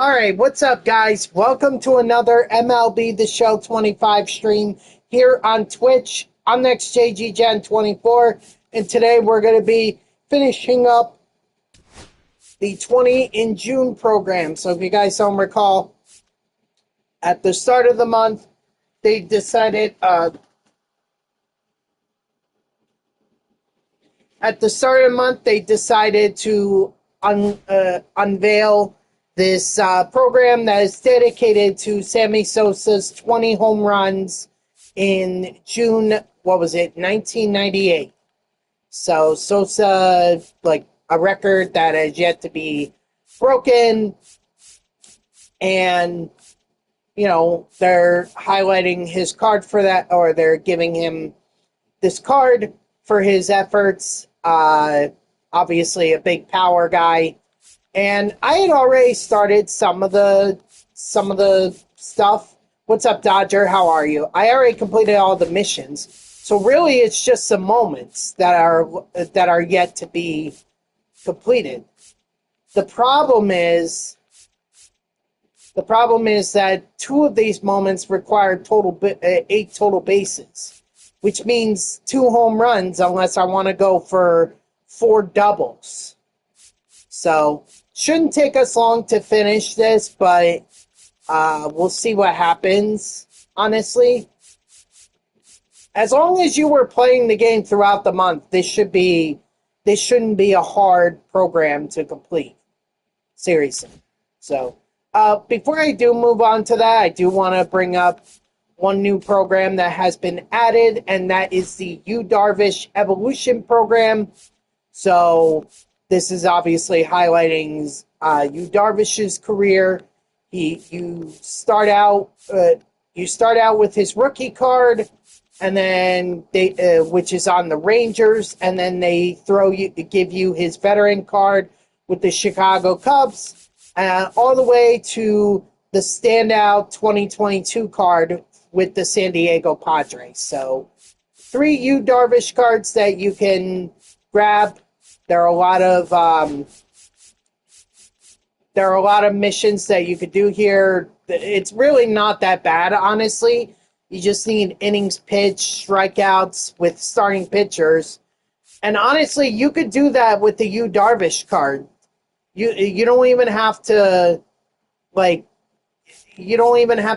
All right, what's up, guys? Welcome to another MLB The Show 25 stream here on Twitch. I'm NextJGGen24, and today we're going to be finishing up the 20 in June program. So if you guys don't recall, at the start of the month, they decided to unveil this program that is dedicated to Sammy Sosa's 20 home runs in June, 1998. So Sosa, like a record that has yet to be broken, and, you know, they're highlighting his card for that, or they're giving him this card for his efforts. Obviously a big power guy. And I had already started some of the stuff. What's up, Dodger? How are you? I already completed all the missions. So really it's just some moments that are yet to be completed. The problem is that two of these moments require 8 total bases, which means 2 home runs unless I want to go for 4 doubles. So shouldn't take us long to finish this, but we'll see what happens, honestly. As long as you were playing the game throughout the month, this shouldn't be a hard program to complete. Seriously. So before I do move on to that, I do want to bring up one new program that has been added, and that is the Yu Darvish Evolution program. So this is obviously highlighting Yu Darvish's career. You start out with his rookie card, and then which is on the Rangers, and then they give you his veteran card with the Chicago Cubs, all the way to the standout 2022 card with the San Diego Padres. So 3 Yu Darvish cards that you can grab. There are a lot of missions that you could do here. It's really not that bad, honestly. You just need innings pitched, strikeouts with starting pitchers. And honestly, you could do that with the Yu Darvish card. You don't even have to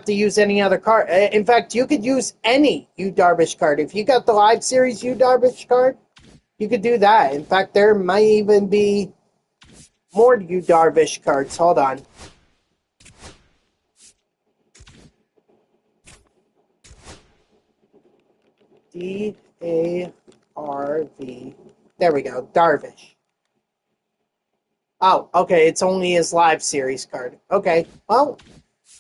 use any other card. In fact, you could use any Yu Darvish card. If you got the Live Series Yu Darvish card, you could do that. In fact, there might even be more Yu Darvish cards. Hold on. D-A-R-V. There we go. Darvish. Oh, okay. It's only his Live Series card. Okay. Well,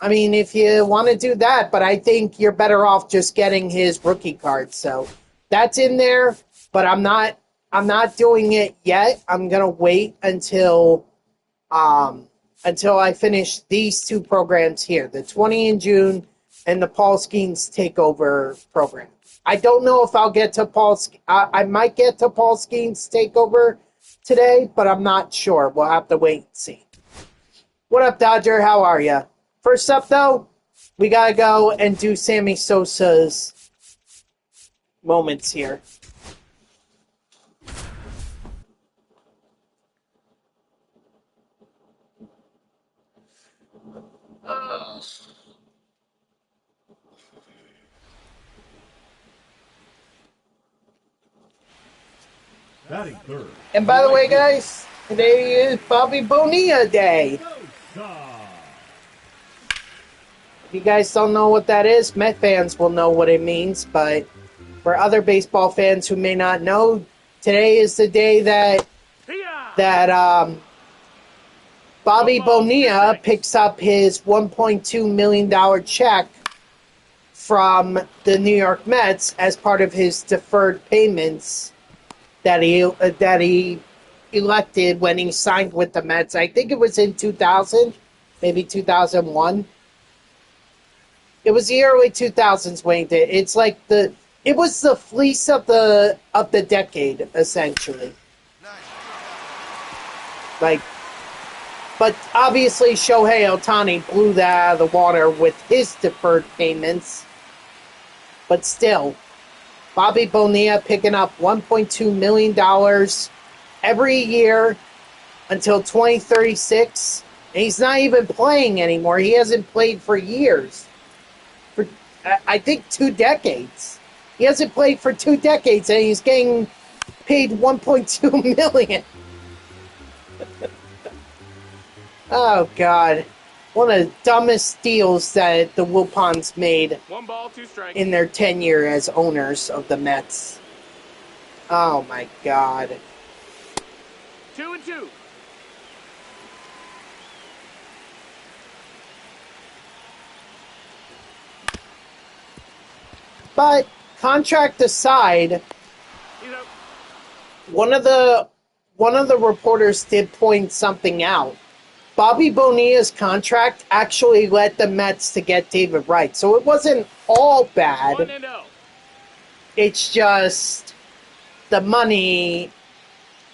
I mean, if you want to do that, but I think you're better off just getting his rookie card. So that's in there, but I'm not doing it yet. I'm gonna wait until I finish these 2 programs here, the 20 in June and the Skenes Takeover program. I don't know if I'll get to I might get to Skenes Takeover today, but I'm not sure. We'll have to wait and see. What up, Dodger? How are you? First up, though, we gotta go and do Sammy Sosa's moments here. And by the way, guys, today is Bobby Bonilla Day. If you guys don't know what that is, Met fans will know what it means, but for other baseball fans who may not know, today is the day that Bobby Bonilla picks up his $1.2 million check from the New York Mets as part of his deferred payments that he elected when he signed with the Mets. I think it was in 2000, maybe 2001. It was the early 2000s when he did. It's like it was the fleece of the decade, essentially. But But obviously, Shohei Ohtani blew that out of the water with his deferred payments. But still, Bobby Bonilla picking up $1.2 million every year until 2036. And he's not even playing anymore. He hasn't played for years. For, I think, 2 decades. He hasn't played for 2 decades, and he's getting paid $1.2 million. Oh, God. One of the dumbest deals that the Wilpons made 1 ball, 2 strikes. in their tenure as owners of the Mets. Oh, my God. 2-2. But, contract aside, He's out. one of the reporters did point something out. Bobby Bonilla's contract actually led the Mets to get David Wright, so it wasn't all bad. 1-0. It's just the money,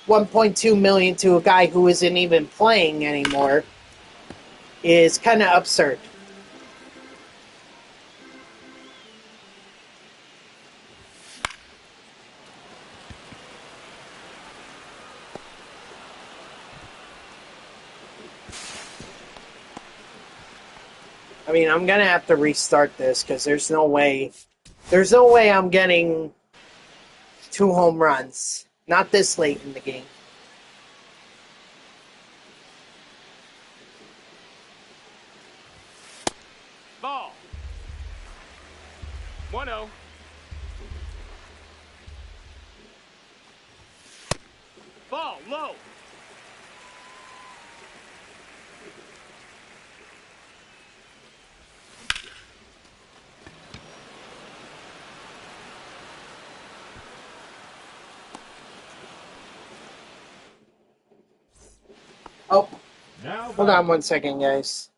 $1.2 million to a guy who isn't even playing anymore, is kind of absurd. I mean, I'm gonna have to restart this because there's no way I'm getting 2 home runs. Not this late in the game. Ball. 1-0. Ball, low. Oh, hold on 1 second, guys.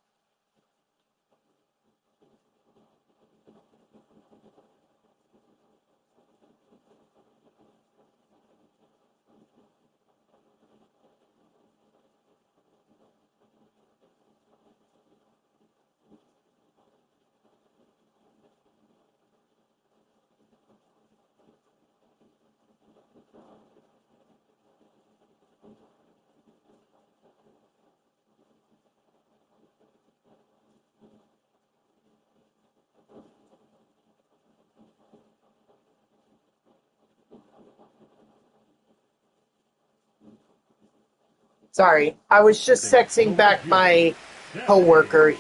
Sorry, I was just texting back my coworker.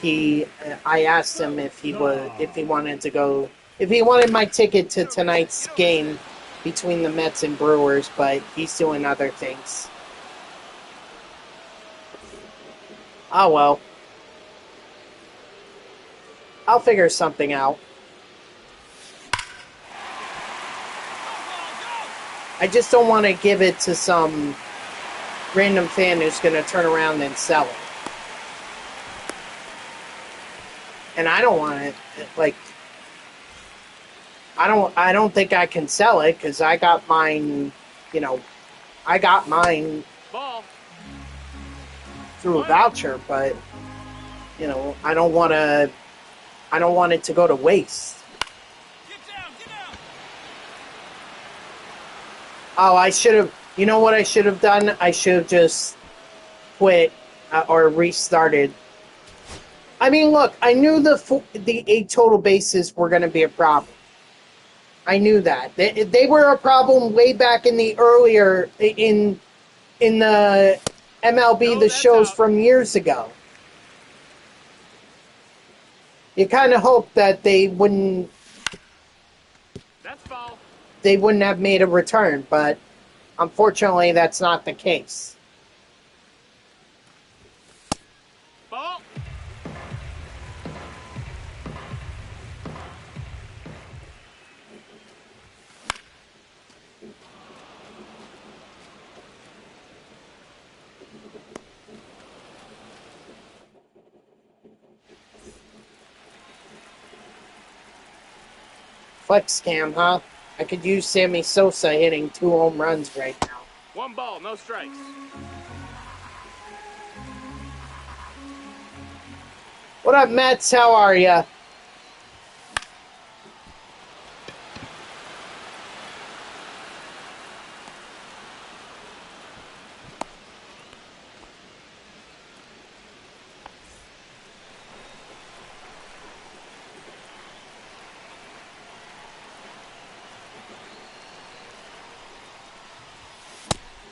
I asked him if he wanted my ticket to tonight's game between the Mets and Brewers, but he's doing other things. Oh well, I'll figure something out. I just don't want to give it to some random fan who's going to turn around and sell it. And I don't want it, like, I don't think I can sell it because I got mine, Ball. through a voucher, but, I don't want it to go to waste. Get down. Oh, I should have, you know what I should have done? I should have just quit or restarted. I mean, look, I knew the 8 total bases were going to be a problem. I knew that. They were a problem way back in the earlier, in the MLB, the shows from years ago. You kind of hope that they wouldn't have made a return, but unfortunately that's not the case. Ball. Flex cam, huh? I could use Sammy Sosa hitting 2 home runs right now. 1 ball, no strikes. What up, Mets? How are ya?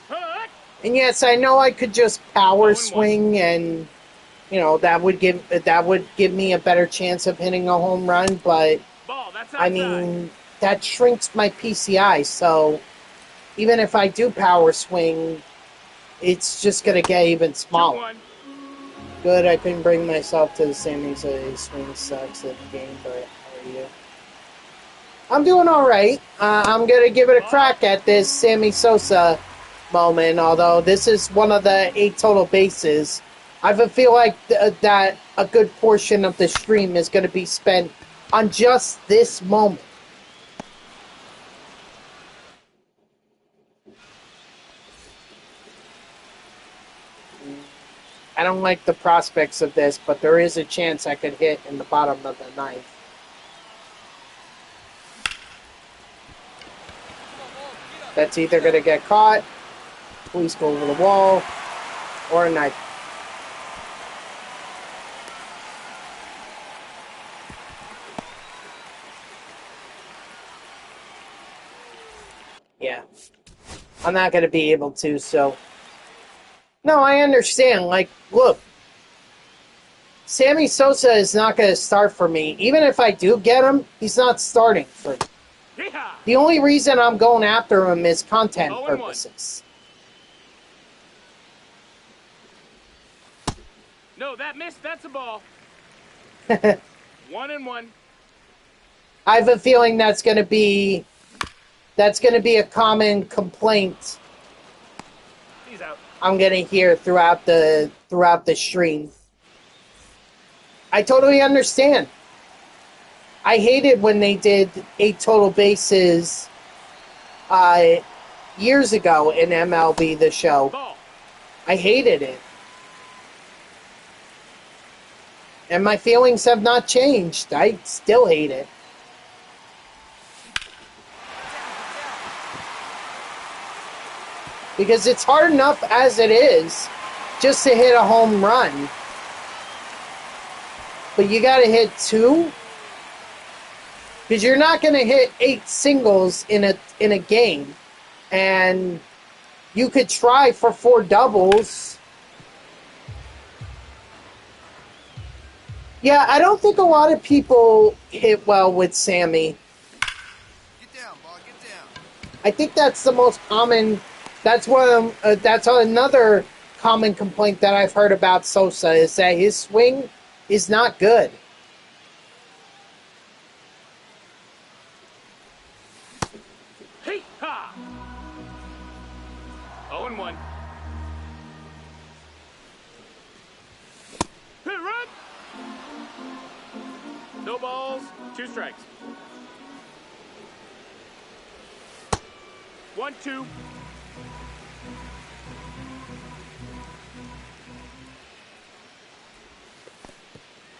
Hut. And yes, I know I could just power 0-1. swing, and that would give me a better chance of hitting a home run. But Ball, that's I outside. mean, that shrinks my PCI. So even if I do power swing, it's just gonna get even smaller. 2-1. Good, I couldn't bring myself to the Sammy, so his swing sucks at the game. But how are you? I'm doing all right. I'm gonna give it a crack at this Sammy Sosa moment. Although this is one of the 8 total bases, I feel like that a good portion of the stream is going to be spent on just this moment. I don't like the prospects of this, but there is a chance I could hit in the bottom of the ninth. That's either going to get caught, please go over the wall, or a knife. Yeah. I'm not going to be able to, so... No, I understand. Like, look, Sammy Sosa is not going to start for me. Even if I do get him, he's not starting for me. Yeehaw. The only reason I'm going after him is content 0-1. purposes. No, that missed. That's a ball. 1-1. I have a feeling that's going to be a common complaint He's out. I'm going to hear throughout the stream. I totally understand. I hated when they did 8 total bases years ago in MLB The Show. Ball. I hated it. And my feelings have not changed. I still hate it. Because it's hard enough as it is just to hit a home run. But you got to hit 2. Because you're not going to hit 8 singles in a game. And you could try for 4 doubles. Yeah, I don't think a lot of people hit well with Sammy. Get down, ball, get down. I think that's the most common. That's another common complaint that I've heard about Sosa is that his swing is not good. Hey ha. 0-1. Hit run. No balls. 2 strikes. 1-2.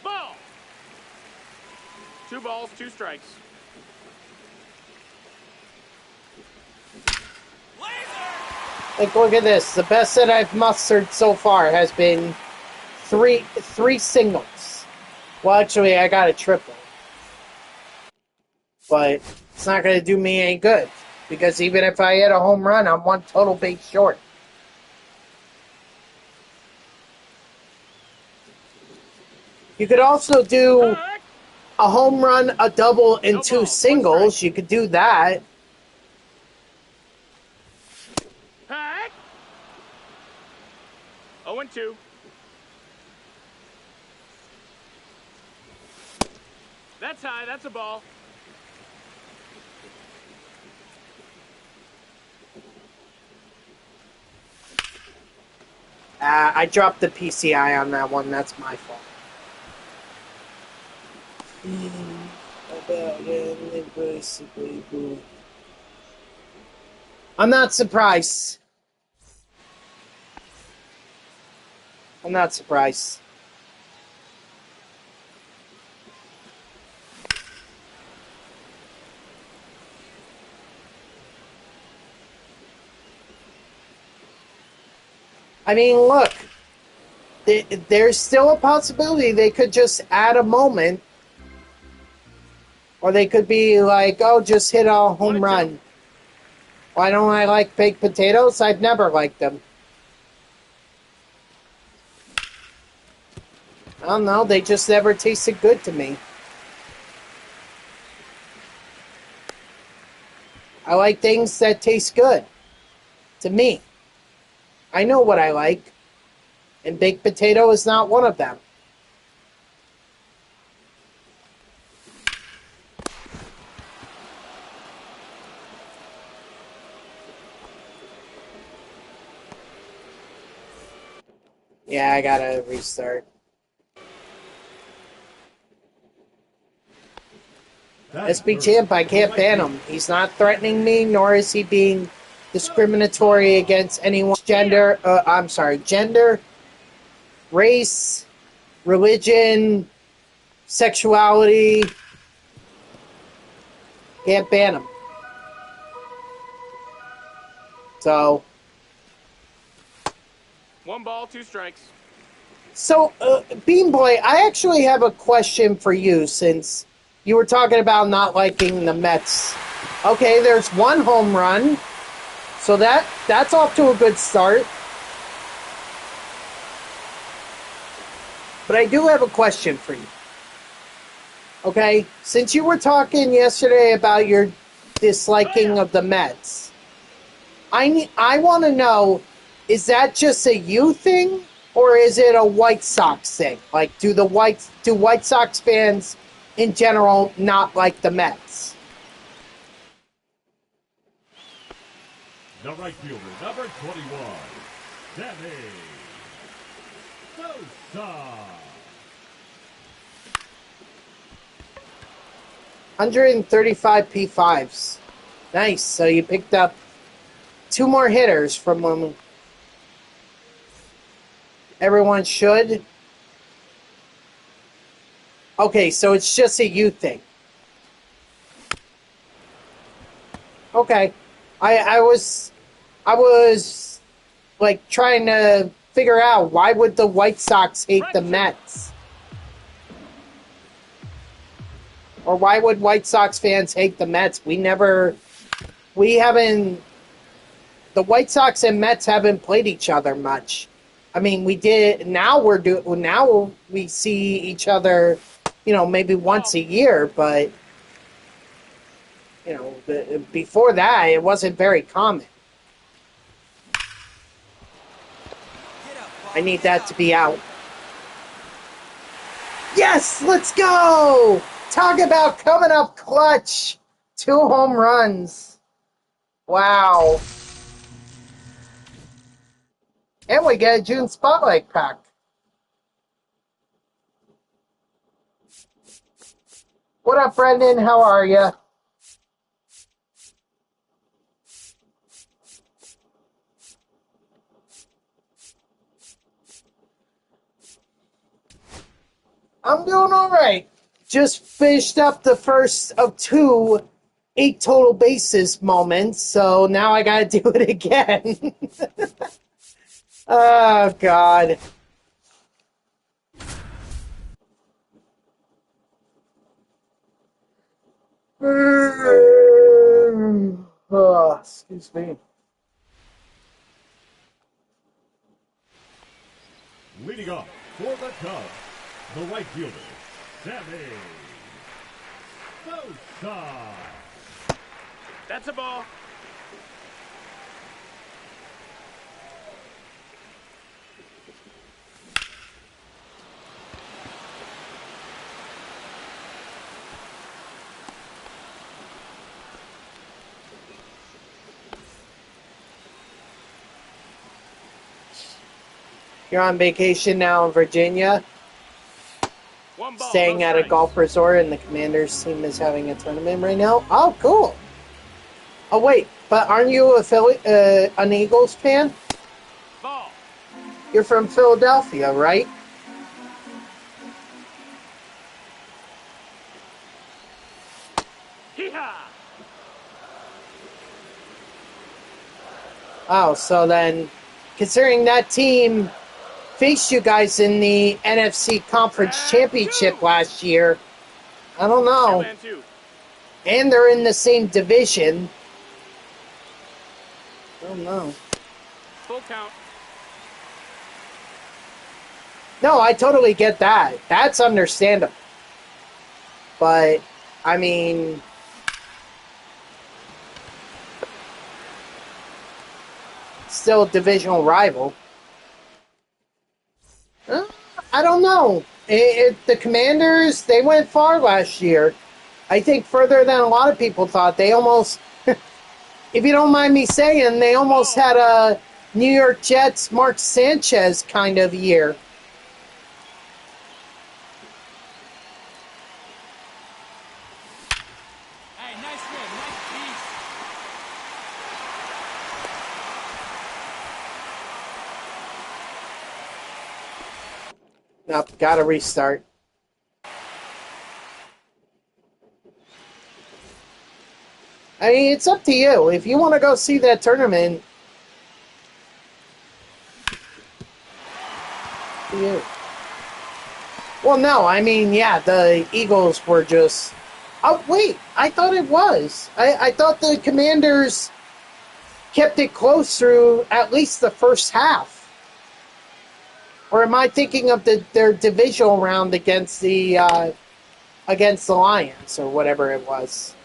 Ball. 2 balls, 2 strikes. Like, look at this. The best that I've mustered so far has been three singles. Well, actually, I got a triple. But it's not going to do me any good. Because even if I hit a home run, I'm 1 total base short. You could also do a home run, a double, and No 2 ball, 1 singles. strike. You could do that. Hack. 0-2. That's high. That's a ball. I dropped the PCI on that one. That's my fault. I'm not surprised. I'm not surprised. I mean, look, there's still a possibility they could just add a moment, or they could be like, oh, just hit a home 1-2. run. Why don't I like baked potatoes? I've never liked them. I don't know, they just never tasted good to me. I like things that taste good to me. I know what I like, and baked potato is not one of them. Yeah, I gotta restart. SB Champ, I can't ban him. He's not threatening me, nor is he being discriminatory against anyone's gender. Gender, race, religion, sexuality. Can't ban him. So, 1 ball, 2 strikes. so Bean Boy, I actually have a question for you since you were talking about not liking the Mets. Okay, there's 1 home run, so that's off to a good start. But I do have a question for you. Okay, since you were talking yesterday about your disliking of the Mets, I want to know, is that just a you thing, or is it a White Sox thing? Like, do White Sox fans in general not like the Mets? The right fielder, number 21, Danny Sosa. 135 P5s. Nice. So you picked up 2 more hitters from them. Everyone should. Okay, so it's just a you thing. Okay. I was like trying to figure out, why would the White Sox hate the Mets? Or why would White Sox fans hate the Mets? The White Sox and Mets haven't played each other much. I mean, we did. Now we see each other, maybe once a year. But before that, it wasn't very common. I need that to be out. Yes, let's go! Talk about coming up clutch. 2 home runs. Wow. And we get a June Spotlight pack. What up, Brendan? How are you? I'm doing all right. Just finished up the first of 2 8 total bases moments, so now I gotta do it again. Oh, God. Oh, excuse me. Leading off for the Cubs, the right fielder, Sammy Sosa. That's a ball. You're on vacation now in Virginia, 1 ball, staying no at a strikes. golf resort, and the Commanders team is having a tournament right now. Oh, cool. Oh, wait, but aren't you an Eagles fan? Ball. You're from Philadelphia, right? Hee-haw. Oh, so then considering that team faced you guys in the NFC Conference Championship last year. I don't know. 2-2. And they're in the same division. I don't know. Full count. No, I totally get that. That's understandable. But, I mean, still a divisional rival. I don't know. The Commanders, they went far last year. I think further than a lot of people thought. They almost, if you don't mind me saying, they almost had a New York Jets Mark Sanchez kind of year. Hey, nice win, nice piece. Nope, gotta restart. I mean, it's up to you. If you want to go see that tournament, to you. Well, no, I mean, yeah, the Eagles were just... Oh, wait, I thought it was. I thought the Commanders kept it close through at least the first half. Or am I thinking of their divisional round against the Lions, or whatever it was?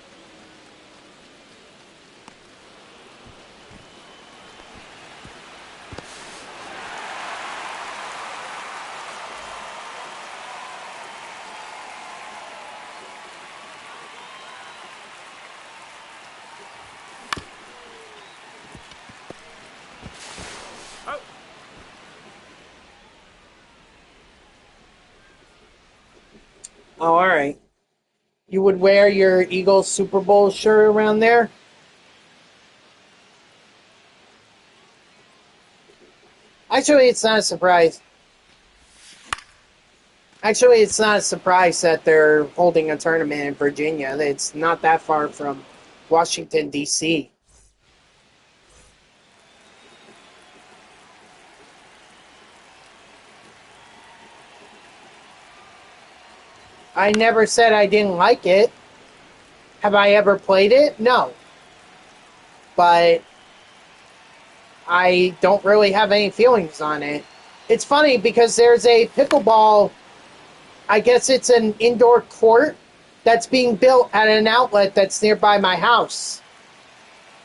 Oh, Oh, all right. You would wear your Eagles Super Bowl shirt around there? Actually, it's not a surprise. Actually, it's not a surprise that they're holding a tournament in Virginia. It's not that far from Washington, D.C. I never said I didn't like it. Have I ever played it? No. But I don't really have any feelings on it. It's funny because there's a pickleball, I guess it's an indoor court that's being built at an outlet that's nearby my house.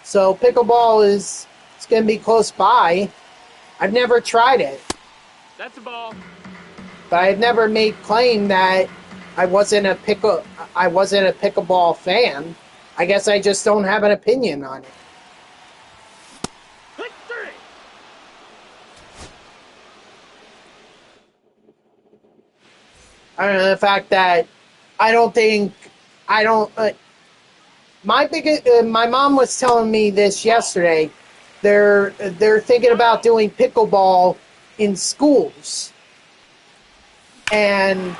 So pickleball is it's going to be close by. I've never tried it, that's a ball. but I've never made claim that I wasn't a pickleball fan. I guess I just don't have an opinion on it. Hit 3. I don't know, the fact that I don't. My mom was telling me this yesterday. They're thinking about doing pickleball in schools, and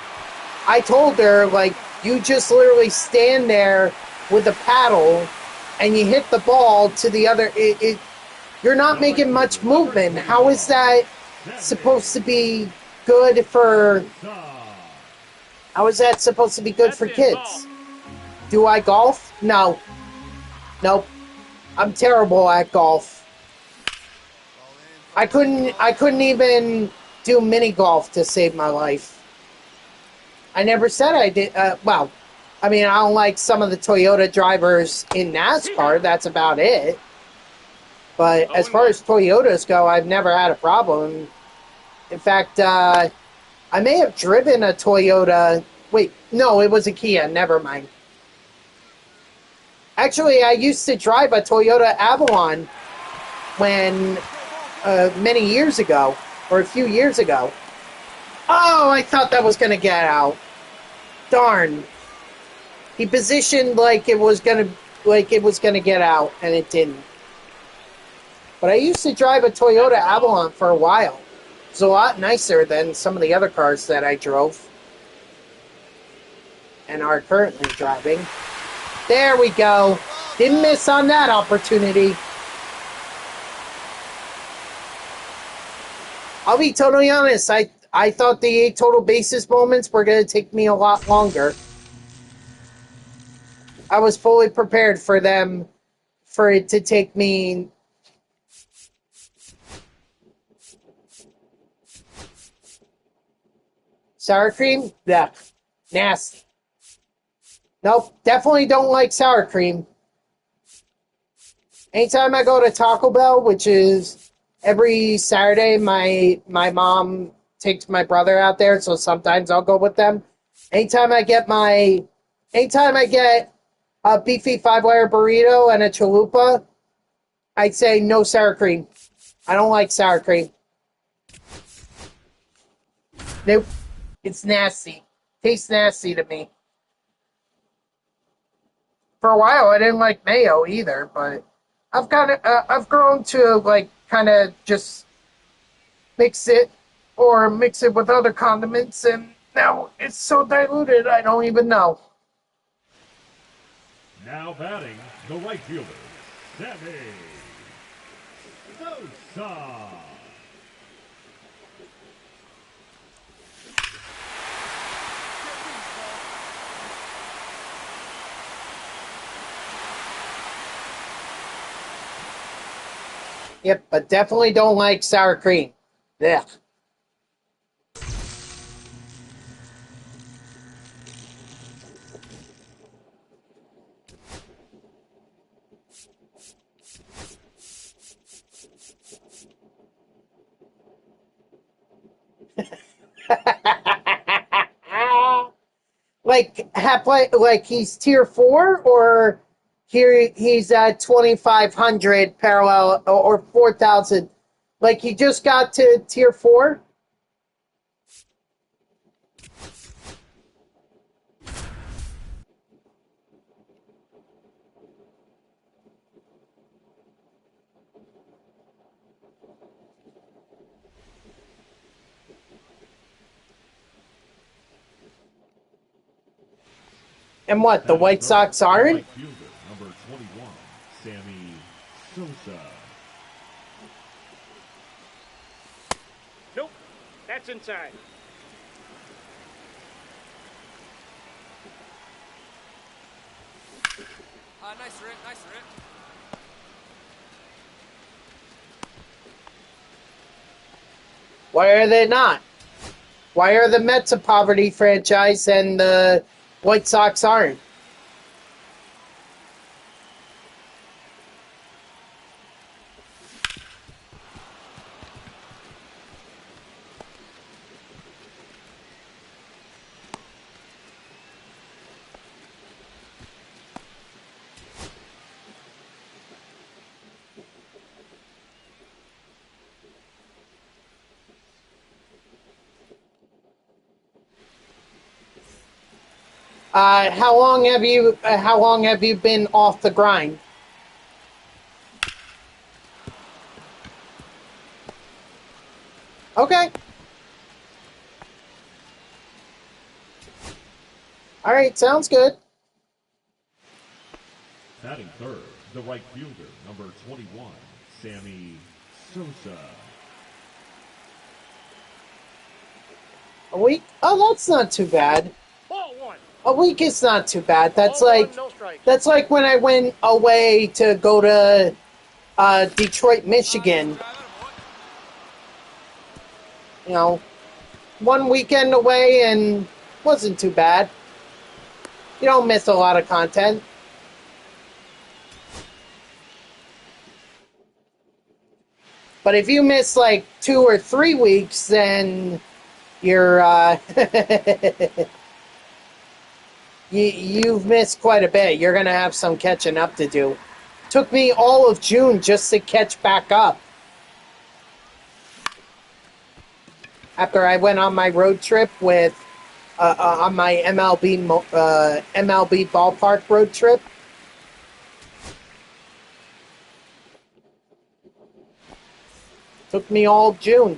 I told her, like, you just literally stand there with a paddle and you hit the ball to the other. You're not making much movement. How is that supposed to be good for? How is that supposed to be good for kids? Do I golf? No. Nope. I'm terrible at golf. I couldn't even do mini golf to save my life. I never said I did. Well, I mean, I don't like some of the Toyota drivers in NASCAR. That's about it. But as far as Toyotas go, I've never had a problem. In fact, I may have driven a Toyota. Wait, no, it was a Kia. Never mind. Actually, I used to drive a Toyota Avalon when many years ago, or a few years ago. Oh, I thought that was going to get out. Darn. He positioned like it was going to get out, and it didn't. But I used to drive a Toyota Avalon for a while. It's a lot nicer than some of the other cars that I drove and are currently driving. There we go. Didn't miss on that opportunity. I'll be totally honest. I thought the 8 total bases moments were going to take me a lot longer. I was fully prepared for them, for it to take me. Sour cream? Yeah. Nasty. Nope. Definitely don't like sour cream. Anytime I go to Taco Bell, which is every Saturday, my mom takes my brother out there, so sometimes I'll go with them. Anytime I get a beefy 5-layer burrito and a chalupa, I'd say no sour cream. I don't like sour cream. Nope. It's nasty. Tastes nasty to me. For a while, I didn't like mayo either, but I've grown to like kind of just mix it with other condiments, and now it's so diluted I don't even know. Now batting, the right fielder, Sammy Sosa. Yep, but definitely don't like sour cream. Yeah. Like he's tier 4, or here he's at 2500 parallel, or 4000. Like he just got to tier 4. And what, the Batting White third, Sox the aren't? right fielder, number 21, Sammy Sosa. Nope. That's inside. Nice hit, nice hit. Why are they not? Why are the Mets a poverty franchise and the White Sox aren't? How long have you been off the grind? Okay. All right, sounds good. Batting third, the right fielder, number 21, Sammy Sosa. A week? Oh, that's not too bad. Ball one. A week is not too bad. Ball one, no strikes. That's like when I went away to go to Detroit, Michigan. You know, one weekend away and wasn't too bad. You don't miss a lot of content. But if you miss like 2 or 3 weeks, then you're you've missed quite a bit. You're gonna have some catching up to do. Took me all of June just to catch back up. After I went on my road trip with on my MLB ballpark road trip. Took me all of June.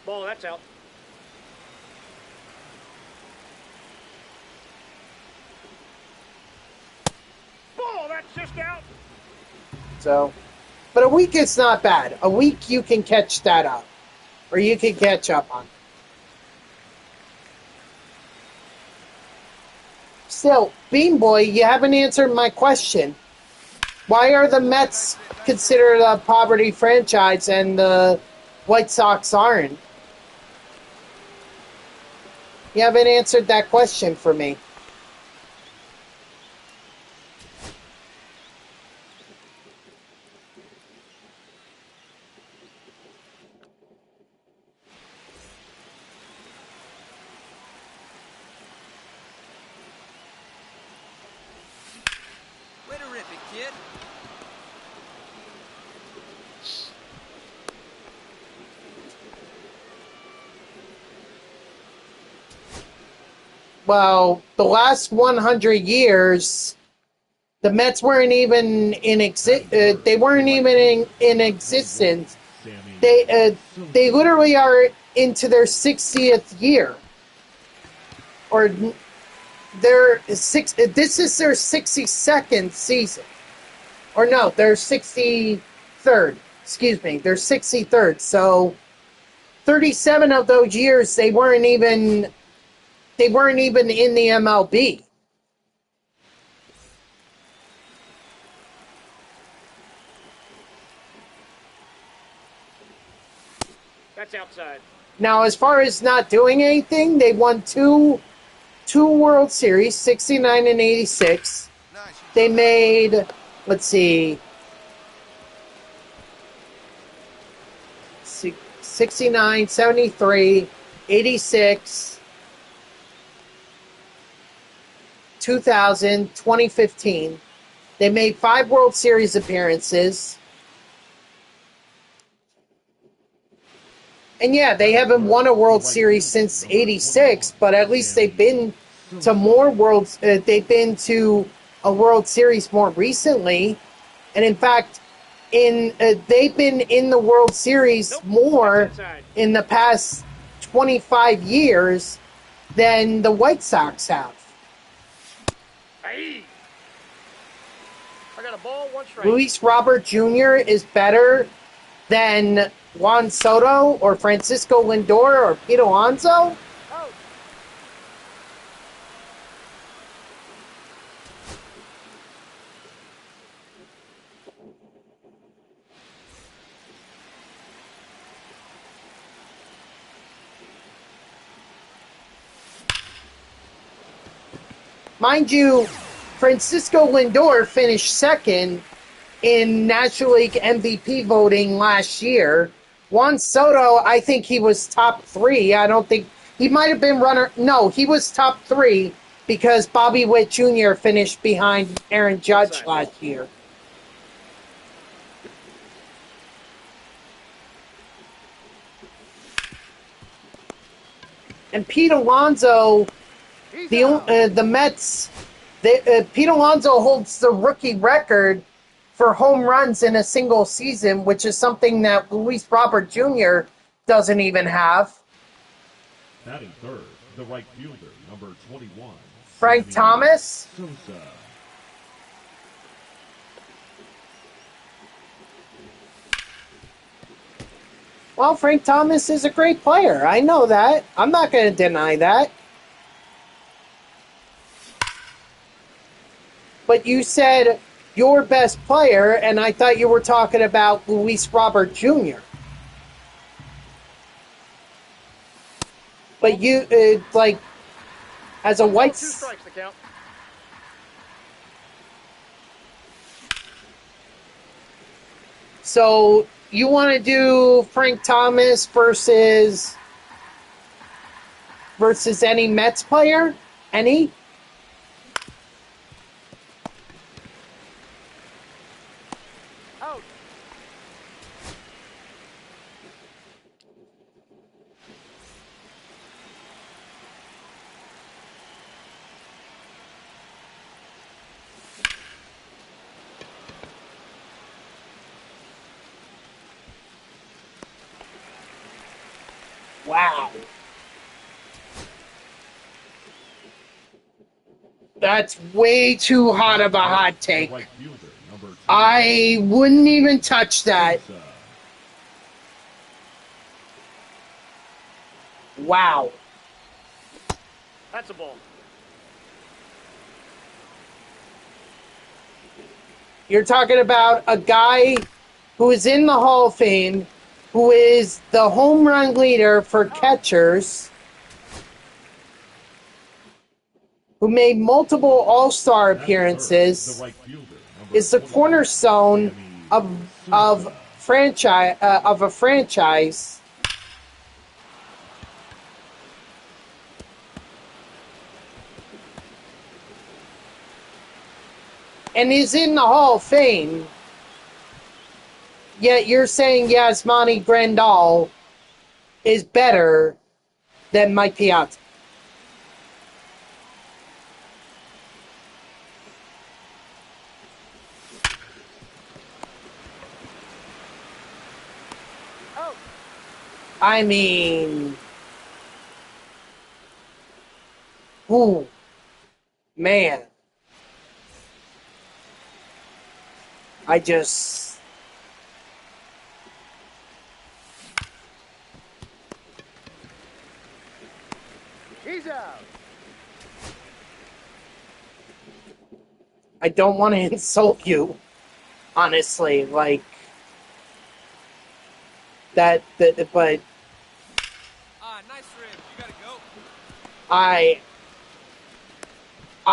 Ball, that's out. Assist out. So, but a week is not bad. A week you can catch that up, or you can catch up on. Still, Bean Boy, you haven't answered my question. Why are the Mets considered a poverty franchise and the White Sox aren't? You haven't answered that question for me. Way to rip it, kid. Well, the last 100 years, the Mets weren't even they weren't even in existence. They literally are into their 60th year, or This is their 62nd season, or no, their 63rd. Excuse me, their 63rd. So, 37 of those years they weren't even in the MLB. That's outside. Now, as far as not doing anything, they won two World Series, 69 and 86. Nice. They made, let's see, 69, 73, 86, 2000, 2015. They made 5 World Series appearances. And yeah, they haven't won a World Series since '86, but at least they've been to more worlds. They've been to a World Series more recently, and in fact, they've been in the World Series more in the past 25 years than the White Sox have. Hey. I got a ball, 1 strike. Luis Robert Jr. is better than Juan Soto or Francisco Lindor or Pete Alonso? Out. Mind you, Francisco Lindor finished second in National League MVP voting last year. Juan Soto, I think he was top 3. I don't think he might have been runner. No, he was top 3 because Bobby Witt Jr. finished behind Aaron Judge last year. And Pete Alonso, the Mets, Pete Alonso holds the rookie record for home runs in a single season, which is something that Luis Robert Jr. doesn't even have. Batting third, the right fielder, number 21, Frank Sammy Thomas. Sosa. Well, Frank Thomas is a great player. I know that. I'm not going to deny that. But you said your best player, and I thought you were talking about Luis Robert Jr. But you, as a White... 2 strikes to count. So you want to do Frank Thomas versus any Mets player? Any? Out. Wow. That's way too hot of a hot take. Right fielder, I wouldn't even touch that. Sosa. Wow. That's a ball. You're talking about a guy who is in the Hall of Fame, who is the home run leader for catchers, who made multiple All-Star At third, appearances, the right fielder, number is the 21, cornerstone Skenes of Takeover. a franchise. And he's in the Hall of Fame. Yet you're saying Yasmani Grandal is better than Mike Piazza. Oh, I mean, ooh, man. I just, he's out. I don't want to insult you, honestly. Like, but Ah, nice rib. You gotta go. I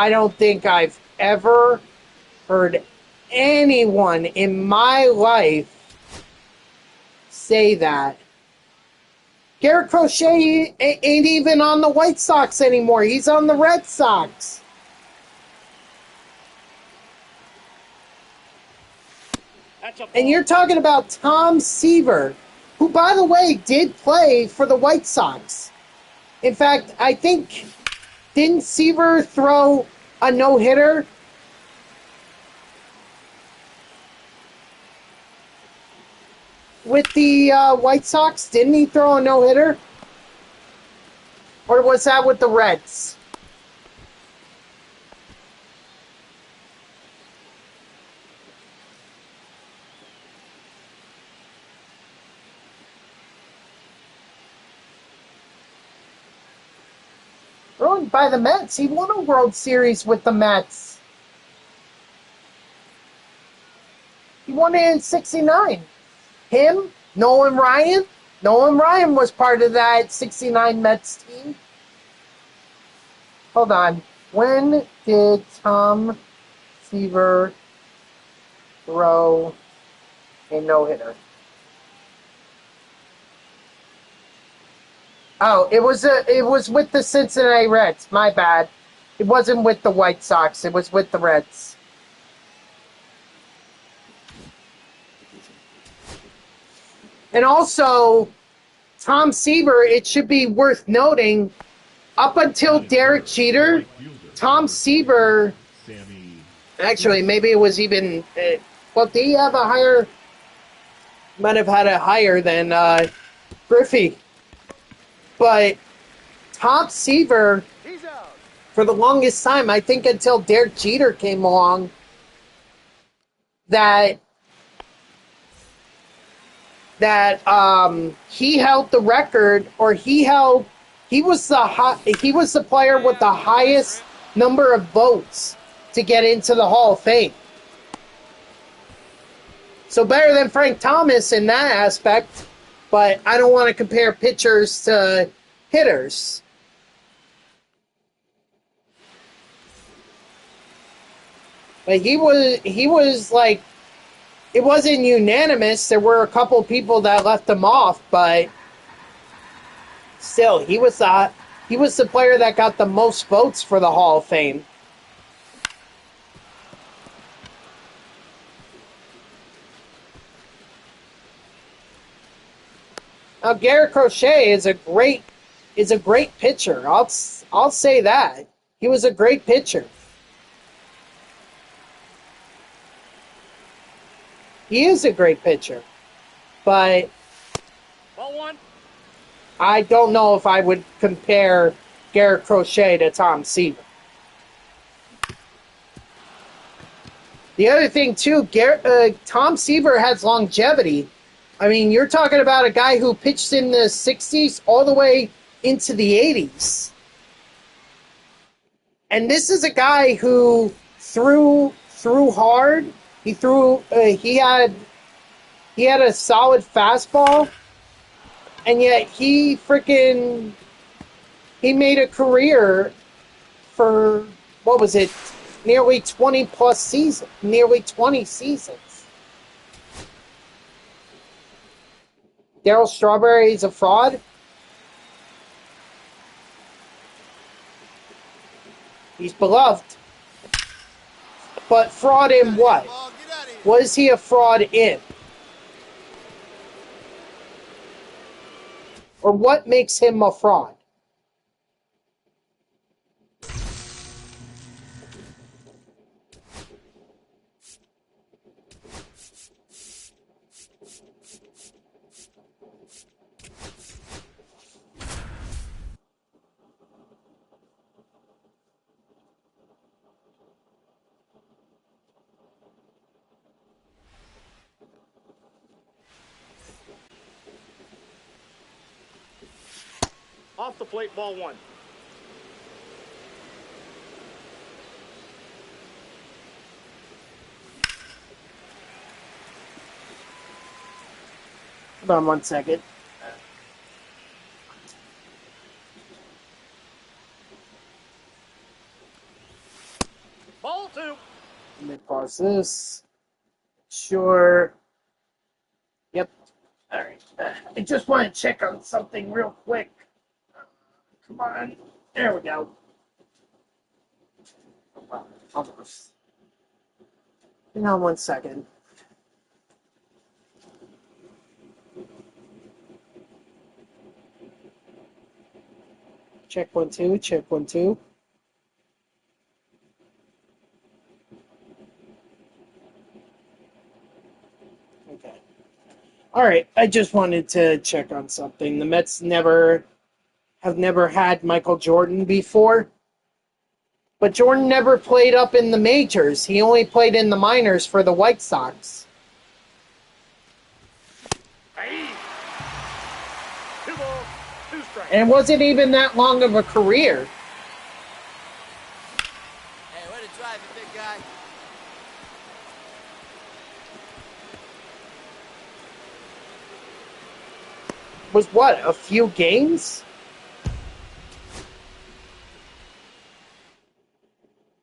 don't think I've ever heard anyone in my life say that. Garrett Crochet ain't even on the White Sox anymore. He's on the Red Sox. That's a ball. And you're talking about Tom Seaver, who, by the way, did play for the White Sox. In fact, I think, didn't Seaver throw a no-hitter? With the White Sox? Didn't he throw a no-hitter? Or was that with the Reds? Thrown by the Mets. He won a World Series with the Mets. He won it in '69. Him, Nolan Ryan. Nolan Ryan was part of that '69 Mets team. Hold on. When did Tom Seaver throw a no-hitter? Oh, it was with the Cincinnati Reds. My bad. It wasn't with the White Sox. It was with the Reds. And also, Tom Seaver, it should be worth noting, up until Derek Jeter, Tom Seaver, Sammy actually, maybe it was even, well, did he have a higher, might have had a higher than Griffey. But Tom Seaver, He's out. for the longest time, I think until Derek Jeter came along, that he held the record, or he was the player with the highest number of votes to get into the Hall of Fame. So better than Frank Thomas in that aspect, but I don't want to compare pitchers to hitters. But he was like, it wasn't unanimous. There were a couple people that left him off, but still, he was the player that got the most votes for the Hall of Fame. Now, Garrett Crochet is a great pitcher. I'll say that. He was a great pitcher. He is a great pitcher. But Ball one. I don't know if I would compare Garrett Crochet to Tom Seaver. The other thing, too, Tom Seaver has longevity. I mean, you're talking about a guy who pitched in the 60s all the way into the 80s. And this is a guy who threw hard. He had a solid fastball, and yet he made a career for, what was it, nearly 20 seasons. Darryl Strawberry is a fraud. He's beloved. But fraud in what? Was he a fraud in? Or what makes him a fraud? Off the plate, ball one. Hold on 1 second. Ball two. Let me pause this. Sure. Yep. All right. I just want to check on something real quick. Come on. There we go. Almost. Hang on 1 second. Check 1 2. Check 1 2. Okay. All right. I just wanted to check on something. The Mets have never had Michael Jordan before. But Jordan never played up in the majors. He only played in the minors for the White Sox. Hey. 2 balls, 2 strikes. And it wasn't even that long of a career. Hey, way to drive it, big guy. Was what, a few games?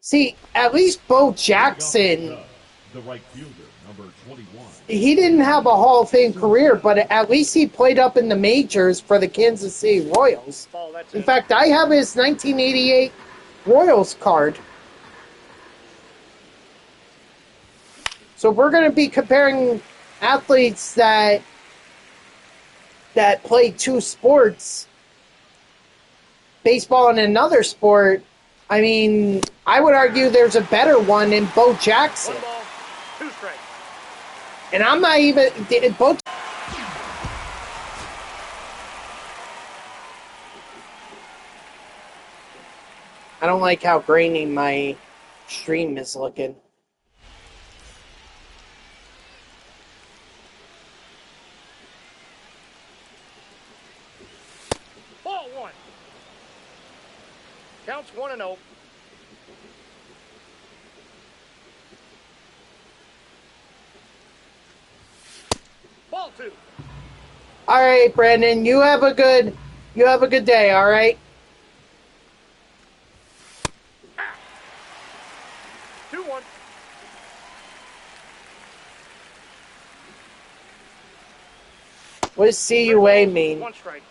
See, at least Bo Jackson, The right fielder, number 21. he didn't have a Hall of Fame career, but at least he played up in the majors for the Kansas City Royals. Ball, that's In it. fact, I have his 1988 Royals card. So if we're going to be comparing athletes that play two sports, baseball and another sport, I mean, I would argue there's a better one in Bo Jackson. 1 ball, 2 strikes. And I'm not even... Bo, I don't like how grainy my stream is looking. Ball one. Counts 1-0. Ball two. All right, Brandon, you have a good day, all right? 2-1. What does CUA mean? 1 strike.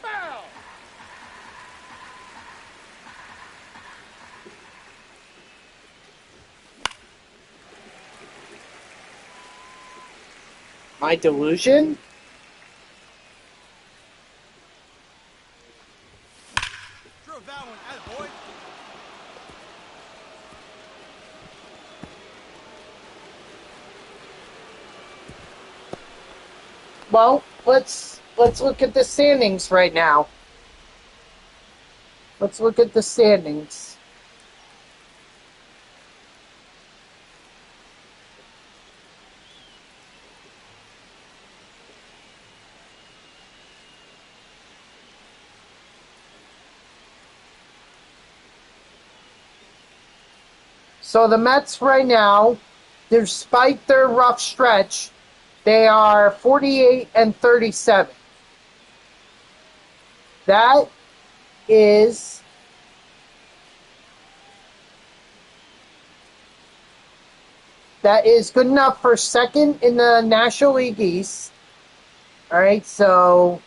Foul. My delusion? Drove that one, attaboy. Well, let's look at the standings right now. Let's look at the standings. So the Mets right now, despite their rough stretch, they are 48 and 37. That is good enough for second in the National League East. All right, so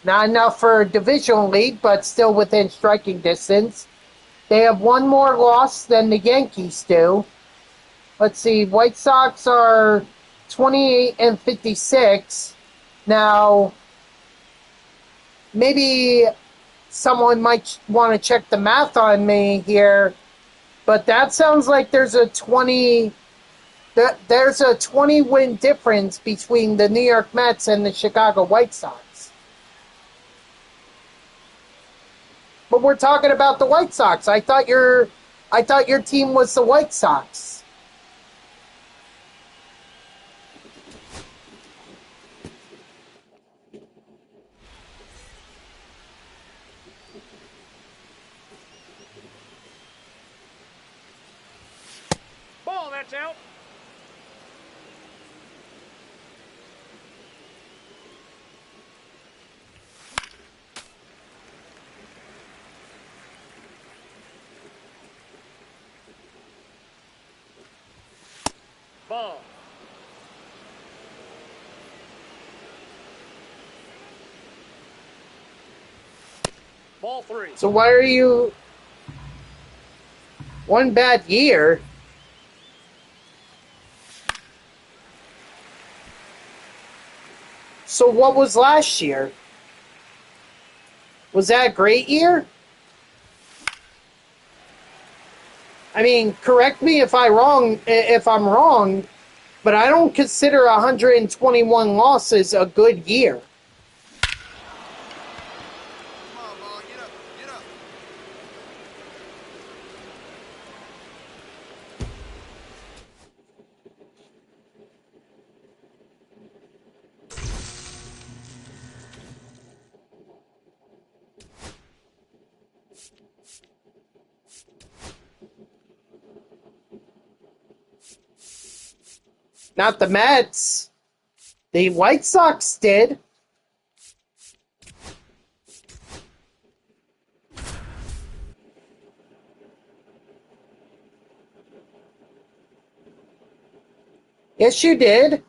not enough for Divisional League, but still within striking distance. They have one more loss than the Yankees do. Let's see, White Sox are 28 and 56. Now, maybe someone might want to check the math on me here, but that sounds like there's a 20 win difference between the New York Mets and the Chicago White Sox. But we're talking about the White Sox. I thought your team was the White Sox. Ball, that's out. Ball. Ball 3. So why are you one bad year? So what was last year? Was that a great year? I mean, correct me if I'm wrong, but I don't consider 121 losses a good year. Come on, ball. Get up. Get up. Not the Mets. The White Sox did. Yes, you did.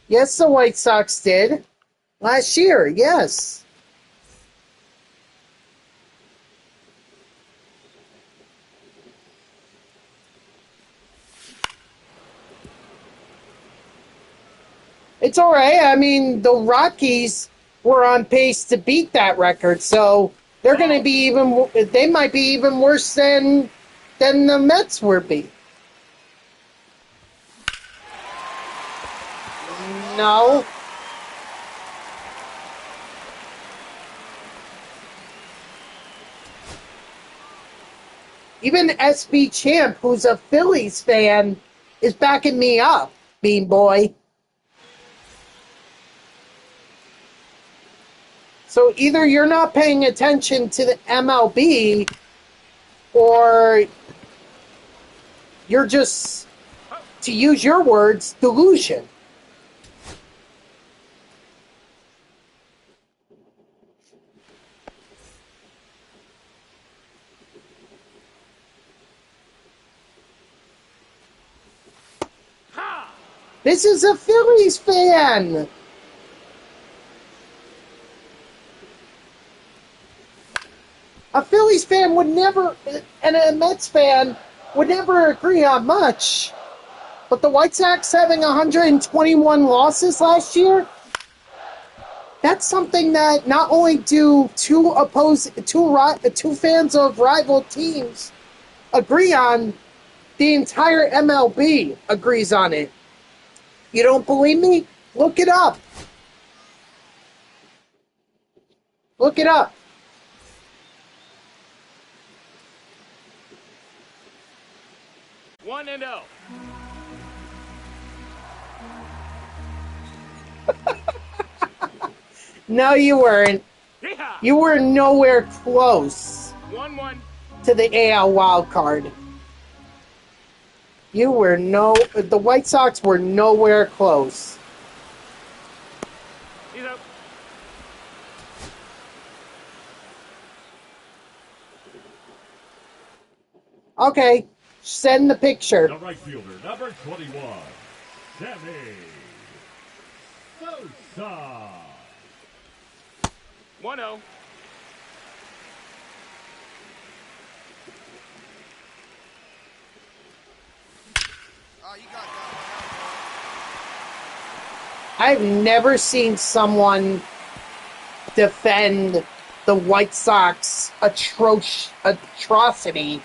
Yes, the White Sox did. Last year, yes. It's all right. I mean, the Rockies were on pace to beat that record, so they're going to be even. They might be even worse than the Mets would be. No. Even SB Champ, who's a Phillies fan, is backing me up, Bean Boy. So either you're not paying attention to the MLB, or you're just, to use your words, delusion. This is a Phillies fan. A Phillies fan would never, and a Mets fan would never agree on much. But the White Sox having 121 losses last year, that's something that not only do two fans of rival teams agree on, the entire MLB agrees on it. You don't believe me? Look it up. Look it up. 1-0. No, you weren't. Yeehaw! You were nowhere close 1-1. to the AL wild card. The White Sox were nowhere close. He's out. Okay, send the picture. The right fielder, number 21, Sammy Sosa. 1-0. Oh, you got that I've never seen someone defend the White Sox atrocity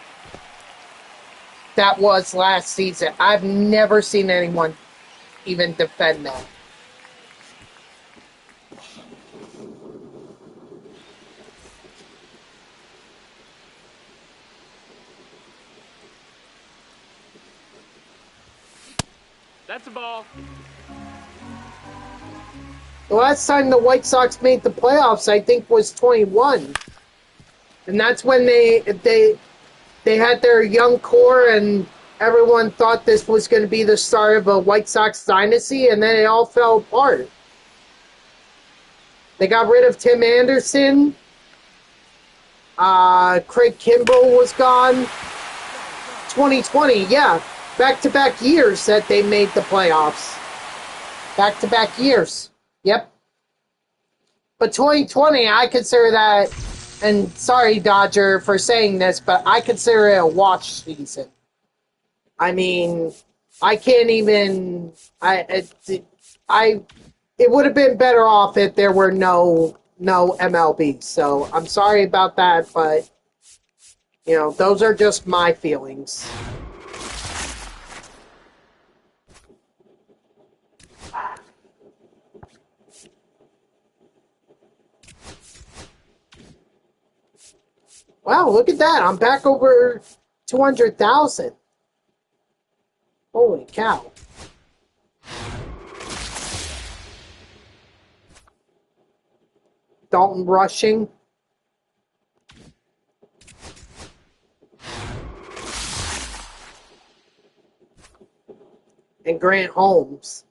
that was last season. I've never seen anyone even defend that. That's a ball. The last time the White Sox made the playoffs, I think, was 21. And that's when they had their young core and everyone thought this was going to be the start of a White Sox dynasty, and then it all fell apart. They got rid of Tim Anderson. Craig Kimbrell was gone. 2020, yeah. Back-to-back years that they made the playoffs. Back-to-back years. Yep. But 2020, I consider that, and sorry, Dodger, for saying this, but I consider it a wash season. I mean, I can't even. It would have been better off if there were no MLB. So I'm sorry about that, but those are just my feelings. Wow, look at that. I'm back over 200,000. Holy cow. Dalton rushing. And Grant Holmes.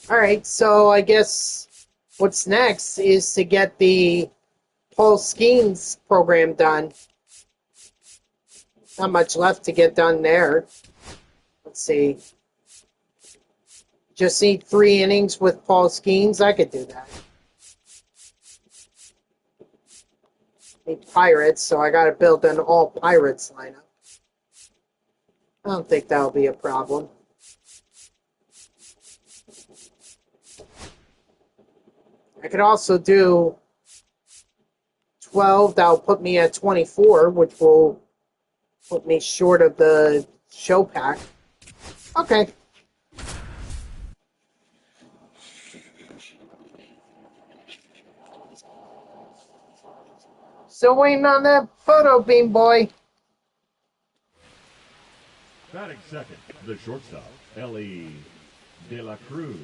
All right, so I guess what's next is to get the Paul Skenes program done. Not much left to get done there. Let's see. Just need 3 innings with Paul Skenes. I could do that. Need Pirates, so I got to build an all Pirates lineup. I don't think that'll be a problem. I could also do 12. That'll put me at 24, which will put me short of the show pack. Okay. Still waiting on that photo beam, boy. Batting second, the shortstop, Ellie De La Cruz.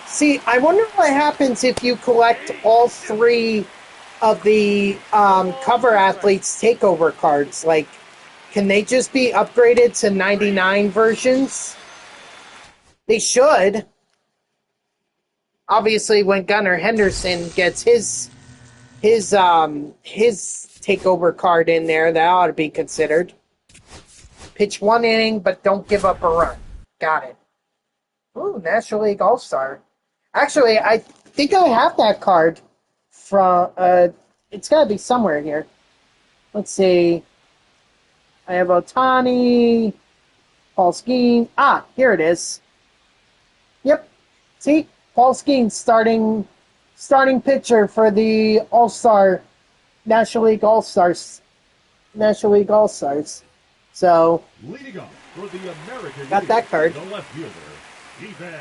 See, I wonder what happens if you collect all 3 of the cover athletes takeover cards. Like, can they just be upgraded to 99 versions? They should. Obviously, when Gunnar Henderson gets his takeover card in there, that ought to be considered. Pitch 1 inning, but don't give up a run. Got it. Ooh, National League All-Star. Actually, I think I have that card from, it's got to be somewhere here. Let's see. I have Otani, Paul Skenes. Ah, here it is. Yep. See? Paul Skenes starting pitcher for the All-Star National League All-Stars. National League All-Stars. So, Leading up for the American got League, that card. the left fielder, Stephen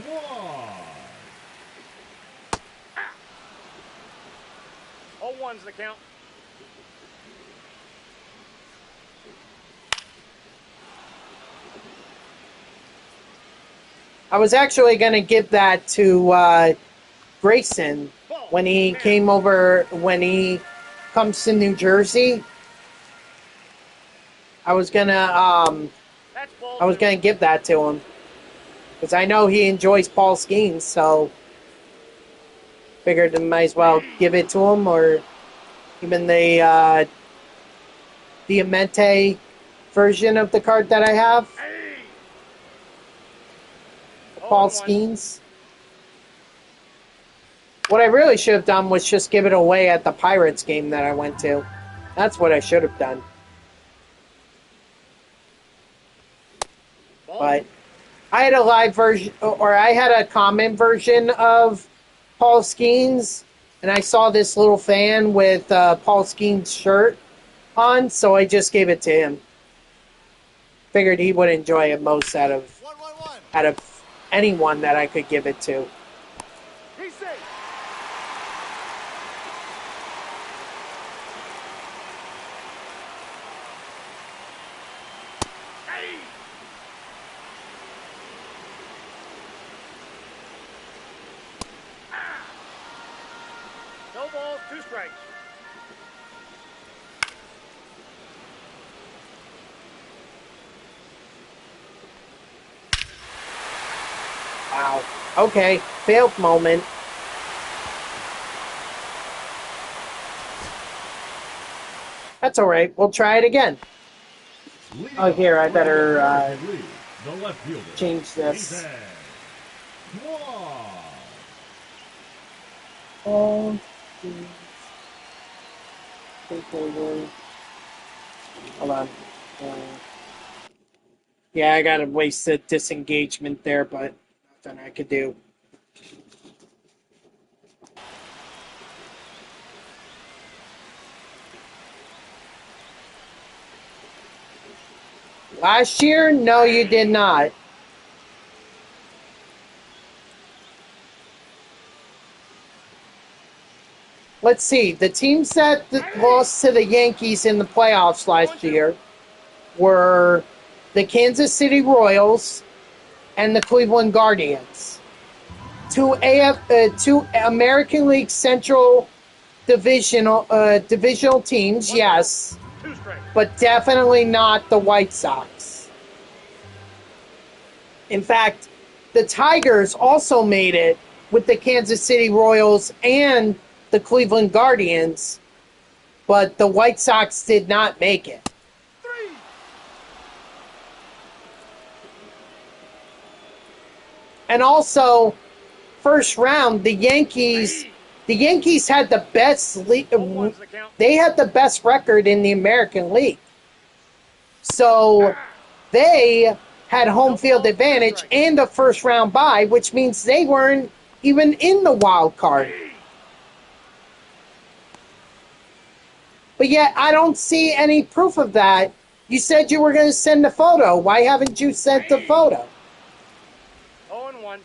Quad. 0-1's the count. I was actually going to give that to Grayson when he came over, when he comes to New Jersey. I was gonna That's ball I was two. gonna give that to him because I know he enjoys Paul Skenes, so figured I might as well give it to him, or even the Diamante version of the card that I have, Hey! Paul 0-1. Skenes. What I really should have done was just give it away at the Pirates game that I went to. That's what I should have done. Ball. But I had a live version, or I had a common version of Paul Skenes, and I saw this little fan with Paul Skenes' shirt on, so I just gave it to him. Figured he would enjoy it most out of 1-1-1. anyone that I could give it to. He's safe. Hey! No balls, 2 strikes. Wow. Okay, failed moment. That's all right. We'll try it again. Leading Oh, here, I up for the better, American League, the left fielder, change this. Stephen Quad. Oh, takeover. Hold on. Yeah, I gotta waste the disengagement there, but nothing I could do. Last year? No, you did not. Let's see. The teams that lost to the Yankees in the playoffs last year were the Kansas City Royals and the Cleveland Guardians. Two American League Central divisional teams, yes, 2 strikes. but definitely not the White Sox. In fact, the Tigers also made it with the Kansas City Royals and the Cleveland Guardians, but the White Sox did not make it. 3. And also, first round, the Yankees had the best 0-1's the count. they had the best record in the American League. So they had home field advantage and a first round bye, which means they weren't even in the wild card. But yet, I don't see any proof of that. You said you were going to send a photo. Why haven't you sent the photo? 0-1.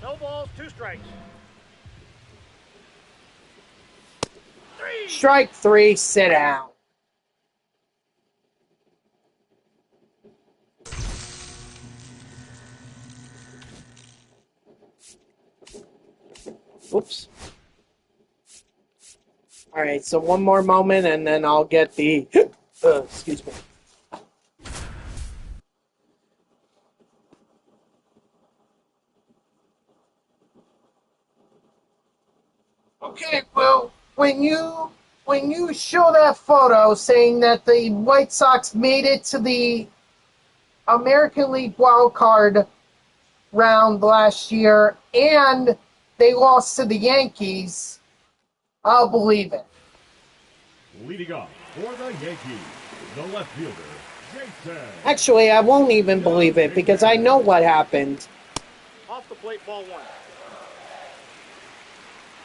No balls, 2 strikes. 3. Strike 3, sit down. Oops. All right, so one more moment, and then I'll get the... excuse me. Okay, well, when you show that photo saying that the White Sox made it to the American League wild card round last year and they lost to the Yankees, I'll believe it. Leading off for the Yankees, the left fielder, Jason. Actually, I won't even believe it because I know what happened. Off the plate, ball one.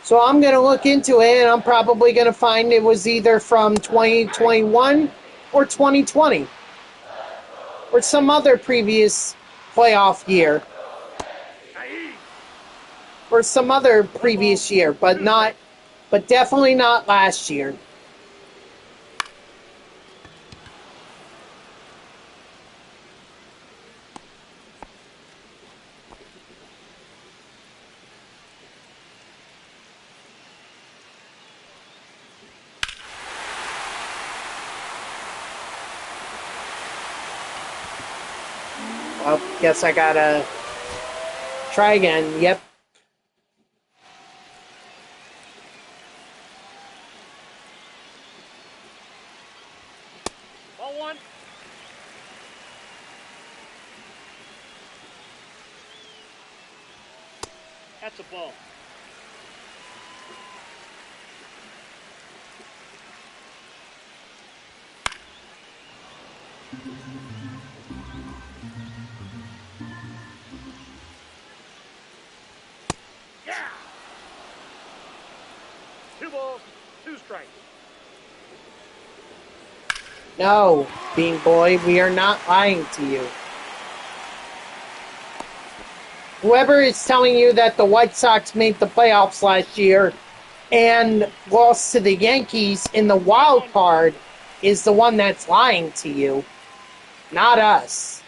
So I'm going to look into it, and I'm probably going to find it was either from 2021 or 2020 or some other previous playoff year or some other previous year, but definitely not last year. Well, guess I gotta try again. Yep. Ball one. That's a ball. Yeah. 2 balls, 2 strikes. No, Bean Boy, we are not lying to you. Whoever is telling you that the White Sox made the playoffs last year and lost to the Yankees in the wild card is the one that's lying to you, not us.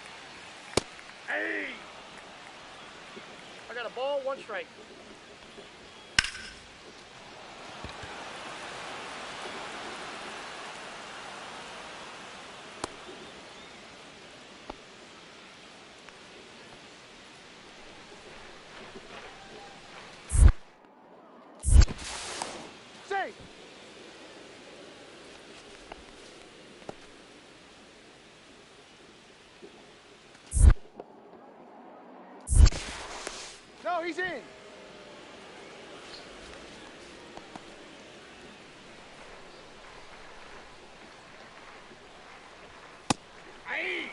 Hey! I got a ball, 1 strike. Safe! No, he's in. Hey!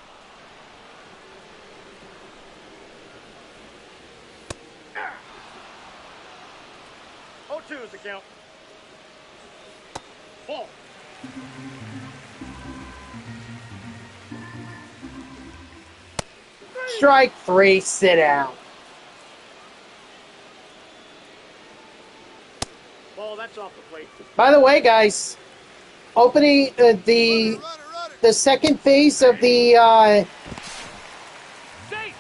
0-2 is the count. Ball. Strike 3, sit down. Ball, that's off the plate. By the way, guys, opening the second phase of the Safe!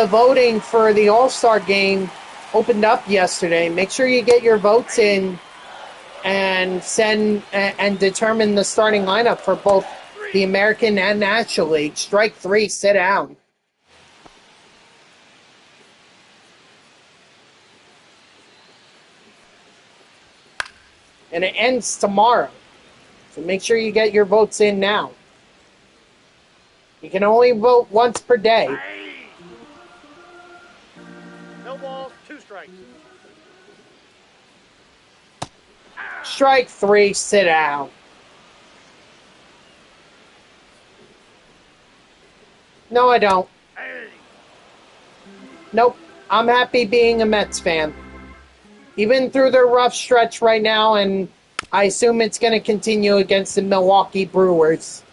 voting for the All-Star game opened up yesterday. Make sure you get your votes in and send and determine the starting lineup for both the American and National League. Strike 3, sit down. And it ends tomorrow. So make sure you get your votes in now. You can only vote once per day. Hey! No balls, 2 strikes. Strike 3, sit down. No, I don't. Hey! Nope. I'm happy being a Mets fan. Even through their rough stretch right now, and I assume it's going to continue against the Milwaukee Brewers.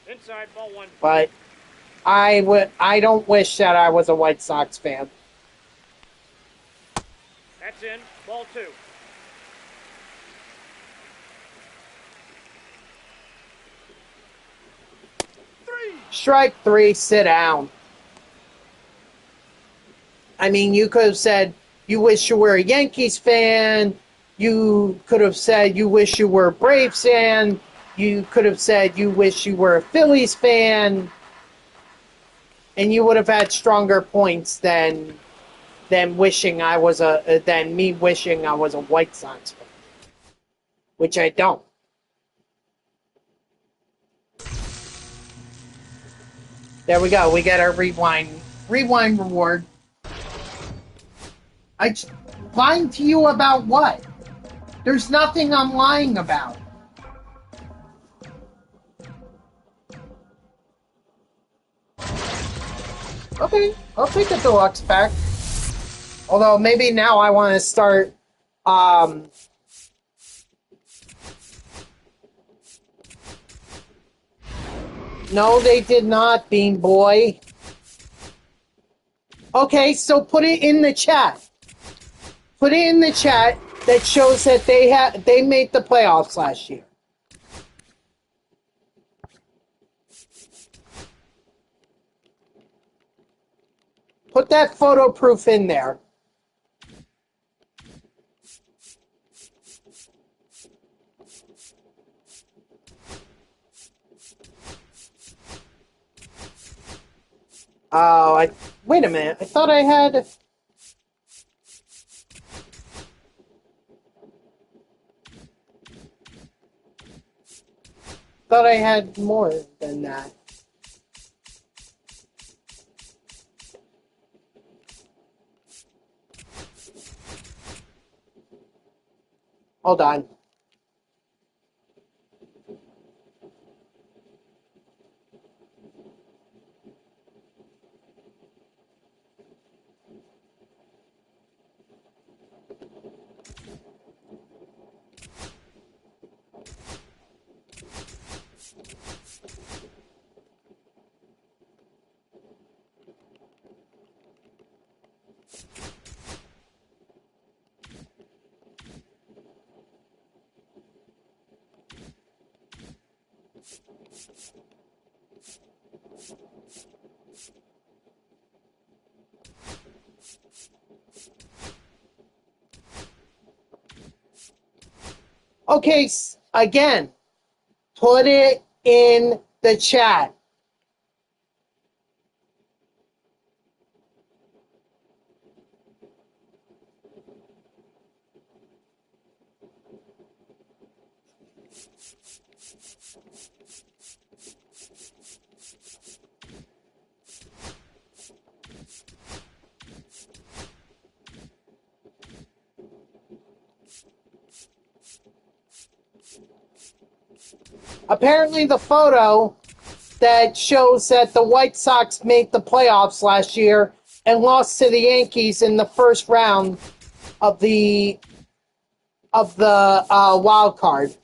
Inside, ball 1. But I don't wish that I was a White Sox fan. That's in, ball 2. Strike 3, sit down. I mean, you could have said you wish you were a Yankees fan. You could have said you wish you were a Braves fan. You could have said you wish you were a Phillies fan. And you would have had stronger points than wishing I was than me wishing I was a White Sox fan, which I don't. There we go. We get our rewind reward. Lying to you about what? There's nothing I'm lying about. Okay, I'll take the deluxe pack. Although maybe now I want to start. No, they did not, Bean Boy. Okay, so put it in the chat. Put it in the chat that shows that they made the playoffs last year. Put that photo proof in there. Oh, wait a minute. I thought I had. Thought I had more than that. Hold on. Okay, again, put it in the chat. Apparently, the photo that shows that the White Sox made the playoffs last year and lost to the Yankees in the first round of the wild card.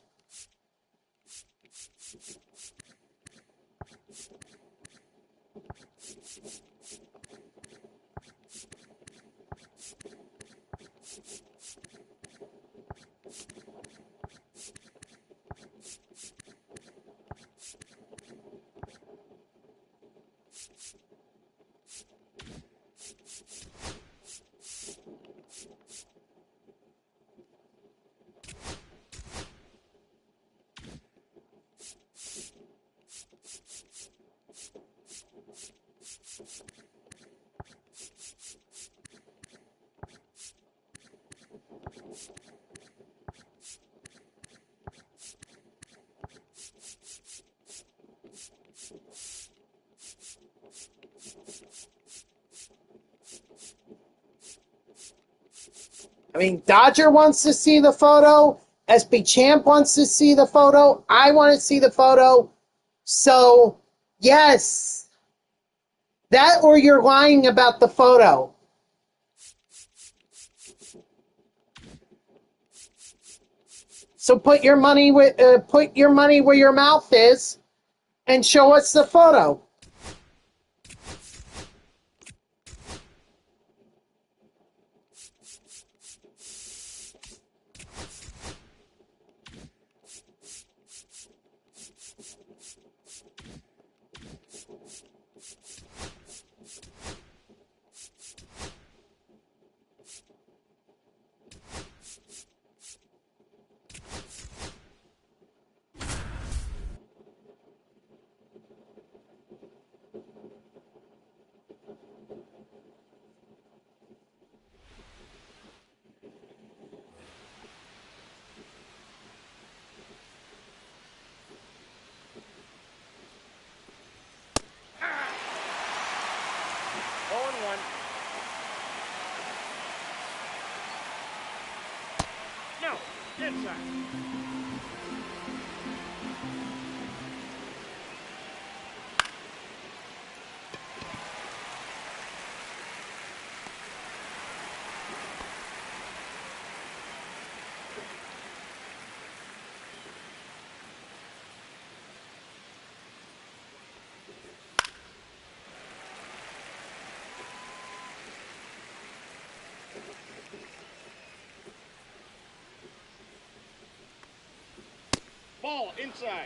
I mean, Dodger wants to see the photo. SB Champ wants to see the photo. I want to see the photo. So, yes. That or you're lying about the photo. So put your money where your mouth is and show us the photo. Count. Inside. Ball inside.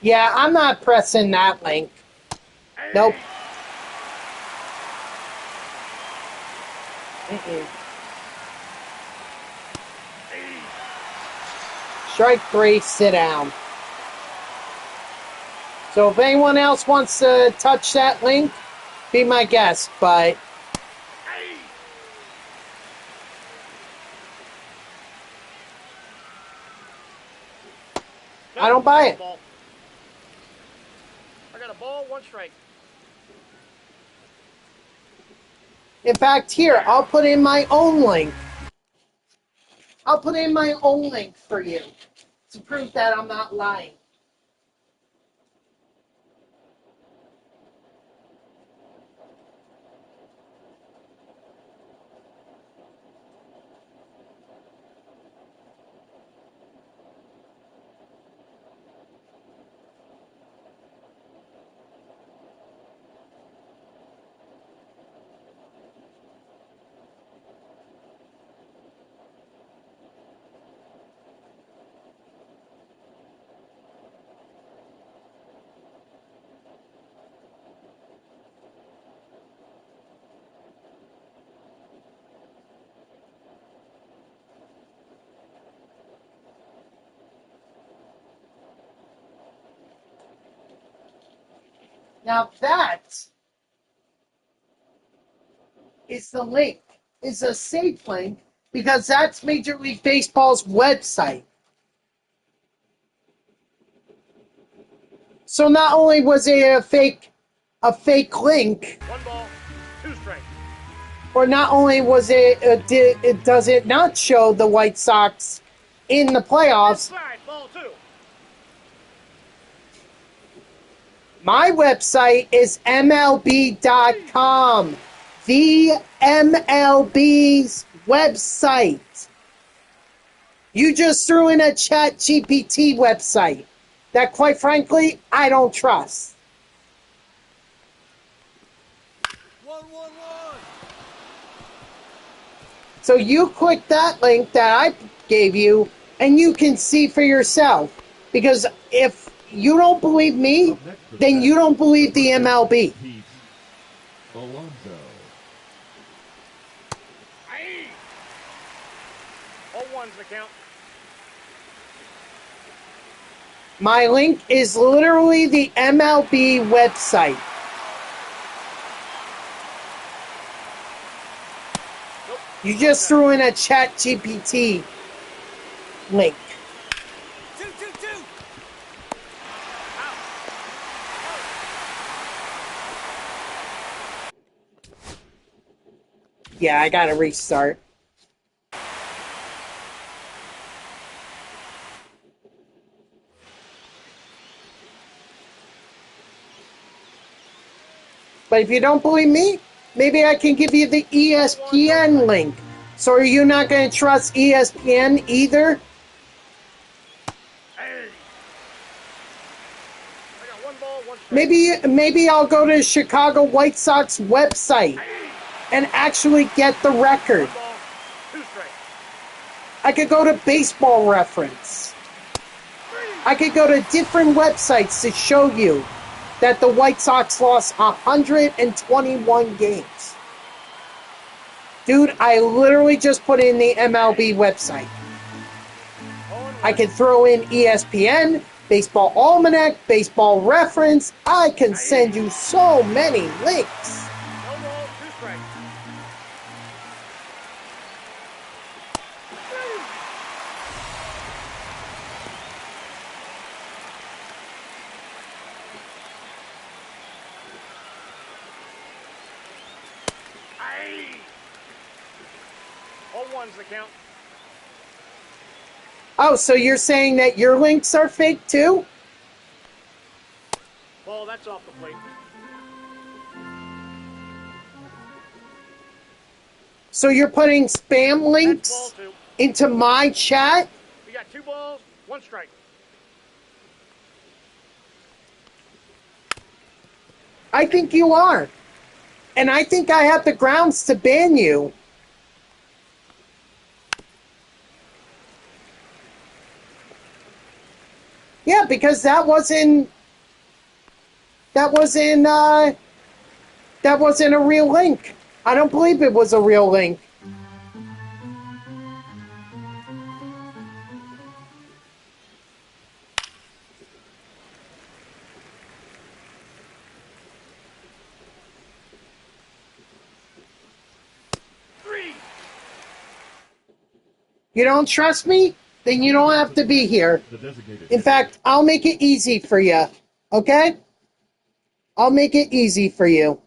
Yeah, I'm not pressing that link. Nope. Strike 3, sit down. So if anyone else wants to touch that link, be my guest, but I don't buy it. Ball. I got a ball, 1 strike. In fact, here, I'll put in my own link. I'll put in my own link for you to prove that I'm not lying. Now that is the link. It's a safe link because that's Major League Baseball's website. So not only was it a fake link, 1 ball, 2 strikes. or not only was it does it not show the White Sox in the playoffs. Inside, ball 2. My website is MLB.com. The MLB's website. You just threw in a chat GPT website that, quite frankly, I don't trust. 1-1-1. So you click that link that I gave you, and you can see for yourself. Because if you don't believe me, then you don't believe the MLB. Pete Alonso. 0-1's the count. My link is literally the MLB website. Nope. You just threw in a chat GPT link. 2-2-2. Yeah, I gotta restart. But if you don't believe me, maybe I can give you the ESPN link. So are you not going to trust ESPN either? Hey. I got 1 ball, 1 strike. Maybe I'll go to Chicago White Sox website and actually get the record. 1 ball, 2 strikes. I could go to Baseball Reference. I could go to different websites to show you that the White Sox lost 121 games. Dude, I literally just put in the MLB website. I can throw in ESPN, Baseball Almanac, Baseball Reference. I can send you so many links. 1 ball, 2 strikes. Hey! All ones the count. Oh, so you're saying that your links are fake too? Ball, that's off the plate. So you're putting spam That's ball links 2. into my chat? We got 2 balls, 1 strike. I think you are. And I think I have the grounds to ban you. Yeah, because that wasn't a real link. I don't believe it was a real link. You don't trust me? Then you don't have to be here. The designated In fact, I'll make it easy for you. Okay? I'll make it easy for you.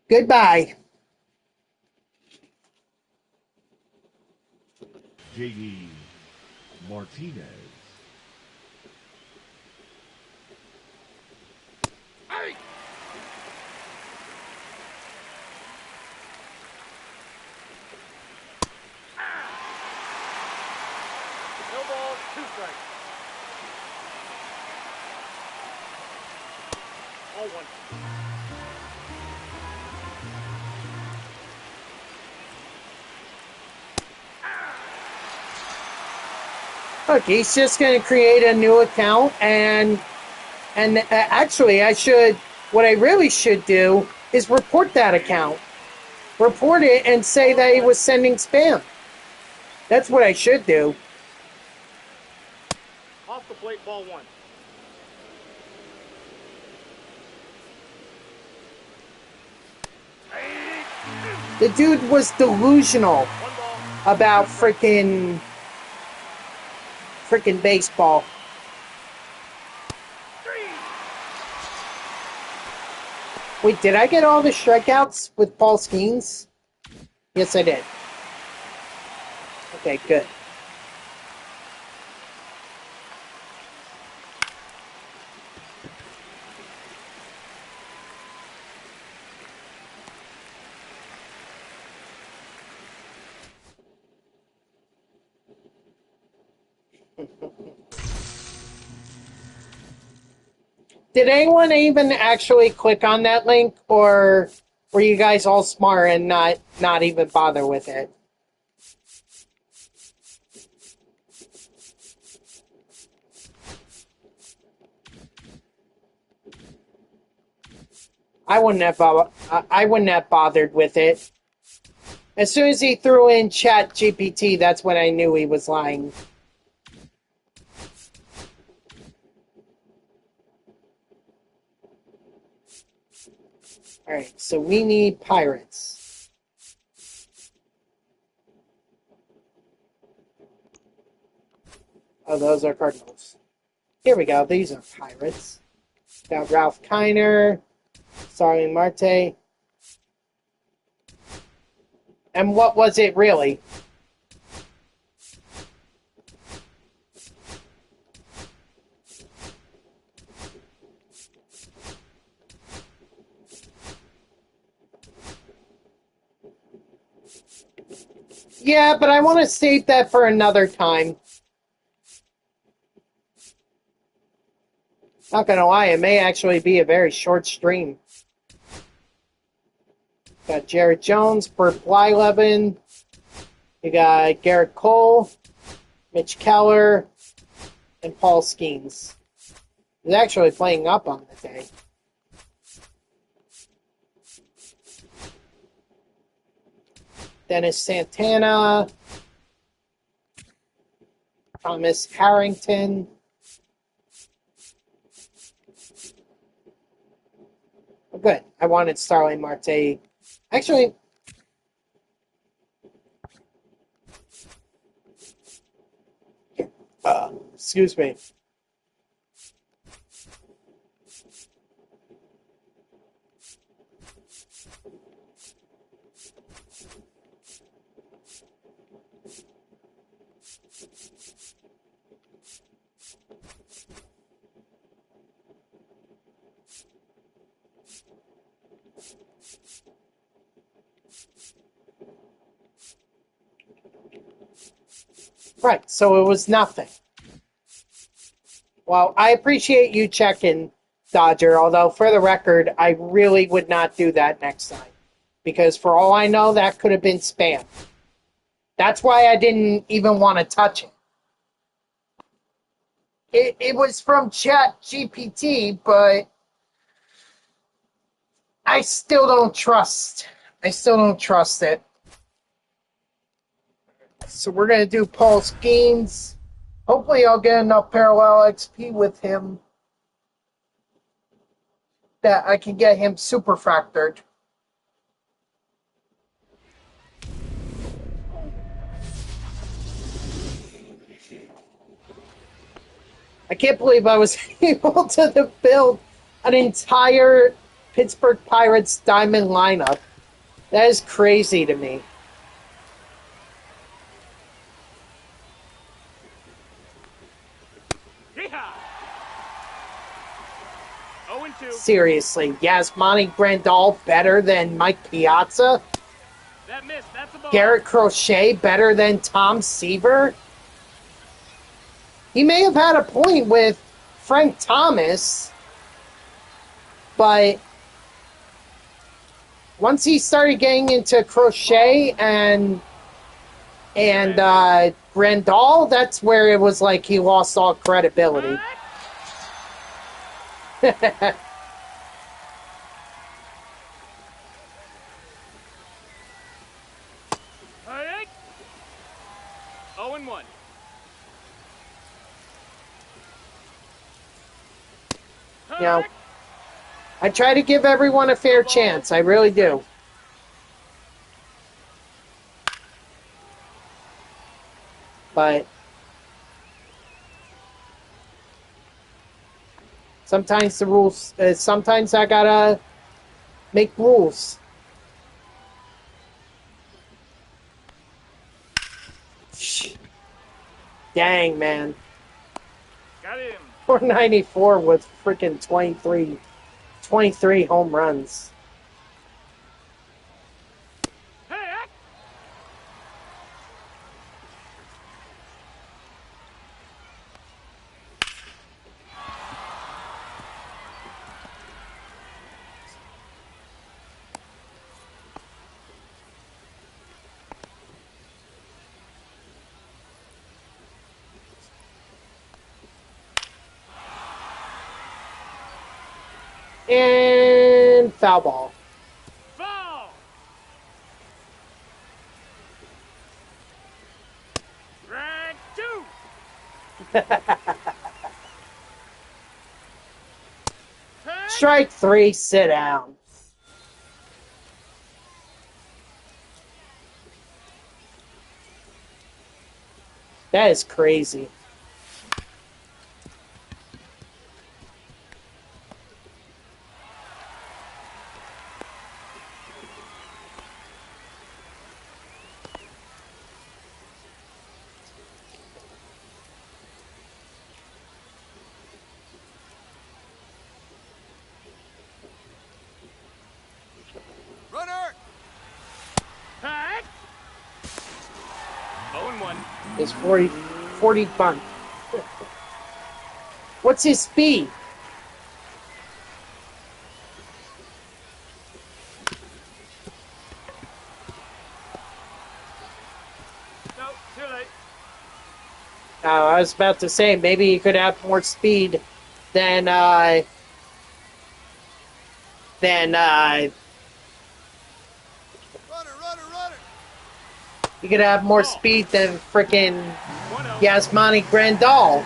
Goodbye. J.D. Martinez. Hey! No balls, 2 strikes. All 1. Look, he's just going to create a new account and actually what I really should do is report that account. Report it and say that he was sending spam. That's what I should do. Off the plate, ball 1. The dude was delusional 1 ball. about freaking baseball. 3. Wait, did I get all the strikeouts with Paul Skenes? Yes, I did. Okay, good. Did anyone even actually click on that link, or were you guys all smart and not even bother with it? I wouldn't have bothered with it. As soon as he threw in Chat GPT, that's when I knew he was lying. Alright, so we need Pirates. Oh, those are Cardinals. Here we go, these are Pirates. Got Ralph Kiner, Starling Marte. And what was it really? Yeah, but I want to save that for another time. Not gonna lie, it may actually be a very short stream. Got Jared Jones, Burt Blyleven. You got Garrett Cole, Mitch Keller, and Paul Skenes. He's actually playing up on the day. Dennis Santana, Thomas Harrington. Oh, good. I wanted Starling Marte. Actually, excuse me. Right, so it was nothing. Well, I appreciate you checking, Dodger, although for the record, I really would not do that next time. Because for all I know, that could have been spam. That's why I didn't even want to touch it. It was from Chat GPT, but I still don't trust. I still don't trust it. So we're going to do Paul Skenes. Hopefully I'll get enough parallel XP with him that I can get him super factored. I can't believe I was able to build an entire Pittsburgh Pirates diamond lineup. That is crazy to me. Yeehaw! 0-2. Seriously, Yasmani Grandal better than Mike Piazza? That missed. That's a ball. Garrett Crochet better than Tom Seaver? He may have had a point with Frank Thomas, but once he started getting into Crochet and Grandal, that's where it was like he lost all credibility. Alright. 0-1. You know, I try to give everyone a fair chance. I really do. But sometimes the rules, sometimes I gotta make rules. Dang, man. Got him. 494 with freaking 23 home runs. Hey! And foul ball. Foul! Drag 2! Strike 3, sit down. That is crazy. Runner! Hey! 0-1. His 40 bunt. What's his speed? No, too late. I was about to say, maybe he could have more speed than Runner, runner! he could have more speed than frickin' 1-0. Yasmani Grandal.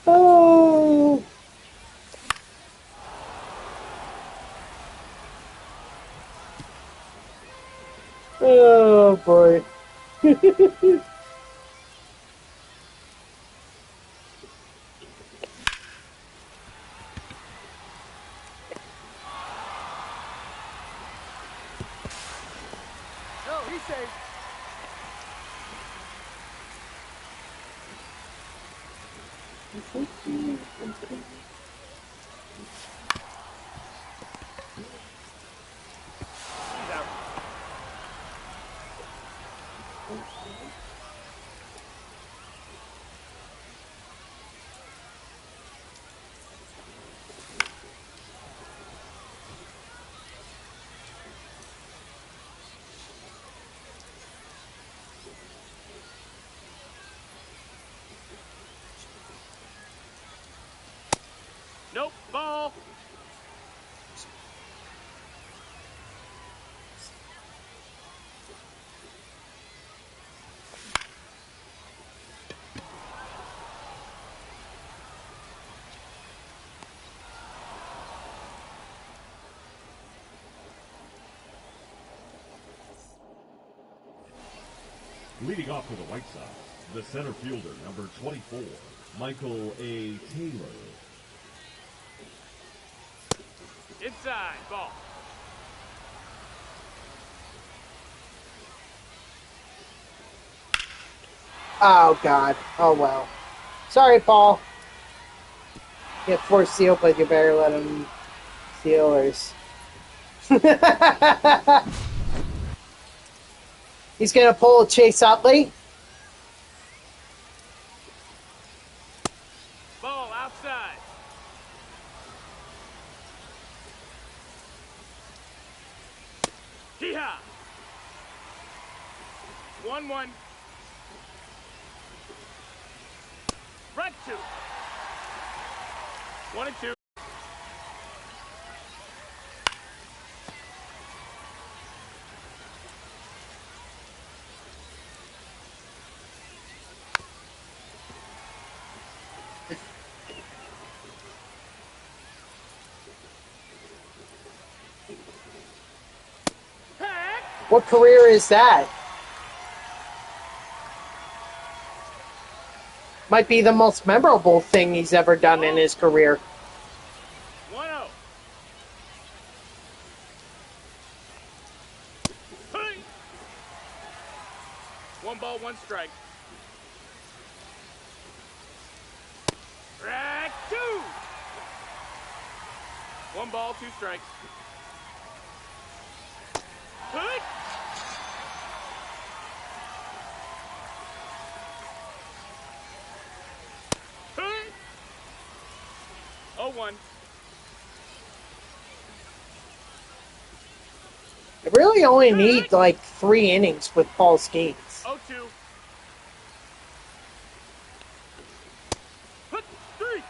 Oh. Oh boy. No, he's safe. He's out. Nope, ball. Leading off for the White Sox, the center fielder, number 24, Michael A. Taylor. Inside, ball. Oh, God. Oh, well. Sorry, Paul. Get forced seal, but you better let him seal or... He's going to pull a Chase Utley. Ball outside. Hee-haw. 1-1. Right 2. 1-2. What career is that? Might be the most memorable thing he's ever done in his career. 1-0. Hey! 1 ball, 1 strike. Rack 2. 1 ball, 2 strikes. Hey! Hey! 0-1. I really only need like 3 innings with Paul Skenes. 0-2. Hut, 3.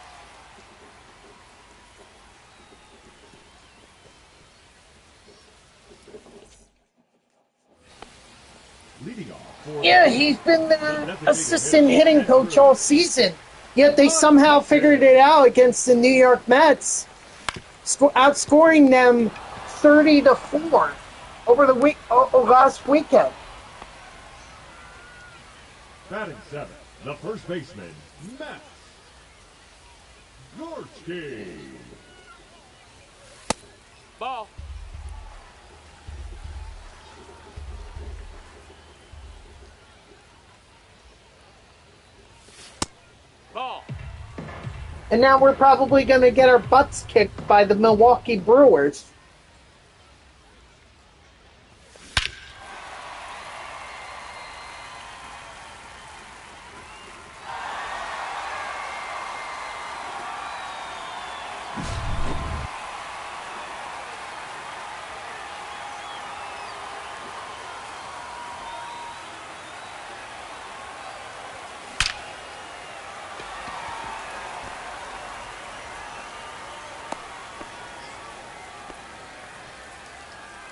Leading off for Yeah, he's been the assistant hitting coach all season. Yet they somehow figured it out against the New York Mets, outscoring them 30-4 over the week last weekend. batting 7th, the first baseman, Matt Gorski. Ball. Ball. And now we're probably going to get our butts kicked by the Milwaukee Brewers.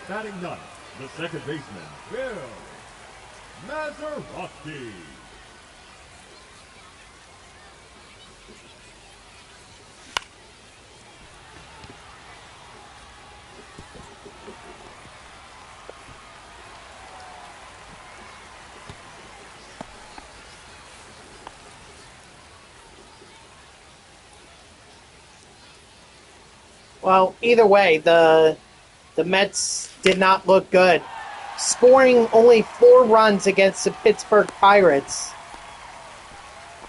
Batting 9th, the second baseman, Bill Mazeroski. Well, either way, the Mets did not look good, scoring only 4 runs against the Pittsburgh Pirates.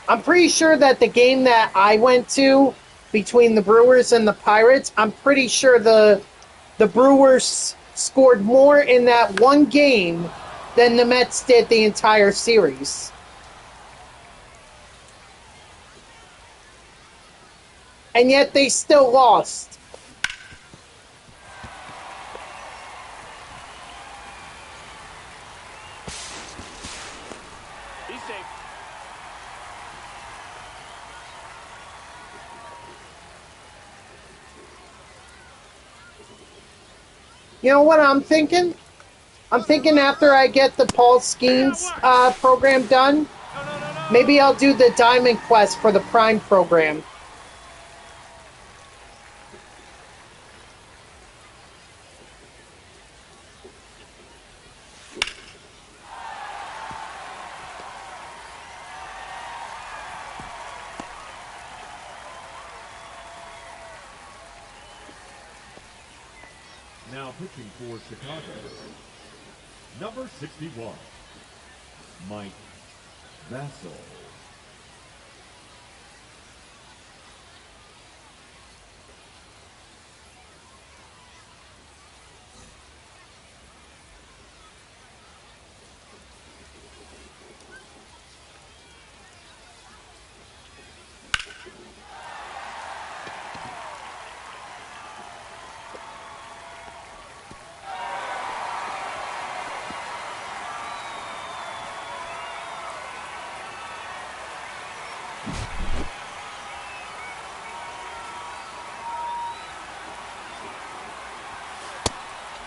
I'm pretty sure that the game that I went to between the Brewers and the Pirates, I'm pretty sure the Brewers scored more in that one game than the Mets did the entire series. And yet they still lost. He's safe. You know what I'm thinking? I'm thinking after I get the Paul Skenes program done, maybe I'll do the Diamond Quest for the Prime program. Now pitching for Chicago, number 61, Mike Vassell.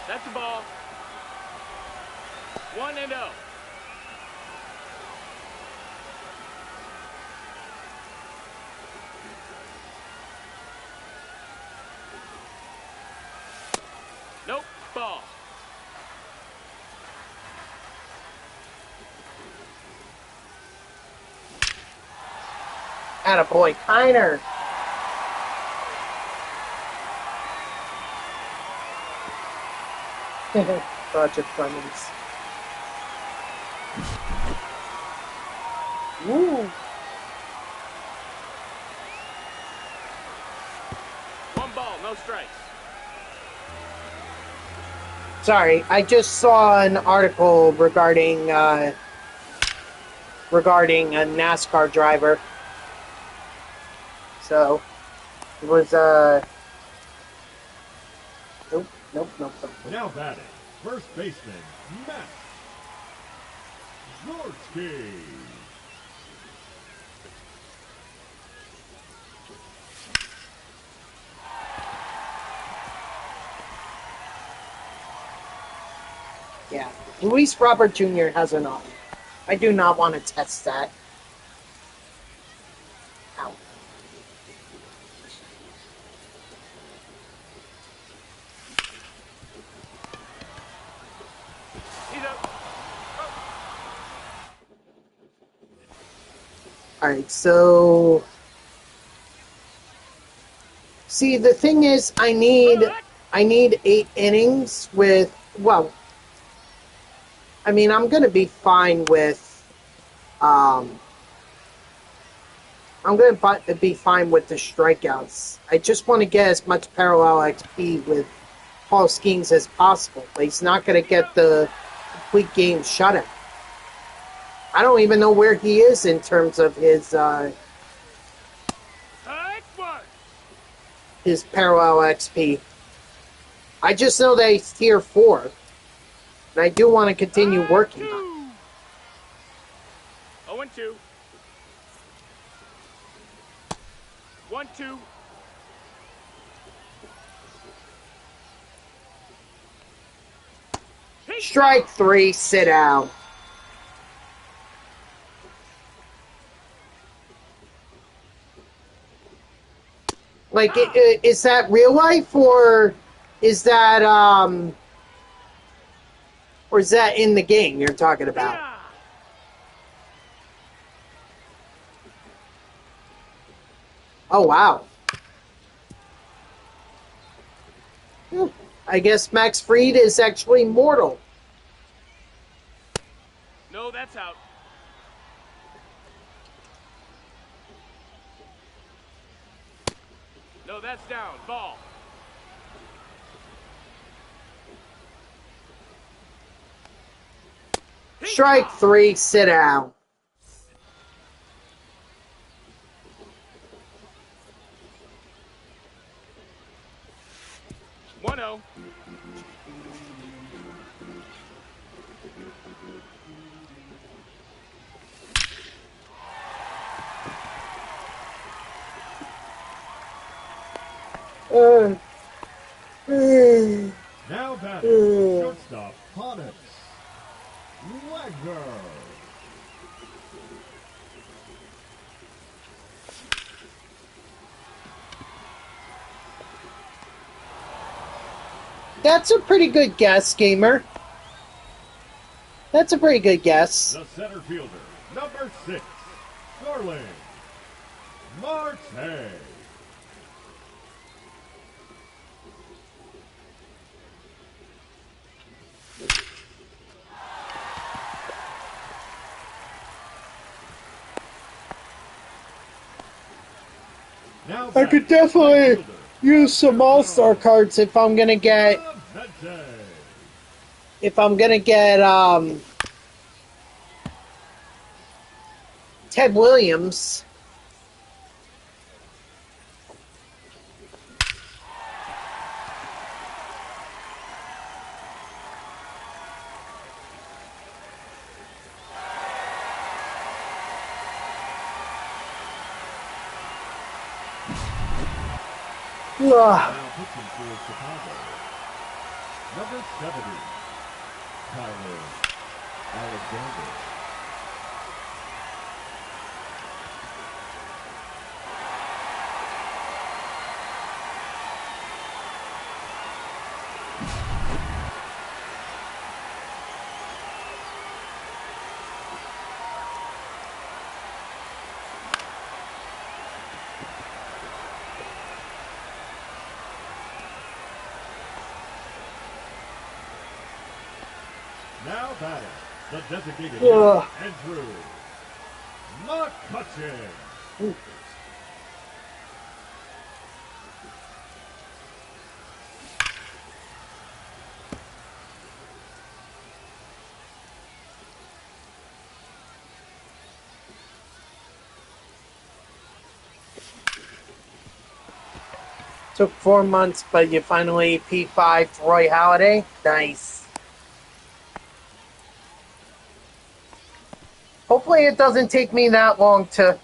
That's the ball. 1-0. Nope, ball. Attaboy, Kiner. Project Clemens. Woo. One ball, no strikes. Sorry, I just saw an article regarding a NASCAR driver. So it was nope. Now batting, first baseman, Matt George. Yeah, Luis Robert Jr. has enough. I do not want to test that. Ow. He's up. Alright, so... See, the thing is, I need 8 innings with... Well, I mean, I'm going to be fine with... I'm going to be fine with the strikeouts. I just want to get as much parallel XP with Paul Skenes as possible, but he's not going to get the complete game shutout. I don't even know where he is in terms of his parallel XP. I just know that he's tier 4, and I do want to continue working on it. 0-2. 1-2. Strike 3, sit down. Like, is that real life, or is that in the game you're talking about? Oh, wow. I guess Max Fried is actually mortal. No, that's out. No, that's down. Ball. Strike 3, sit down. One zero. Now batting, shortstop, Honix. Legger. That's a pretty good guess, gamer. That's a pretty good guess. The center fielder, number 6, Starling Marte. Now I could definitely use some all-star cards if I'm gonna get Ted Williams. Ugh. Now pitching for Chicago, number 70, Tyler Alexander. Now batting, the designated hitter, Andrew McCutcheon. Took 4 months, but you finally P5 Roy Halladay. Nice. Hopefully it doesn't take me that long to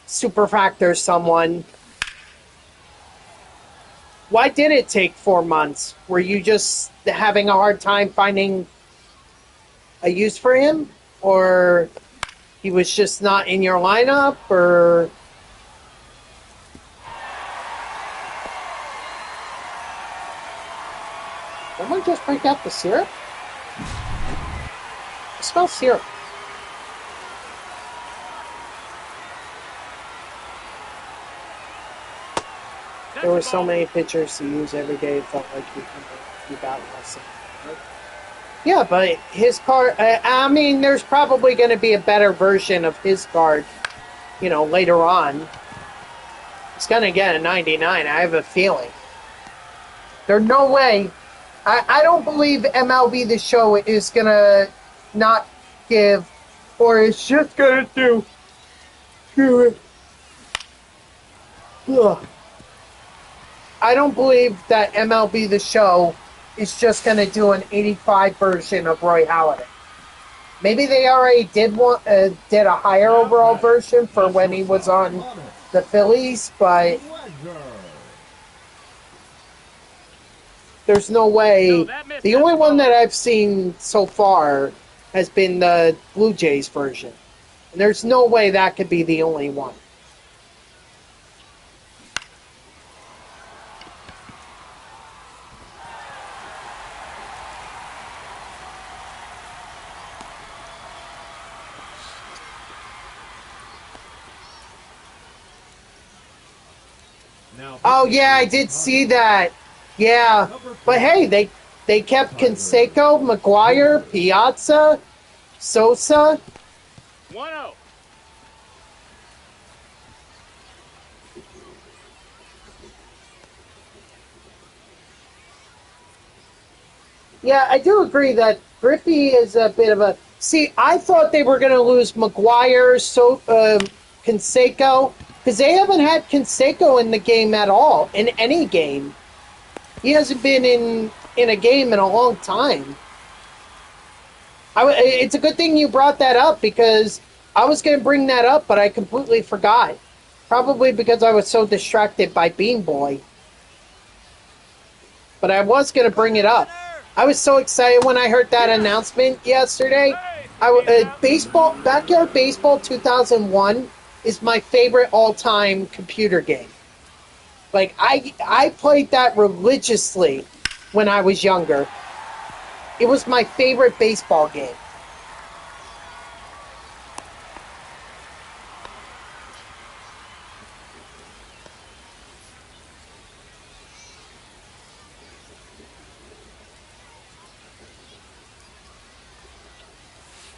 superfactor someone. Why did it take 4 months? Were you just having a hard time finding a use for him? Or he was just not in your lineup? Or... Someone just break out the syrup? I smell syrup. There were so many pitchers to use every day, it felt like you got less. Yeah, but his card, I mean, there's probably going to be a better version of his card, later on. He's going to get a 99, I have a feeling. There's no way. I don't believe MLB The Show is going to not give, or it's just going to do it. Ugh. I don't believe that MLB The Show is just going to do an 85 version of Roy Halladay. Maybe they already did a higher overall version for when he was on the Phillies, but there's no way. The only one that I've seen so far has been the Blue Jays version. And there's no way that could be the only one. Oh, yeah, I did see that. Yeah. But hey, they kept Canseco, McGuire, Piazza, Sosa. 1-0. Yeah, I do agree that Griffey is a bit of a. See, I thought they were going to lose McGuire, Canseco, because they haven't had Canseco in the game at all, in any game. He hasn't been in a game in a long time. It's a good thing you brought that up because I was going to bring that up, but I completely forgot. Probably because I was so distracted by Bean Boy. But I was going to bring it up. I was so excited when I heard that announcement yesterday. Backyard Baseball 2001 is my favorite all-time computer game. Like I played that religiously when I was younger. It was my favorite baseball game.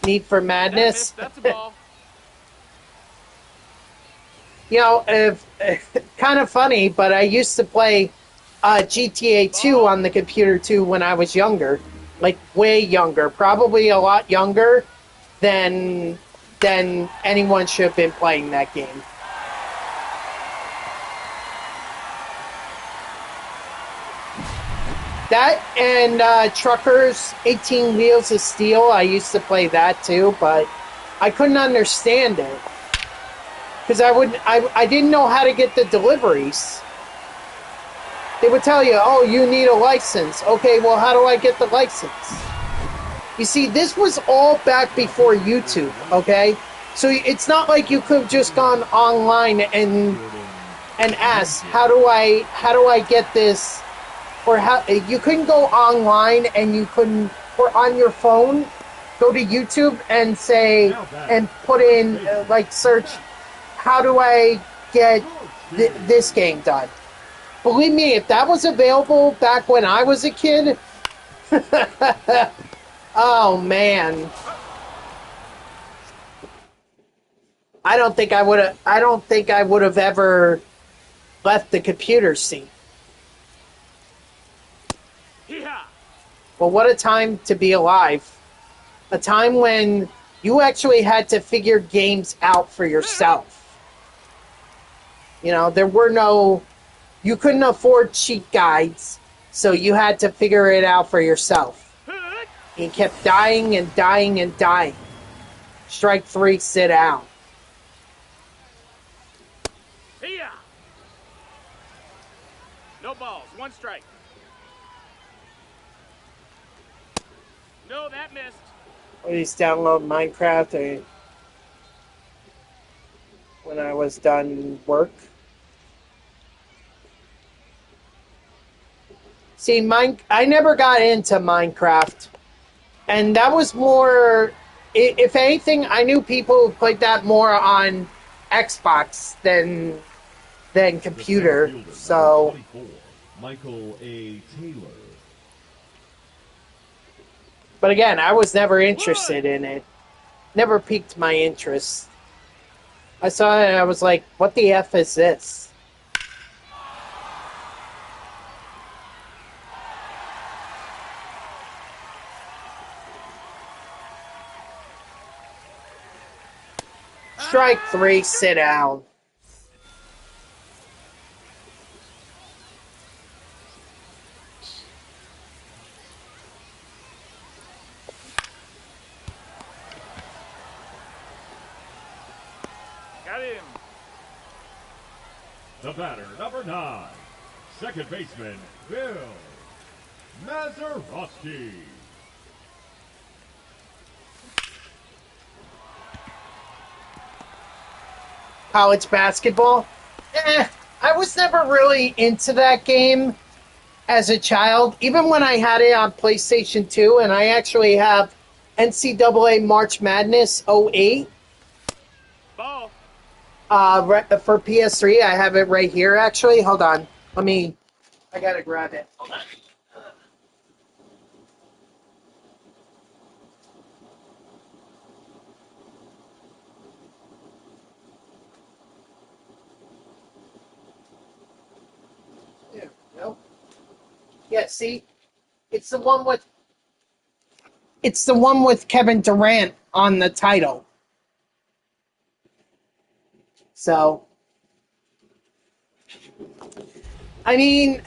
Need for Madness. That's a ball. You know, kind of funny, but I used to play GTA 2 on the computer too when I was younger, like way younger, probably a lot younger than anyone should have been playing that game. That and Truckers 18 Wheels of Steel, I used to play that too, but I couldn't understand it. Because I didn't know how to get the deliveries. They would tell you, oh, you need a license. Okay, well, how do I get the license? You see, this was all back before YouTube, okay? So it's not like you could have just gone online and asked, how do I get this? Or how you couldn't go online and you couldn't, or on your phone, go to YouTube and say, and put in, search, how do I get this game done? Believe me, if that was available back when I was a kid, oh man, I don't think I would have ever left the computer scene. Well, what a time to be alive. A time when you actually had to figure games out for yourself. You know, you couldn't afford cheat guides, so you had to figure it out for yourself. You kept dying and dying and dying. Strike 3, sit down. No balls, one strike. No, that missed. Please download Minecraft when I was done work. See, I never got into Minecraft. And that was more, if anything, I knew people who played that more on Xbox than computer. So, Michael A. Taylor. but again, I was never interested in it. Never piqued my interest. I saw it and I was like, what the F is this? Strike 3, sit down. Got him. The batter, number 9, second baseman, Bill Mazeroski. College basketball? I was never really into that game as a child. Even when I had it on PlayStation 2, and I actually have NCAA March Madness '08. Ball. For PS3, I have it right here, actually. Hold on. I gotta grab it. Hold on. Yeah, no. Yeah, see? It's the one with It's the one with Kevin Durant on the title. So, I mean,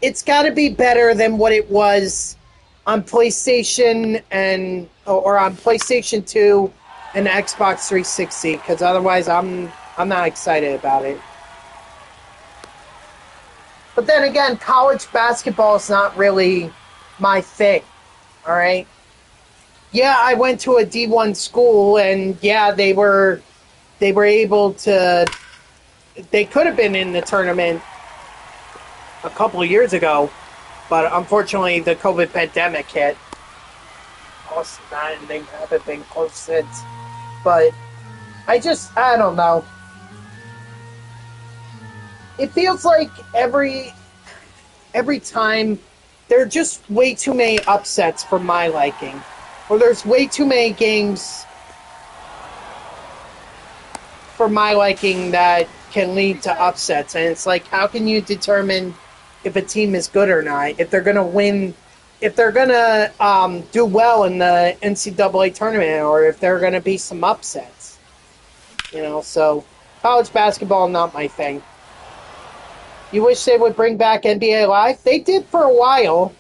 it's got to be better than what it was on PlayStation or on PlayStation 2 and Xbox 360, because otherwise I'm not excited about it. But then again, college basketball is not really my thing. All right. Yeah, I went to a D1 school, and yeah, they were able to. They could have been in the tournament a couple of years ago, but unfortunately, the COVID pandemic hit. Also, and they haven't been close since. But I don't know. It feels like every time there are just way too many upsets for my liking, or there's way too many games for my liking that can lead to upsets. And it's like, how can you determine if a team is good or not? If they're going to win, if they're going to do well in the NCAA tournament, or if there are going to be some upsets. So college basketball, not my thing. You wish they would bring back NBA Live? They did for a while.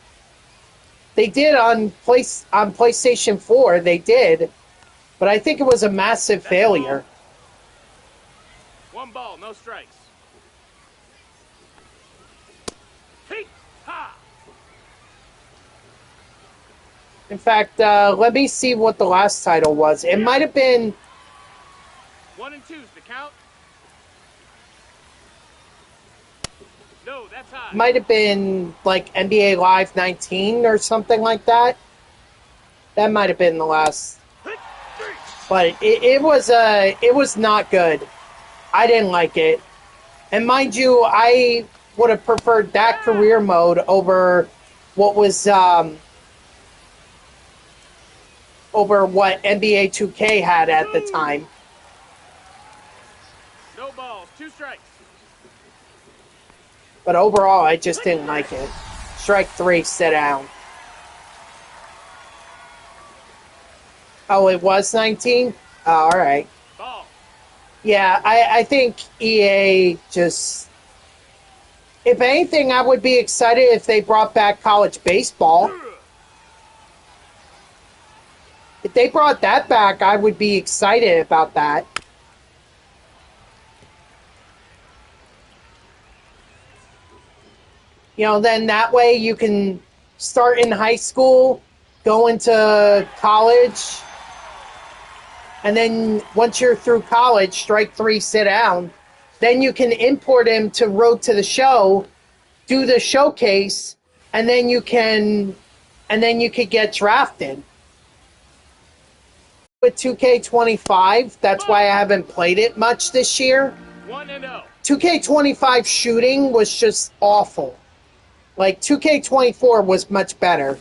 They did on PlayStation 4, they did. But I think it was a massive failure. One ball, no strikes. In fact, let me see what the last title was. It might have been... 1 and 2's the count. No, that's high. Might have been like NBA Live 19 or something like that. That might have been the last. But it was not good. I didn't like it. And mind you, I would have preferred that career mode over what was over what NBA 2K had at the time. No balls, 2 strikes. But overall, I just didn't like it. Strike 3, sit down. Oh, it was 19? Oh, all right. Ball. Yeah, I think EA just... If anything, I would be excited if they brought back college baseball. If they brought that back, I would be excited about that. Then that way you can start in high school, go into college, and then once you're through college, strike 3, sit down. Then you can import him to Road to the Show, do the showcase, and then you could get drafted. With 2K25, that's why I haven't played it much this year. 1-0. 2K25 shooting was just awful. Like, 2K24 was much better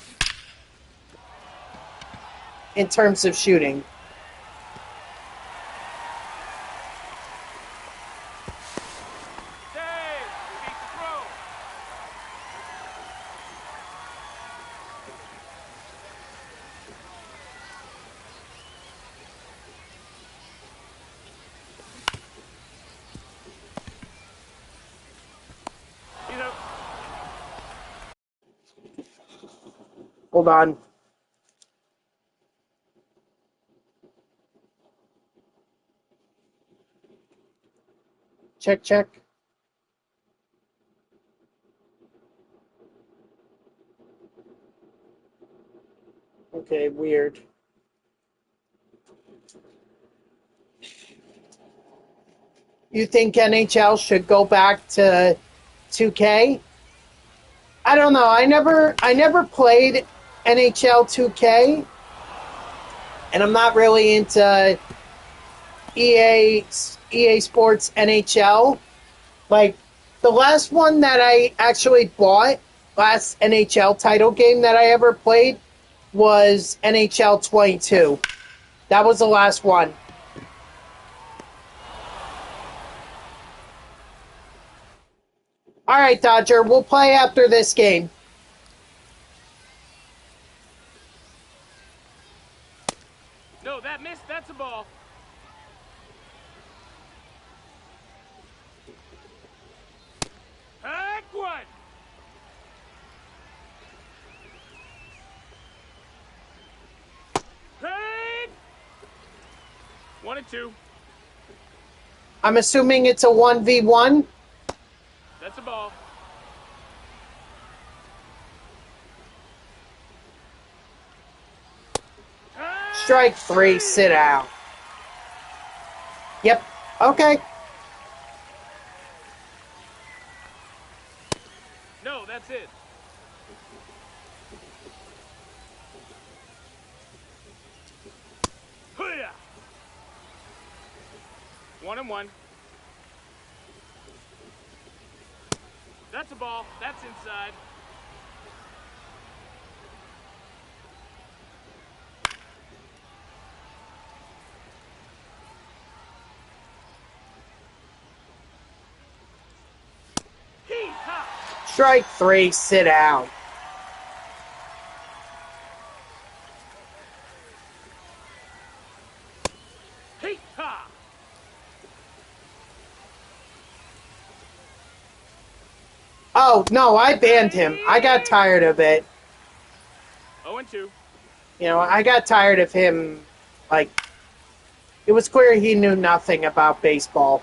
in terms of shooting. Hold on. Check, check. Okay, weird. You think NHL should go back to 2K? I don't know. I never played NHL 2K, and I'm not really into EA Sports NHL. Like, the last one that I actually bought, last NHL title game that I ever played, was NHL 22. That was the last one. All right, Dodger, we'll play after this game. No, that missed. That's a ball. Heck one. Hey. 1-2. I'm assuming it's a 1v1. That's a ball. Strike 3, sit out. Yep, okay. No, that's it. Hoo-yah. 1-1. That's a ball. That's inside. Hee-haw. Strike 3, sit down. Hee-haw. Oh, no, I banned him. I got tired of it. 0-2. You know, I got tired of him, like, it was clear he knew nothing about baseball.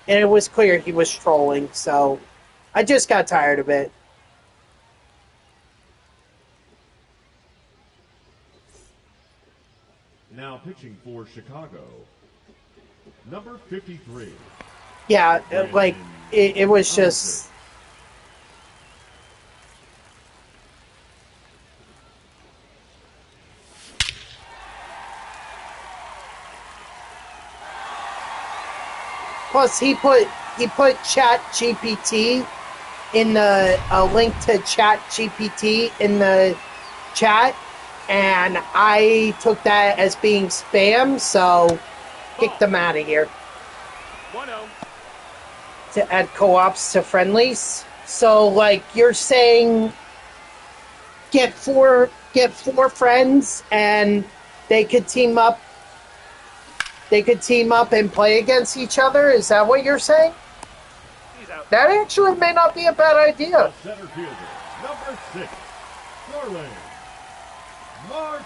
And it was clear he was trolling, so I just got tired of it. Now pitching for Chicago, number 53. Yeah, like, it was just... Plus, he put Chat GPT in the link to Chat GPT in the chat, and I took that as being spam, so kicked them out of here 1-0. to add co-ops to friendlies. So, like, you're saying, get four friends, and they could team up. They could team up and play against each other? Is that what you're saying? He's out. That actually may not be a bad idea. The center fielder, number 6, Starling Marte.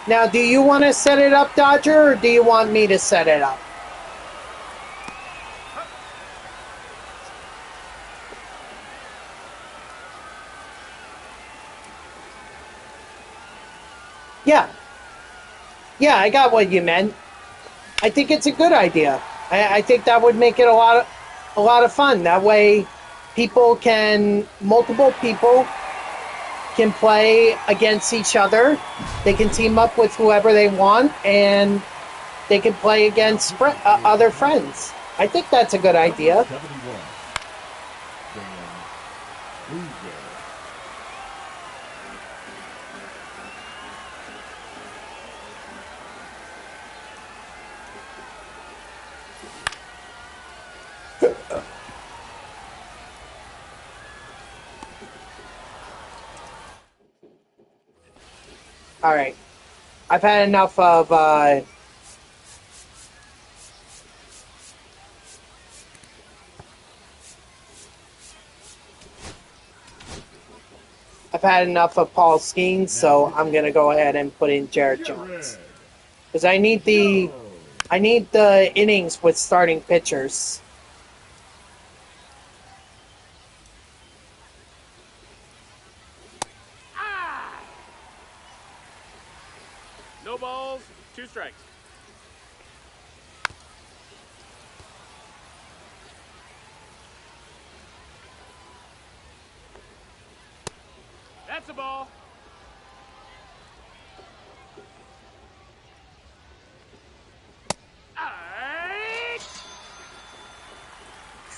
Now, do you want to set it up, Dodger, or do you want me to set it up? Yeah. Yeah, I got what you meant. I think it's a good idea. I think that would make it a lot of fun. That way, multiple people can play against each other. They can team up with whoever they want, and they can play against other friends. I think that's a good idea. 71. Dan Boozer. All right. I've had enough of Paul Skenes, so I'm gonna go ahead and put in Jared Jones because I need the innings with starting pitchers. No balls, 2 strikes. That's a ball.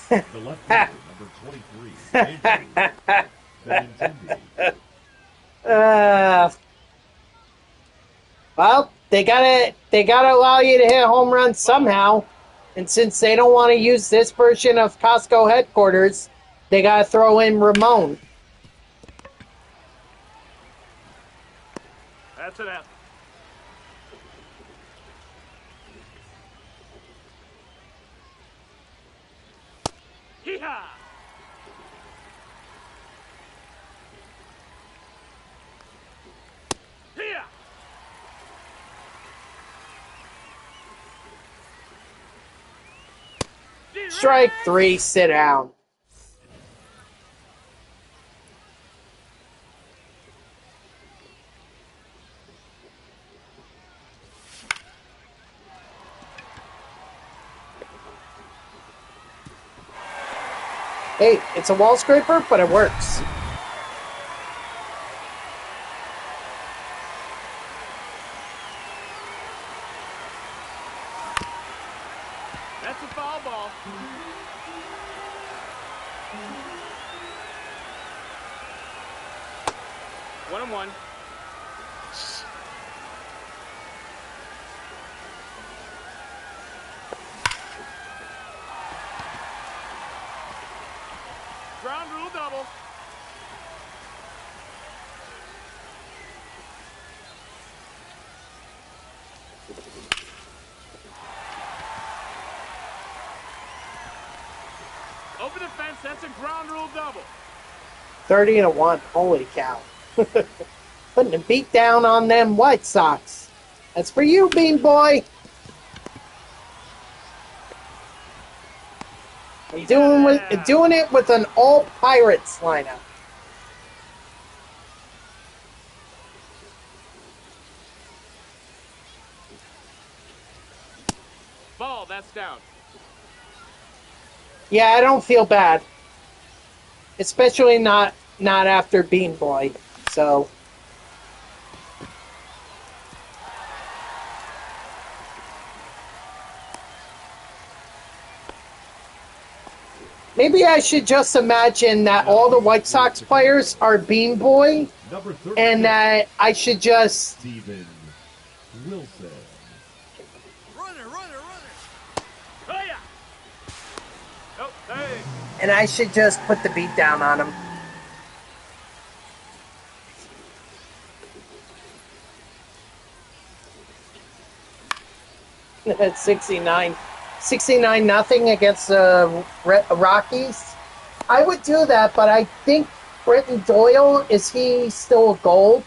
The left fielder, number 23, Andrew Benintendi. Well, they gotta allow you to hit home runs somehow. And since they don't want to use this version of Costco headquarters, they gotta throw in Ramon. That's an F. Hee-haw! Hee-haw! Strike 3, sit down. Hey, it's a wall scraper, but it works. That's a foul ball. One and one. Ground rule double. Over the fence, that's a ground rule double. 30-1. Holy cow. Putting a beat down on them White Sox. That's for you, Bean Boy. I'm doing it with an all Pirates lineup. Ball, that's down. Yeah, I don't feel bad. Especially not after Bean Boy. So maybe I should just imagine that all the White Sox players are Bean Boy, Number 36, and that I should just Steven Wilson. Runner, runner, runner. Oh, yeah. Oh, hey. and I should just put the beat down on him. At 69 nothing against the Rockies. I would do that, but I think Britton Doyle, is he still a gold?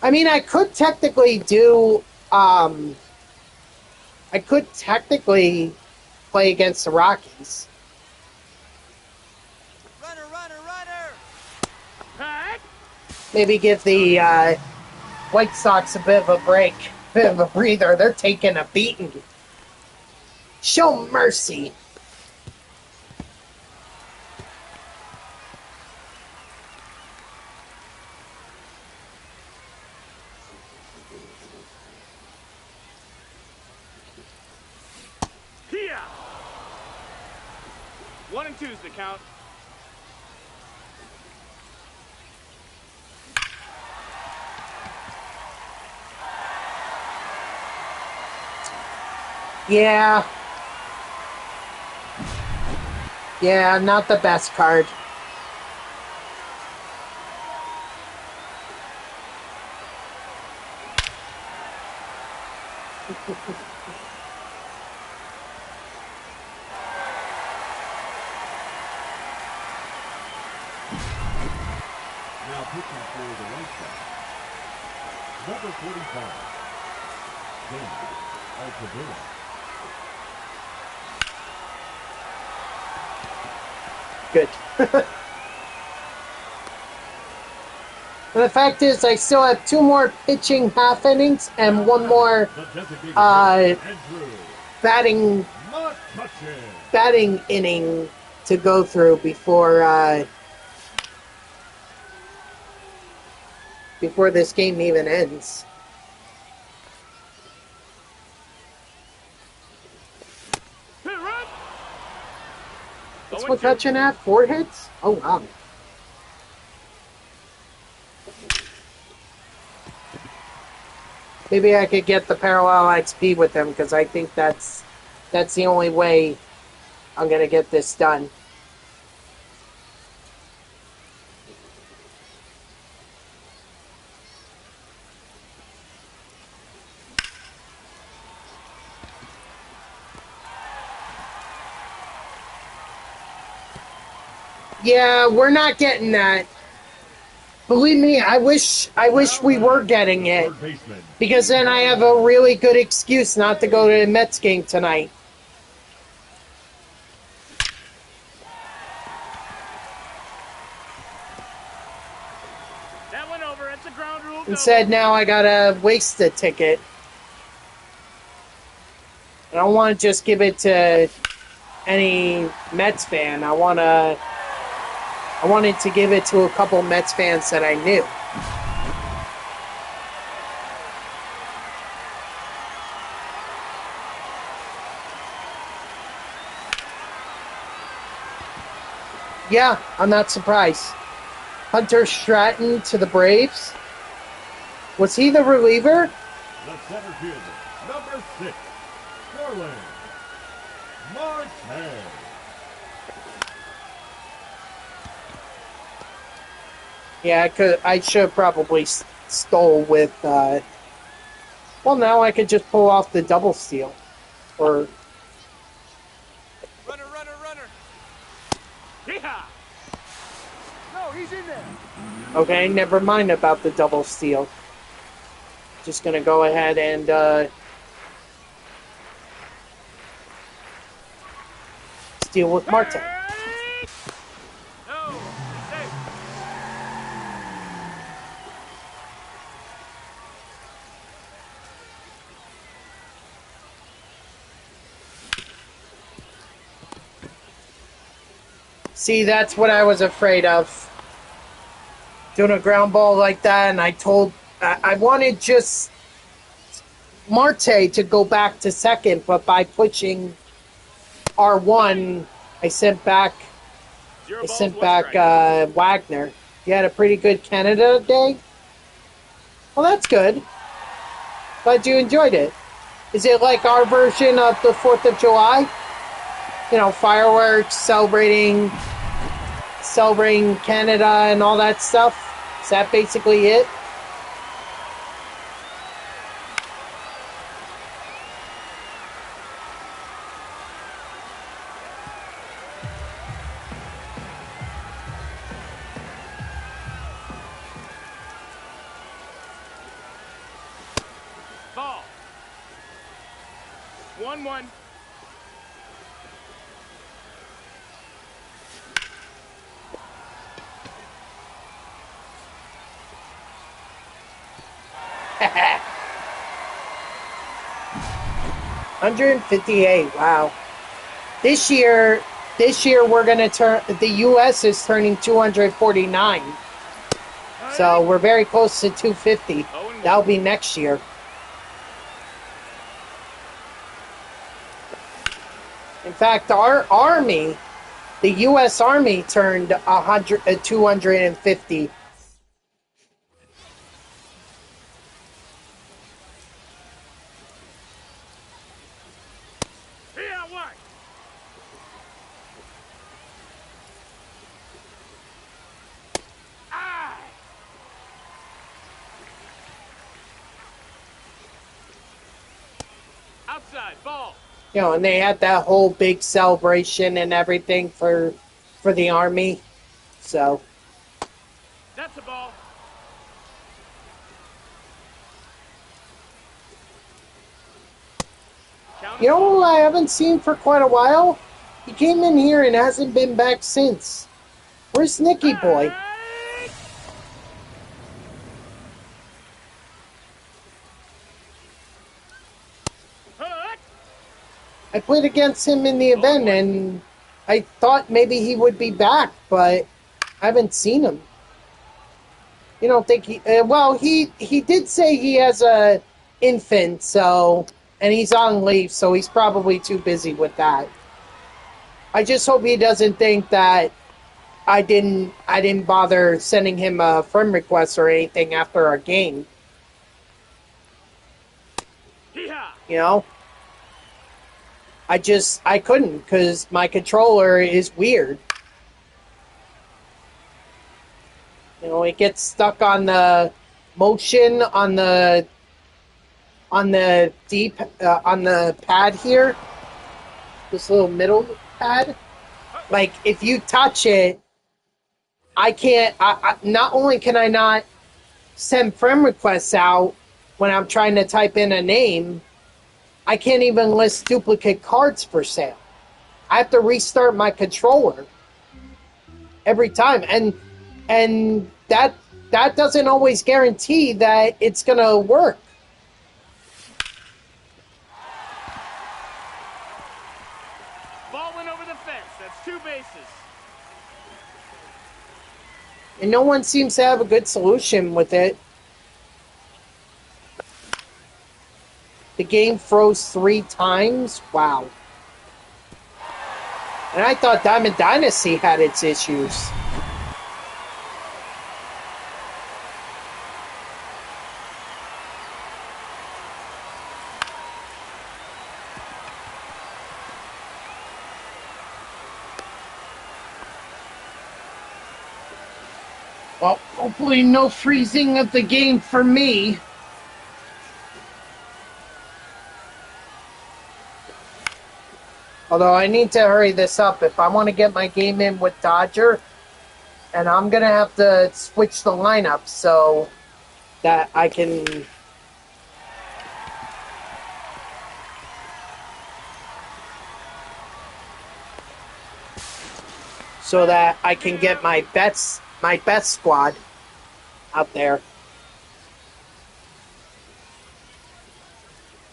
I mean, I could technically play against the Rockies. Runner, runner, runner. Pack. Maybe give the White Sox a bit of a break, bit of a breather. They're taking a beating. Show mercy. Here. 1 and 2's the count. Yeah. Yeah, not the best card. Now pitching for the White Sox, number 45, Dana Altavilla. Good. And the fact is, I still have 2 more pitching half innings and 1 more The designated Andrew batting McCutchen. inning to go through before this game even ends. Hit run. What's McCutcheon at? 4 hits? Oh, wow. Maybe I could get the parallel XP with him, because I think that's the only way I'm going to get this done. Yeah, we're not getting that. Believe me, I wish we were getting it, because then I have a really good excuse not to go to the Mets game tonight. That went over. It's a ground rule. Instead, now I gotta waste the ticket. I don't want to just give it to any Mets fan. I wanted to give it to a couple Mets fans that I knew. Yeah, I'm not surprised. Hunter Stratton to the Braves. Was he the reliever? The center fielder, number 6, Starling Marte. Yeah, I should have probably stole with. Well, now I could just pull off the double steal, or. Runner, runner, runner. Yeehaw! No, he's in there. Okay, never mind about the double steal. Just gonna go ahead and steal with Marte. No, safe. See, that's what I was afraid of. Doing a ground ball like that, and I wanted just Marte to go back to second, but by pushing R1, I sent back Wagner. You had a pretty good Canada day? Well, that's good. Glad you enjoyed it. Is it like our version of the 4th of July? You know, fireworks, celebrating Canada and all that stuff? Is that basically it? Ball. 1-1. $158. Wow. This year we're gonna turn. The U.S. is turning 249. So we're very close to 250. That'll be next year. In fact, our Army, the U.S. Army, turned 250. Yeah, what? Ah! Outside, ball. You know, and they had that whole big celebration and everything for the Army. So. That's a ball. You know who I haven't seen for quite a while? He came in here and hasn't been back since. Where's Nicky Boy? I played against him in the event, and I thought maybe he would be back, but I haven't seen him. You don't think he... well, he did say he has a infant, so... And he's on leave, so he's probably too busy with that. I just hope he doesn't think that I didn't bother sending him a friend request or anything after our game. Hee-haw! You know? I couldn't because my controller is weird. You know, it gets stuck on the motion on the deep on the pad here. This little middle pad. Like if you touch it, I can't. Not only can I not send friend requests out when I'm trying to type in a name, I can't even list duplicate cards for sale. I have to restart my controller every time, and that doesn't always guarantee that it's gonna work. Ball went over the fence. That's 2 bases. And no one seems to have a good solution with it. The game froze 3 times? Wow. And I thought Diamond Dynasty had its issues. Well, hopefully no freezing of the game for me. Although I need to hurry this up if I want to get my game in with Dodger. And I'm going to have to switch the lineup so that I can... So that I can get my best squad out there.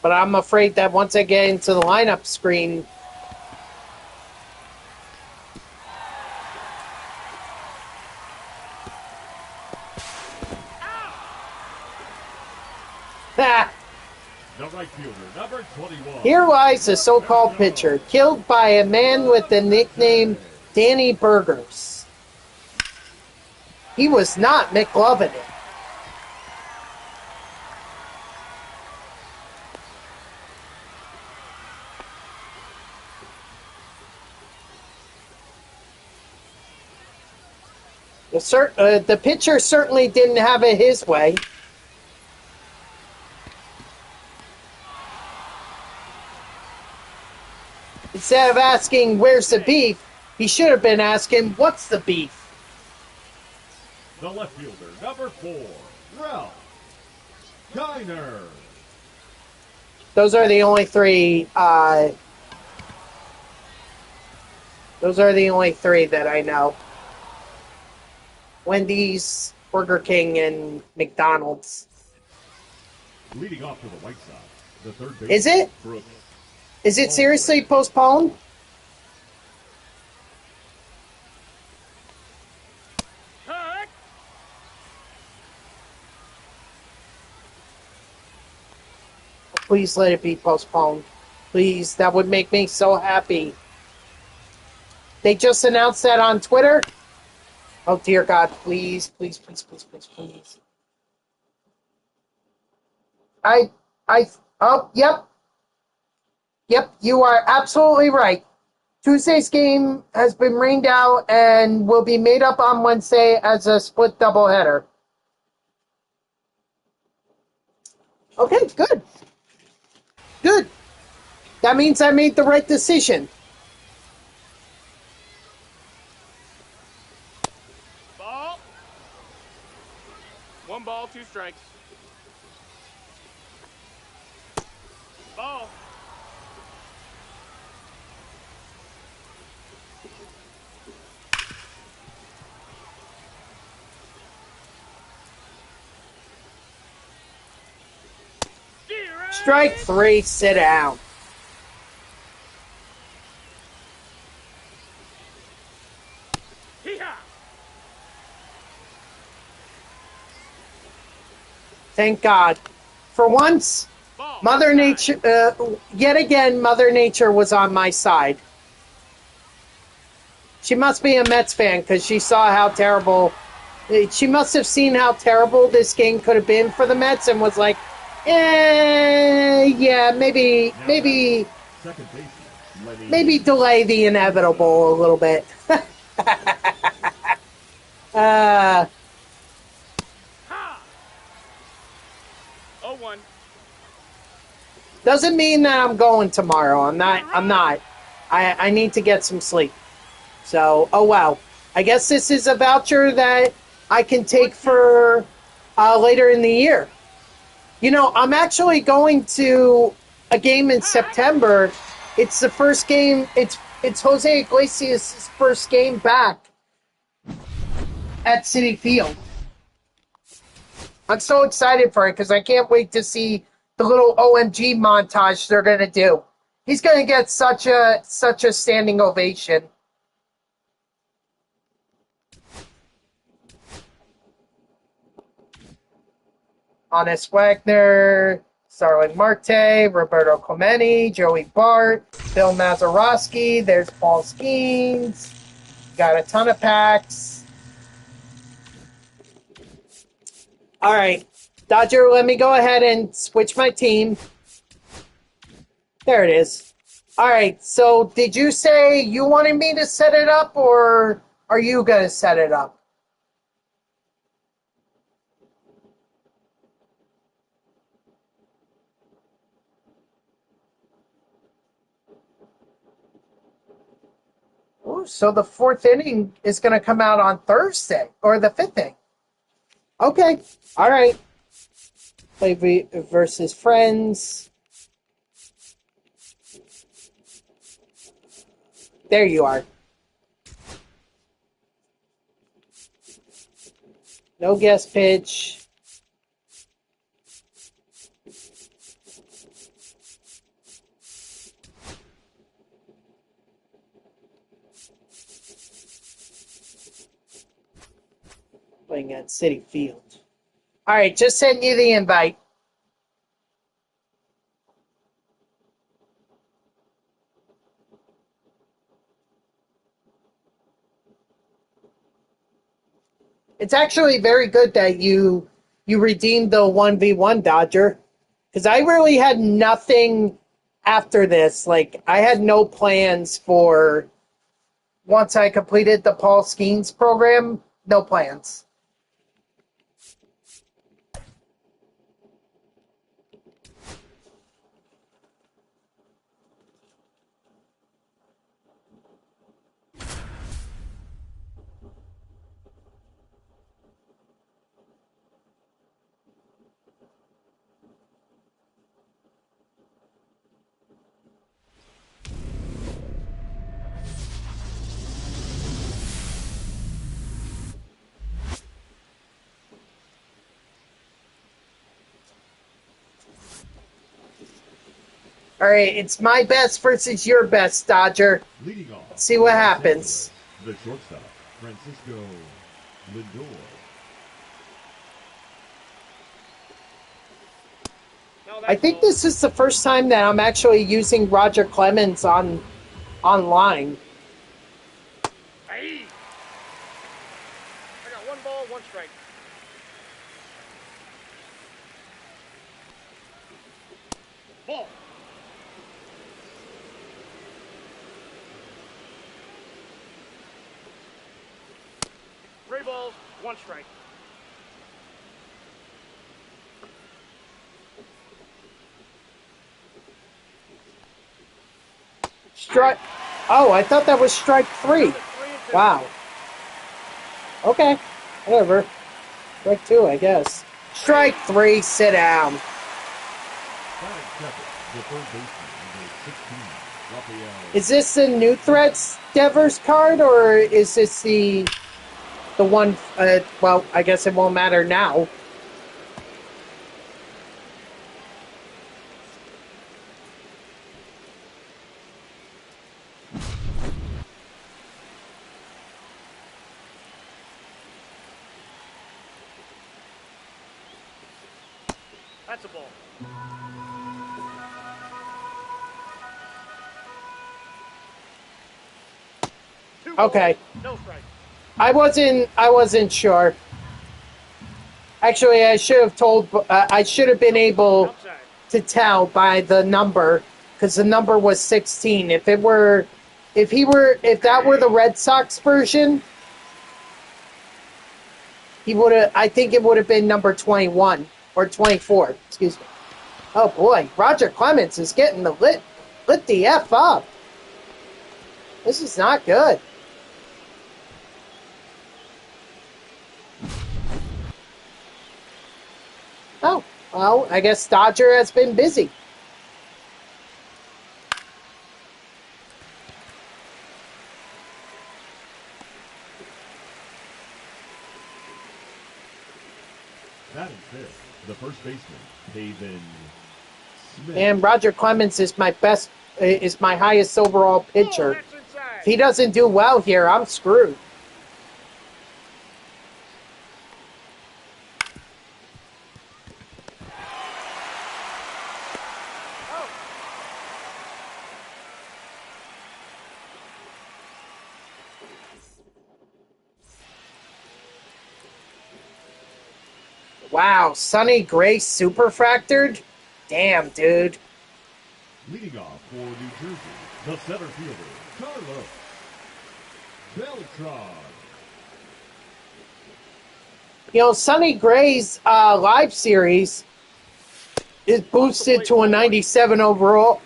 But I'm afraid that once I get into the lineup screen, The right fielder, number 21. here lies a so-called pitcher, killed by a man with the nickname Danny Burgers. He was not McLovin it. The pitcher certainly didn't have it his way. Instead of asking, where's the beef, he should have been asking, what's the beef? The left fielder, number 4, Ralph Kiner. Those are the only three. Those are the only 3 that I know. Wendy's, Burger King, and McDonald's. Leading off for the White Sox, the third baseman. Is it? Brooks. Is it seriously postponed? Hut! Please let it be postponed. Please, that would make me so happy. They just announced that on Twitter. Oh dear God, please, please, please, please, please, please. Yep, you are absolutely right. Tuesday's game has been rained out and will be made up on Wednesday as a split doubleheader. Okay, good. Good. That means I made the right decision. Ball. 1 ball, 2 strikes. Ball. Strike 3, sit down. Hee-haw! Thank God. For once, Ball. Mother Nature, yet again, Mother Nature was on my side. She must be a Mets fan because she saw how terrible. She must have seen how terrible this game could have been for the Mets and was like, yeah, maybe Second baseman, maybe delay the inevitable a little bit. uh, Ha! 0-1. doesn't mean that I'm going tomorrow. I'm not. I need to get some sleep. So, oh wow. I guess this is a voucher that I can take for later in the year. You know, I'm actually going to a game in September. It's the first game. It's Jose Iglesias' first game back at Citi Field. I'm so excited for it because I can't wait to see the little OMG montage they're going to do. He's going to get such a standing ovation. Honest Wagner, Starling Marte, Roberto Clemente, Joey Bart, Bill Mazeroski. There's Paul Skenes. Got a ton of packs. All right, Dodger, let me go ahead and switch my team. There it is. All right, so did you say you wanted me to set it up, or are you going to set it up? Ooh, so the fourth inning is going to come out on Thursday, or the fifth inning. Okay, all right. Play versus friends. There you are. No guest pitch. Playing at Citi Field. All right, just send you the invite. It's actually very good that you redeemed the 1v1 Dodger, because I really had nothing after this. Like, I had no plans for once I completed the Paul Skenes program. No plans. All right, it's my best versus your best, Dodger. leading off. Let's see what happens. The shortstop, Francisco Lindor. I think this is the first time that I'm actually using Roger Clemens online. Hey! I got 1 ball, 1 strike. Ball. Three balls, 1 strike. Strike. Oh, I thought that was strike 3. Wow. Okay, whatever. Strike 2, I guess. Strike 3, sit down. The third baseman, number 16, Rafael. Is this the new threats Devers card, or is this the one? Well, I guess it won't matter now. That's a ball. Okay. No strike. I wasn't sure. Actually, I should have been able Outside. to tell by the number, because the number was 16. If that were the Red Sox version, I think it would have been number 21 or 24. Excuse me. Oh boy, Roger Clemens is getting lit the F up. This is not good. Oh, well, I guess Dodger has been busy. Batting fifth, the first baseman, Haven Smith. And Roger Clemens is my highest overall pitcher. That's inside. If he doesn't do well here, I'm screwed. Wow, Sonny Gray superfractored? Damn, dude. Leading off for New Jersey, the center fielder, Carlos Beltran. You know, Sonny Gray's live series is boosted to a 97 overall.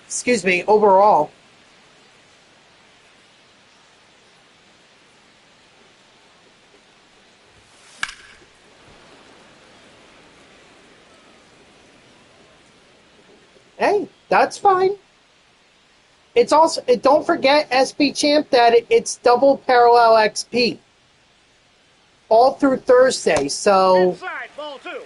Excuse me, overall. Hey, that's fine. It's also, don't forget, SB Champ, that it's double parallel XP. All through Thursday, so... Inside, ball two.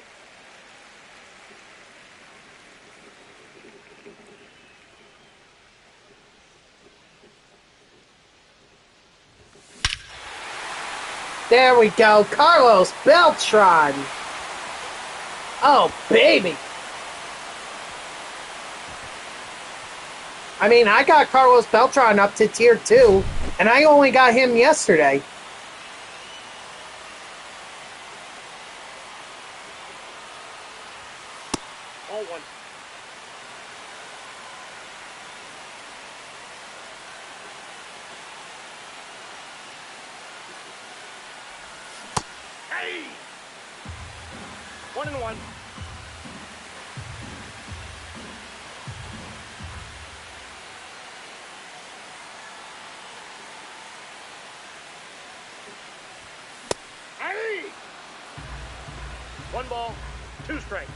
There we go, Carlos Beltran. Oh, baby. I mean, I got Carlos Beltran up to tier 2, and I only got him yesterday. All one. Hey! 1-1. Hey! 1 ball, 2 strikes.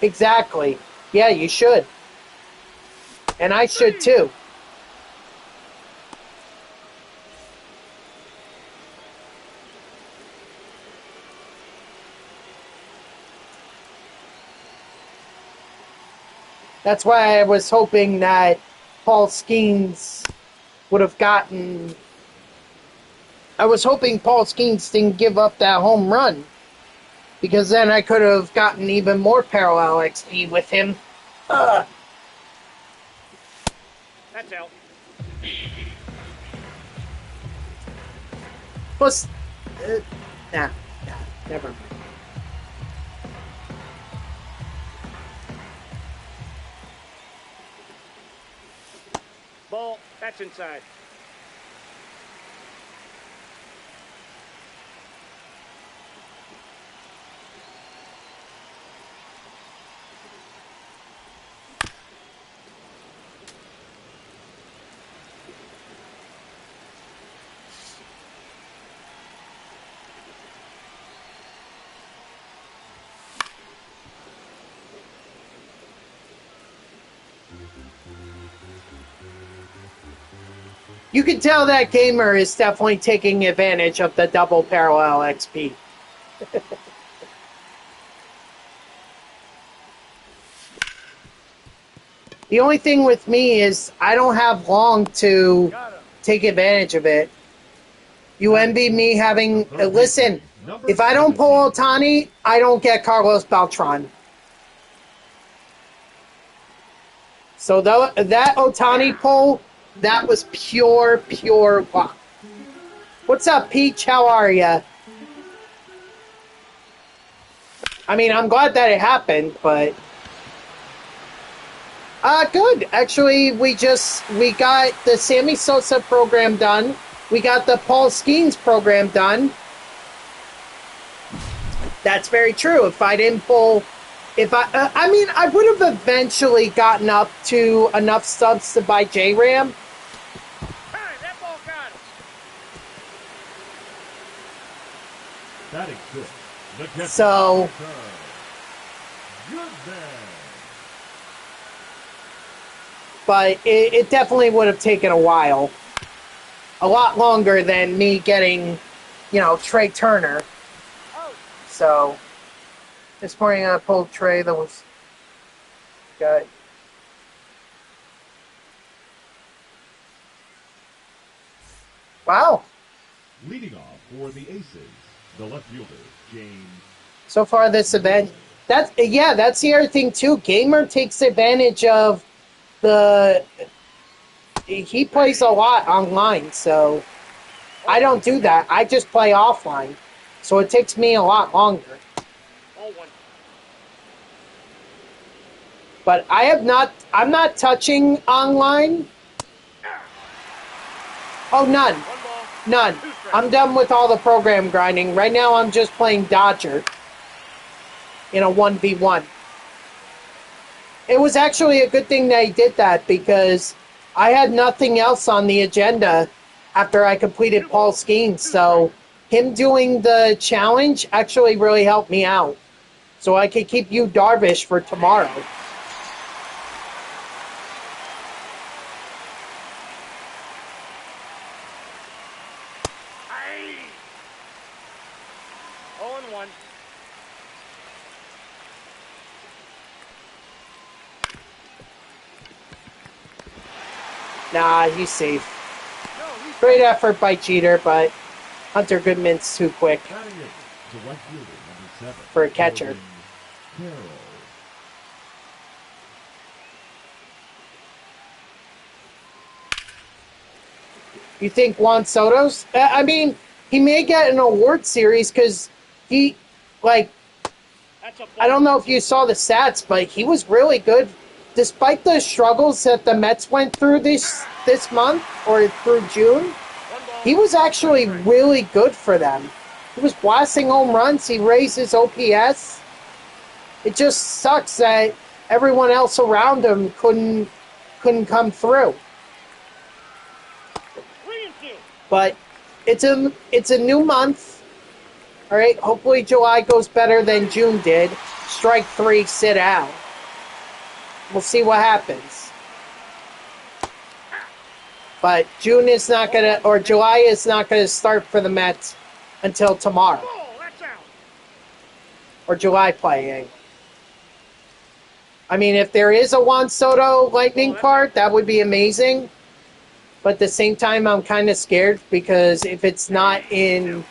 Exactly. Yeah, you should. And I should too. That's why I was hoping that Paul Skenes would have gotten... I was hoping Paul Skenes didn't give up that home run, because then I could have gotten even more parallel XP with him. That's out. Plus... nah, never mind. Ball, that's inside. You can tell that gamer is definitely taking advantage of the double parallel XP. The only thing with me is I don't have long to take advantage of it. You envy me having... listen, if I don't pull Otani, I don't get Carlos Beltran. So that Otani pull, that was pure luck. What's up, Peach? How are ya? I mean, I'm glad that it happened, but... Good. Actually, we got the Sammy Sosa program done. We got the Paul Skenes program done. That's very true. If I didn't pull... I mean, I would have eventually gotten up to enough subs to buy J-Ram. Hey, that ball got him. Batting six. The catcher. So... Good man. But it definitely would have taken a while. A lot longer than me getting, Trey Turner. So, this morning I pulled Trey that was good. Wow. Leading off for the Aces, the left fielder, James. So far this event, that's the other thing too. Gamer takes advantage of he plays a lot online, so I don't do that. I just play offline. So it takes me a lot longer. Oh, one. But I'm not touching online. Oh, none. One ball. None. Two strikes. I'm done with all the program grinding. Right now I'm just playing Dodger in a 1v1. It was actually a good thing that he did that because I had nothing else on the agenda after I completed Paul Skenes. So him doing the challenge actually really helped me out. So I could keep you Darvish for tomorrow. Aye. 0-1. Nah, he's safe. Great effort by Jeter, but Hunter Goodman's too quick Batting eighth, the right fielder, number 7. for a catcher. Carroll. You think Juan Soto's? I mean, he may get an award series because he, That's a ball. I don't know if you saw the stats, but he was really good. Despite the struggles that the Mets went through this month or through June, One ball. he was actually really good for them. He was blasting home runs. He raised his OPS. It just sucks that everyone else around him couldn't come through. 3-2. But it's a new month. All right. Hopefully July goes better than June did. Strike 3, sit out. We'll see what happens. But July is not gonna start for the Mets until tomorrow. Ball, that's out. Or July playing. I mean, if there is a Juan Soto Lightning card, that would be amazing. But at the same time, I'm kind of scared because if it's not in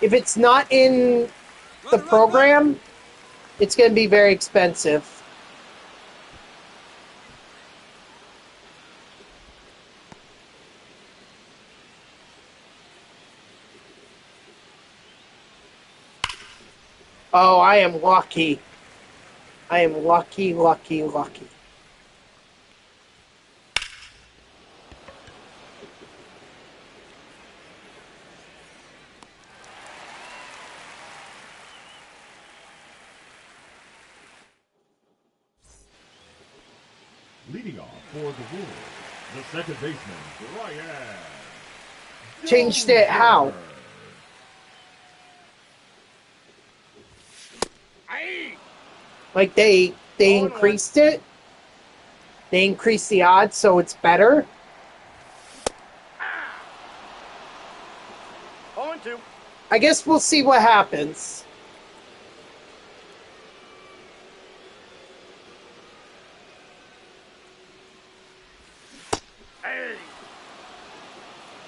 the program, it's going to be very expensive. Oh, I am lucky. I am lucky. Leading off for the Wolves, the second baseman, Ryan. Changed it how? Aye. Like they increased it? They increased the odds so it's better? 0-2. I guess we'll see what happens. Aye.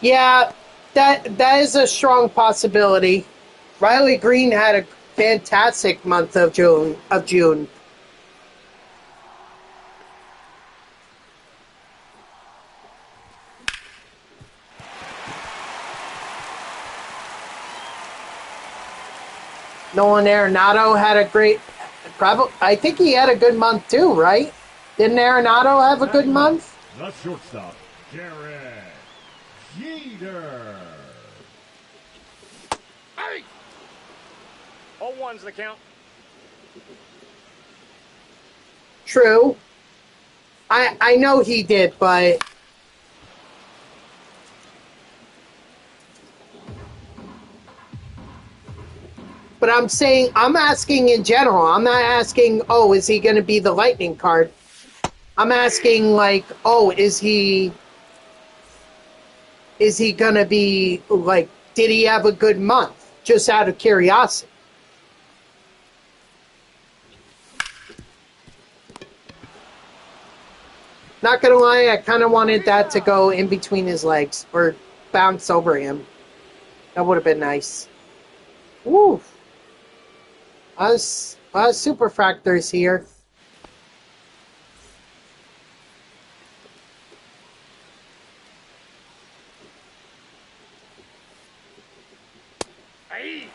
Yeah, that is a strong possibility. Riley Green had a fantastic month of June. Nolan Arenado had a great, probably. I think he had a good month too, right? Didn't Arenado have a good month? The shortstop, Derek Jeter. Hey! 0-1's the count. True. I know he did, but I'm saying, I'm asking in general. I'm not asking, oh, is he going to be the lightning card? I'm asking, like, oh, is he going to be, like, did he have a good month? Just out of curiosity. Not going to lie, I kind of wanted that to go in between his legs or bounce over him. That would have been nice. Woo! Us super factors here. Hey!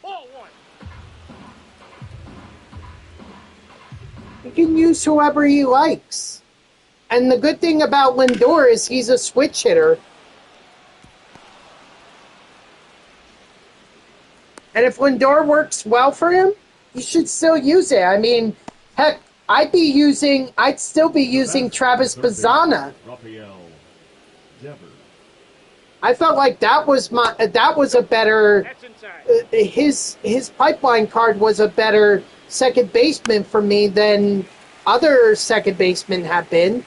0-1. He can use whoever he likes. And the good thing about Lindor is he's a switch hitter. And if Lindor works well for him, you should still use it. I mean, heck, I'd still be using Travis Bazzana. Rafael Devers. I felt like that was a better, That's inside. his pipeline card was a better second baseman for me than other second basemen have been.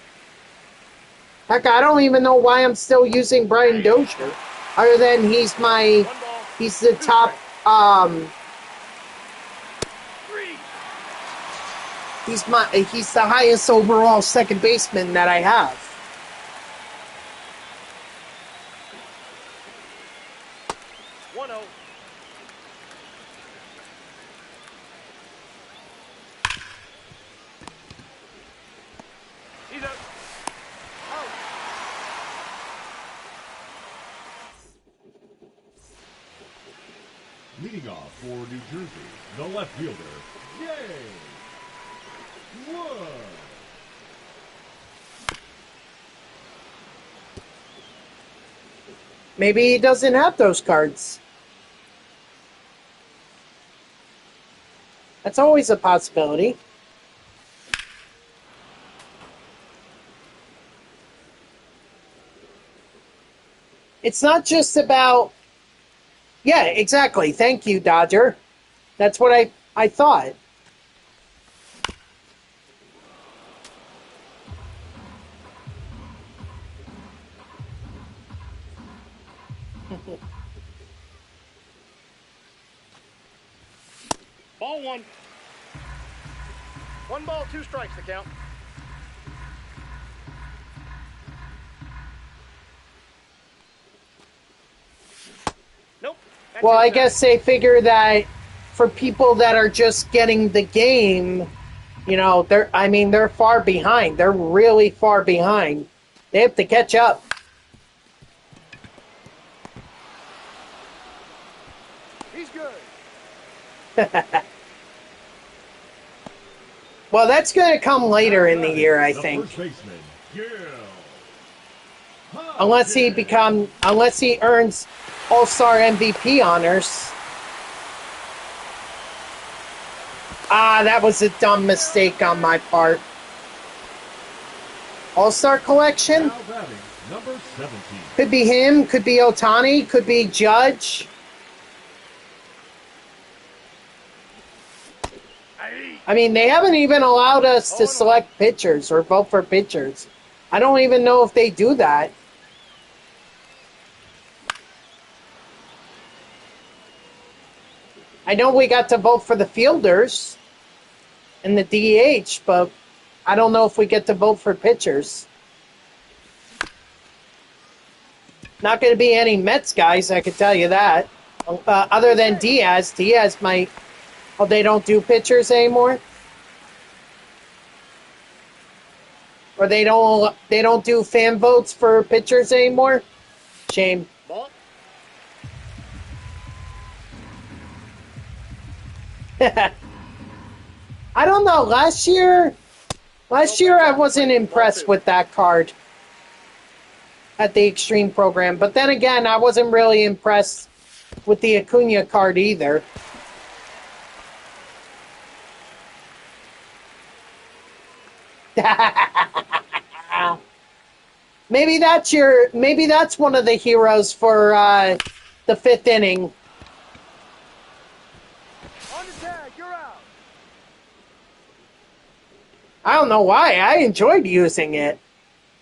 Heck, I don't even know why I'm still using Brian Dozier, other than he's the top, he's the highest overall second baseman that I have. He's up. Out. Leading off for New Jersey, the left fielder, Jay Wood. Maybe he doesn't have those cards. That's always a possibility. It's not just about... Yeah, exactly. Thank you, Dodger. That's what I thought. Ball one. 1 ball, 2 strikes, the count. Nope. That's Well, I inside. guess they figure that for people that are just getting the game, you know, they're far behind. They're really far behind. They have to catch up. He's good. Well, that's going to come later in the year, I think. First baseman, Gil Unless he Hodges. earns All-Star MVP honors. That was a dumb mistake on my part. All-Star collection? Now batting, number 17. Could be him, could be Ohtani, could be Judge. I mean, they haven't even allowed us to select pitchers or vote for pitchers. I don't even know if they do that. I know we got to vote for the fielders and the DH, but I don't know if we get to vote for pitchers. Not going to be any Mets guys, I can tell you that. Other than Diaz. Diaz might... Oh, they don't do pitchers anymore? Or they don't do fan votes for pitchers anymore? Shame. Ball. I don't know. Last year I wasn't impressed with that card at the Extreme program. But then again, I wasn't really impressed with the Acuna card either. Maybe that's one of the heroes for the 5th inning. On the tag, you're out. I don't know why. I enjoyed using it.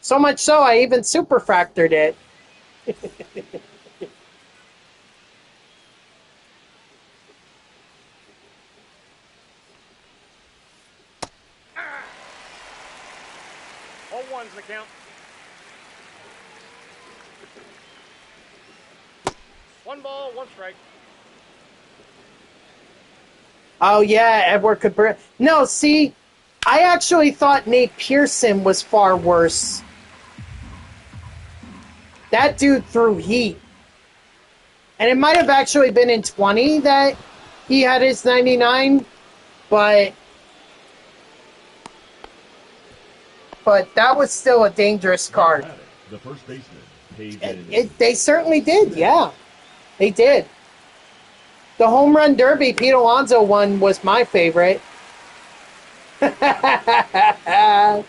So much so, I even superfractored it. All one's the count. 1 ball, 1 strike. Oh, yeah, Edward Cabrera. No, see, I actually thought Nate Pearson was far worse. That dude threw heat. And it might have actually been in 20 that he had his 99, but that was still a dangerous card. The first baseman. They certainly did, yeah. They did. The home run derby Pete Alonso one was my favorite. Now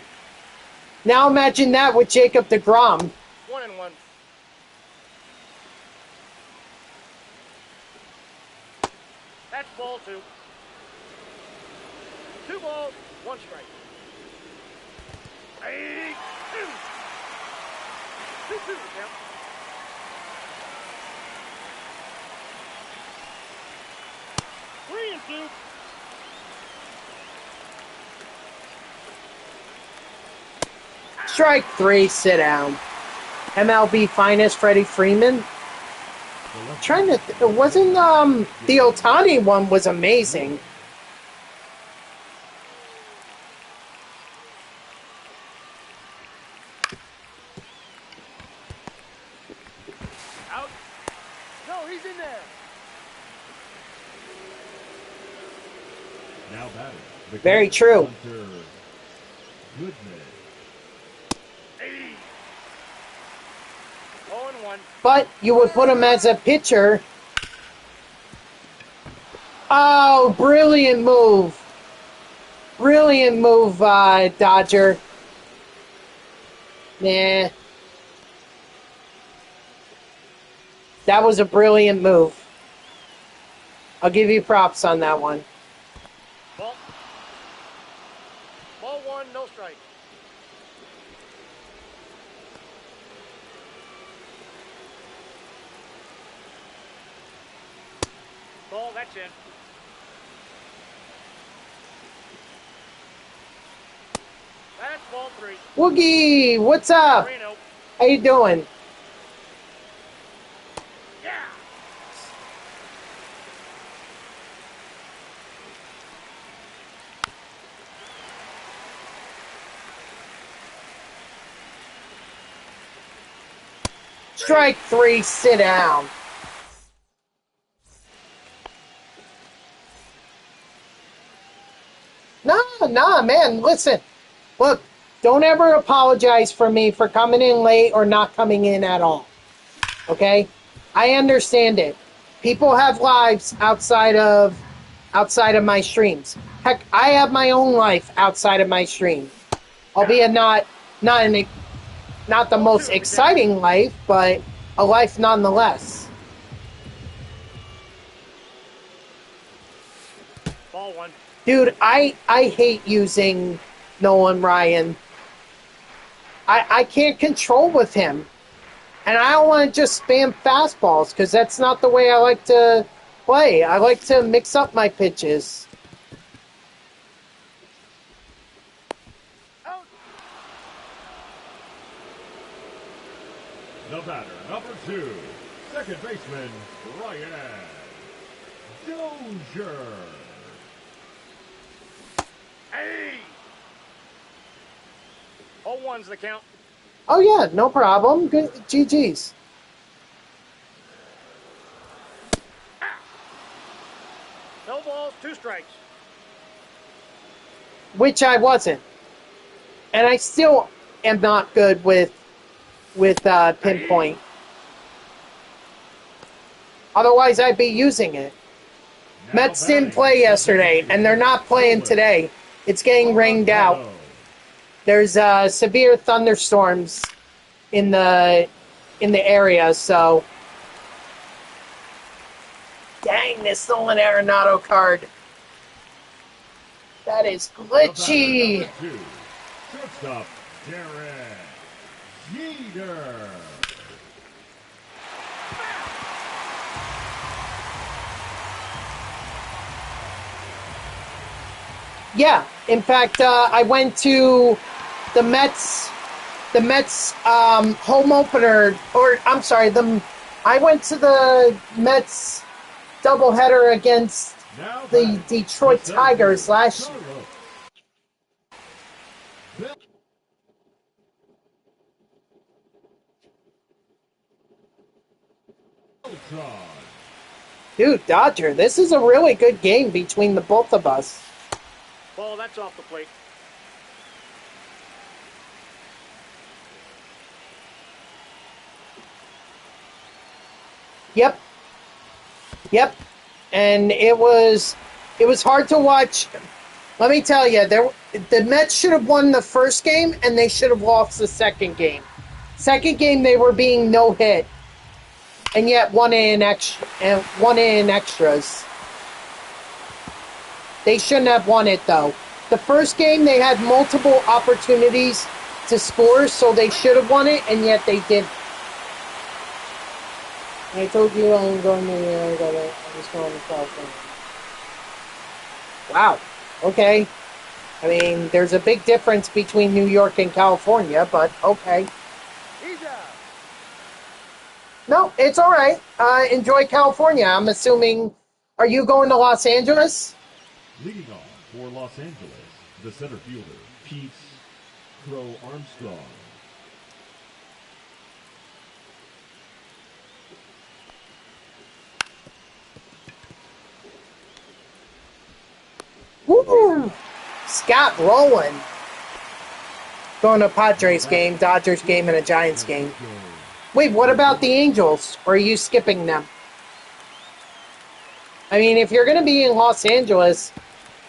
imagine that with Jacob deGrom. 1-1. That's ball 2. 2 balls, 1 strike. Hey, 2-2 count. Three and 2. Strike 3, sit down. MLB finest Freddie Freeman. Wasn't the Ohtani one was amazing. Out. No, he's in there. Now batting. The Very catcher, true. Hunter Goodman. 0-1. But you would put him as a pitcher. Oh, brilliant move. Brilliant move, Dodger. Nah. That was a brilliant move. I'll give you props on that one. Ball 1, no strike. Ball, that's in. That's ball 3. Woogie, what's up? 3-0. How you doing? Yeah. Strike 3, sit down. Nah, man, listen. Look, don't ever apologize for me for coming in late or not coming in at all. Okay? I understand it. People have lives outside of my streams. Heck, I have my own life outside of my stream. Albeit not the most exciting life, but a life nonetheless. Ball 1. Dude, I hate using Nolan Ryan. I can't control with him. And I don't want to just spam fastballs, because that's not the way I like to play. I like to mix up my pitches. Out. The batter, number 2, second baseman, Ryan Dozier. Hey. 0-1's the count. Oh yeah, no problem. Good GG's. No balls, 2 strikes. which I wasn't. And I still am not good with pinpoint. Otherwise, I'd be using it. Mets didn't play yesterday, and they're not playing today. It's getting rained out. There's severe thunderstorms in the area, so dang, this stolen Arenado card. That is glitchy. Shortstop, Derek Jeter. Yeah, in fact, I went to the Mets home opener, or I'm sorry, I went to the Mets doubleheader against the Detroit Tigers last year. Dude, Dodger, this is a really good game between the both of us. Ball, that's off the plate. Yep. And it was hard to watch. Let me tell you, the Mets should have won the first game, and they should have lost the second game. Second game, they were being no hit, and yet won in extras. They shouldn't have won it though. The first game, they had multiple opportunities to score, so they should have won it, and yet they didn't. I told you I'm going to I was going to California. Wow. Okay. I mean, there's a big difference between New York and California, but okay. He's out. No, it's all right. Enjoy California. I'm assuming. Are you going to Los Angeles? Leading off for Los Angeles, the center fielder, Pete Crow Armstrong. Woo! Scott Rowland. Going to a Padres game, Dodgers game, and a Giants game. Wait, what about the Angels? Or are you skipping them? I mean, if you're going to be in Los Angeles,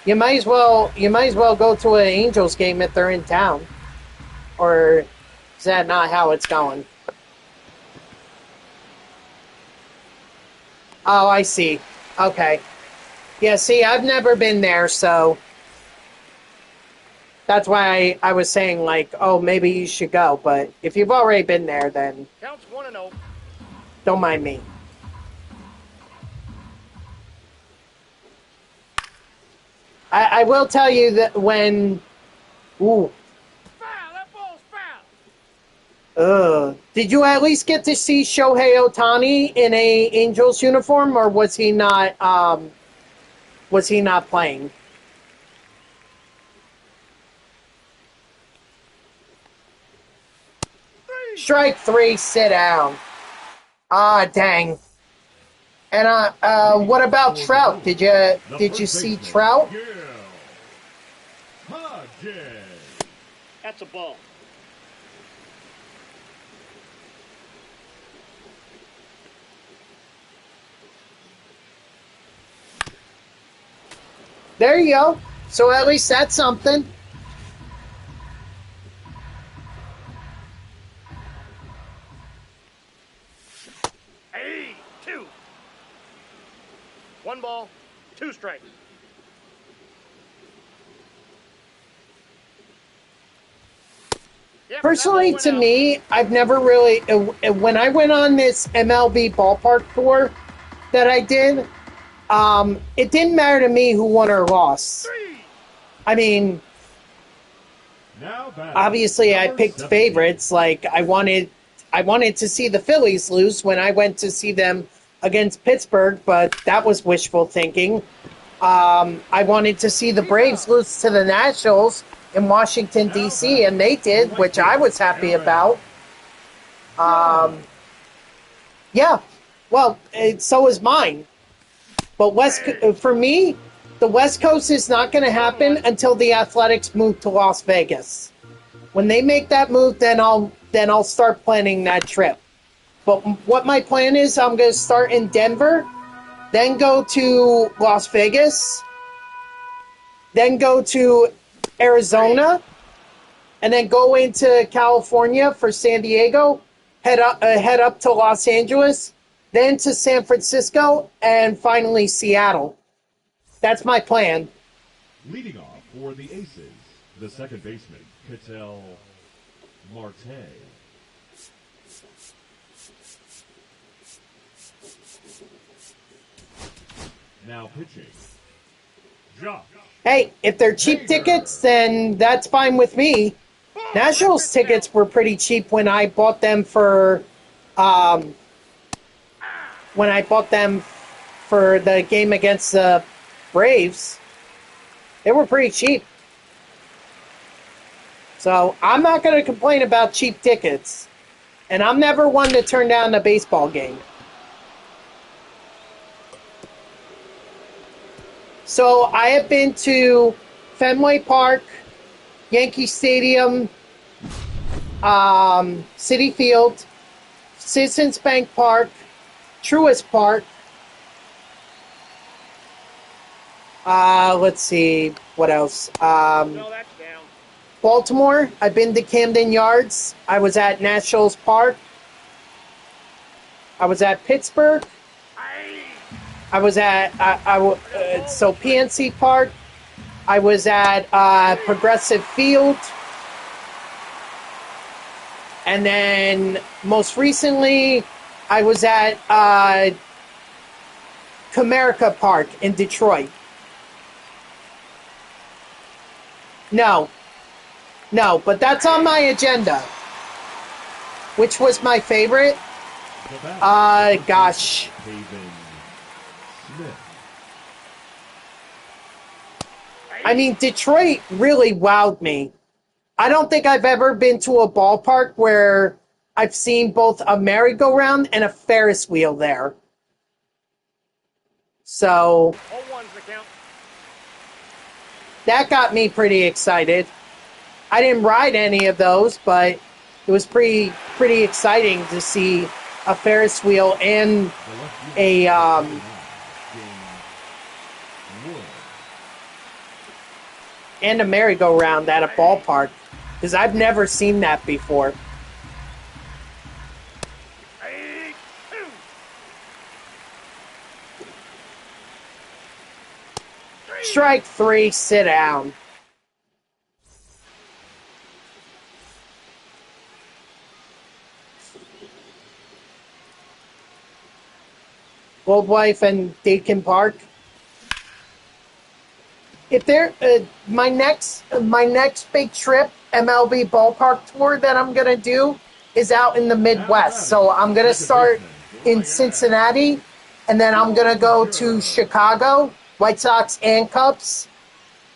you might as well go to an Angels game if they're in town. Or is that not how it's going? Oh, I see. Okay. Yeah, see, I've never been there, so that's why I was saying, like, oh, maybe you should go. But if you've already been there, then Counts 1-0. don't mind me. I will tell you that when... Ooh. Foul! That ball's foul! Did you at least get to see Shohei Ohtani in a Angels uniform, or was he not playing? Strike 3, sit down. Ah, dang. And what about Trout? Did you see Trout? That's a ball. There you go. So at least that's something. Hey, 2. 1 ball, 2 strikes. Yep, Personally, to me, I've never really... When I went on this MLB ballpark tour that I did, it didn't matter to me who won or lost. 3. I mean, obviously I picked favorites. Like, I wanted to see the Phillies lose when I went to see them against Pittsburgh, but that was wishful thinking. I wanted to see the Braves lose to the Nationals in Washington, D.C., and they did, which I was happy about. Yeah, well, so is mine. But for me, The West Coast is not going to happen until the Athletics move to Las Vegas. When they make that move, then I'll start planning that trip. But what my plan is, I'm going to start in Denver, then go to Las Vegas, then go to Arizona, and then go into California for San Diego, head up to Los Angeles, then to San Francisco, and finally Seattle. That's my plan. Leading off for the Aces, the second baseman, Ketel Marte. Now pitching, Josh. Hey, if they're cheap tickets, then that's fine with me. Nationals tickets were pretty cheap when I bought them for the game against the Braves. They were pretty cheap. So I'm not going to complain about cheap tickets. And I'm never one to turn down a baseball game. So I have been to Fenway Park, Yankee Stadium, Citi Field, Citizens Bank Park, Truist Park. Let's see, what else? No, that's down. Baltimore, I've been to Camden Yards. I was at Nationals Park. I was at Pittsburgh. I was at PNC Park. I was at Progressive Field. And then most recently, I was at Comerica Park in Detroit. No, but that's on my agenda. Which was my favorite? Gosh. I mean, Detroit really wowed me. I don't think I've ever been to a ballpark where I've seen both a merry-go-round and a Ferris wheel there. So 0-1's the count. that got me pretty excited. I didn't ride any of those, but it was pretty exciting to see a Ferris wheel and a merry-go-round at a ballpark, because I've never seen that before. Strike three, sit down. Goldwife and Dakin Park. If they're my next big trip, MLB ballpark tour that I'm gonna do is out in the Midwest. So I'm gonna start in Cincinnati, and then I'm gonna go to Chicago, White Sox and Cubs,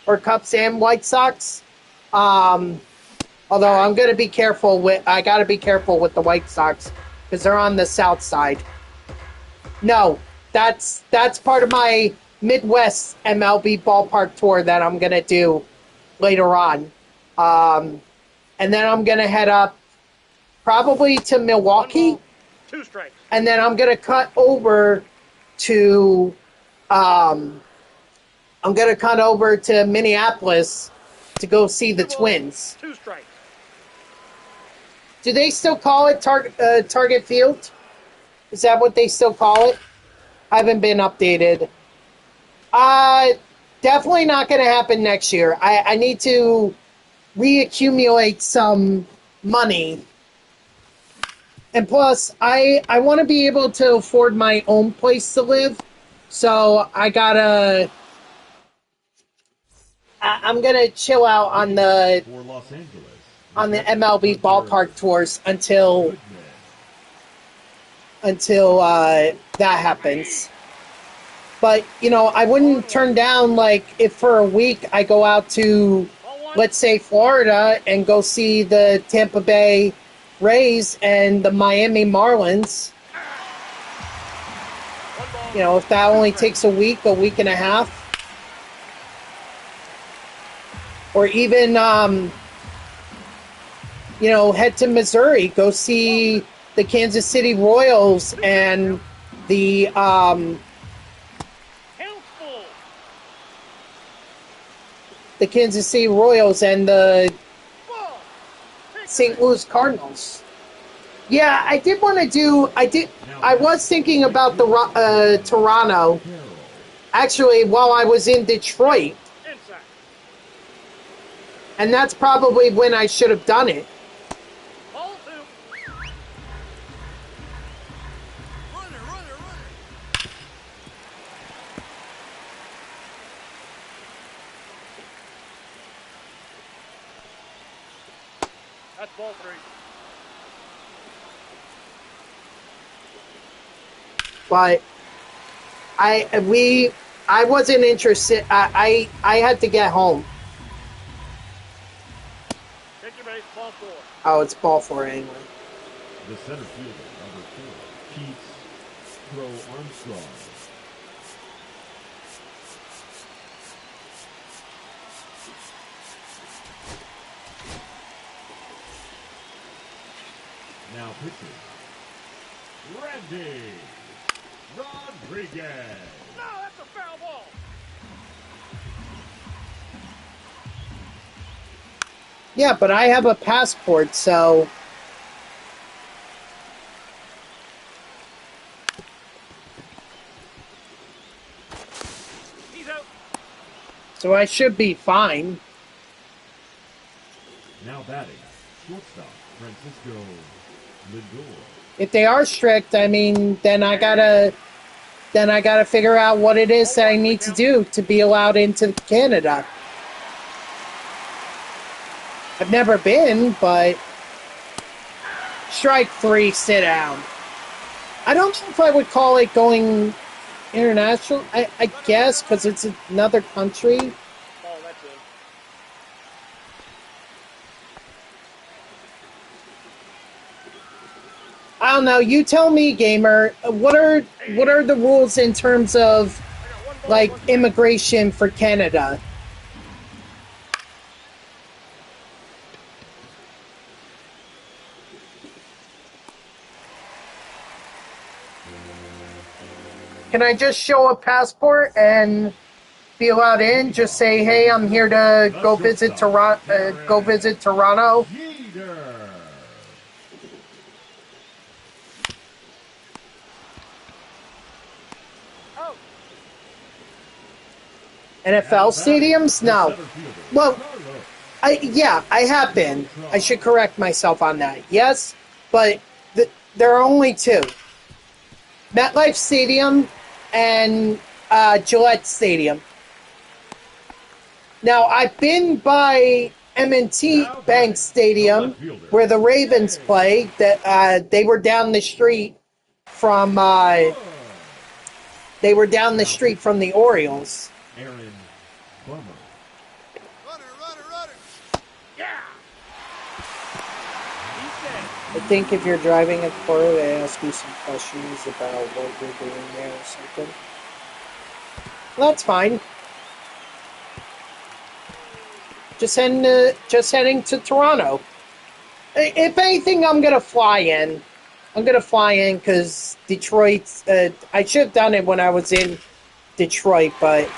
or Cubs and White Sox. Although I'm gonna be careful I gotta be careful with the White Sox because they're on the south side. No, that's part of my Midwest MLB ballpark tour that I'm going to do later on. And then I'm going to head up probably to Milwaukee. 2 strikes. And then I'm going to cut over to Minneapolis to go see the Twins. 2 strikes. Do they still call it Target Field? Is that what they still call it? I haven't been updated. Definitely not going to happen next year. I need to reaccumulate some money. And plus, I want to be able to afford my own place to live. So I'm going to chill out on the MLB ballpark tours until that happens. But, I wouldn't turn down, if for a week I go out to, let's say, Florida and go see the Tampa Bay Rays and the Miami Marlins. If that only takes a week and a half. Or even, head to Missouri, go see the Kansas City Royals and the Kansas City Royals and the St. Louis Cardinals. Yeah, I did want to do. I was thinking about the Toronto. Actually, while I was in Detroit, and that's probably when I should have done it. That's ball 3. But I wasn't interested. I had to get home. Take your base, ball 4. Oh, it's ball 4 anyway. The center fielder, number 4, Keats Crow Armstrong. Now pitching, Randy Rodriguez. No, that's a foul ball. Yeah, but I have a passport, so... He's out. So I should be fine. Now batting, shortstop, Francisco Lindor. If they are strict, I mean, then I gotta figure out what it is that I need to do to be allowed into Canada. I've never been, but strike 3, sit down. I don't know if I would call it going international. I guess, because it's another country. Oh, that's it. I don't know. You tell me, gamer. What are the rules in terms of like immigration for Canada? Can I just show a passport and be allowed in? Just say, "Hey, I'm here to go visit Toronto." Go visit Toronto. NFL stadiums? No. Well, I have been. I should correct myself on that. Yes, but there are only 2. MetLife Stadium and Gillette Stadium. Now, I've been by M&T Bank Stadium, where the Ravens play. That they were down the street from the Orioles. Aaron Bummer. Runner. Yeah. I think if you're driving a car, they ask you some questions about what you're doing there or something. Well, that's fine. Just heading to Toronto. If anything, I'm gonna fly in. I'm gonna fly in because Detroit. I should have done it when I was in Detroit, but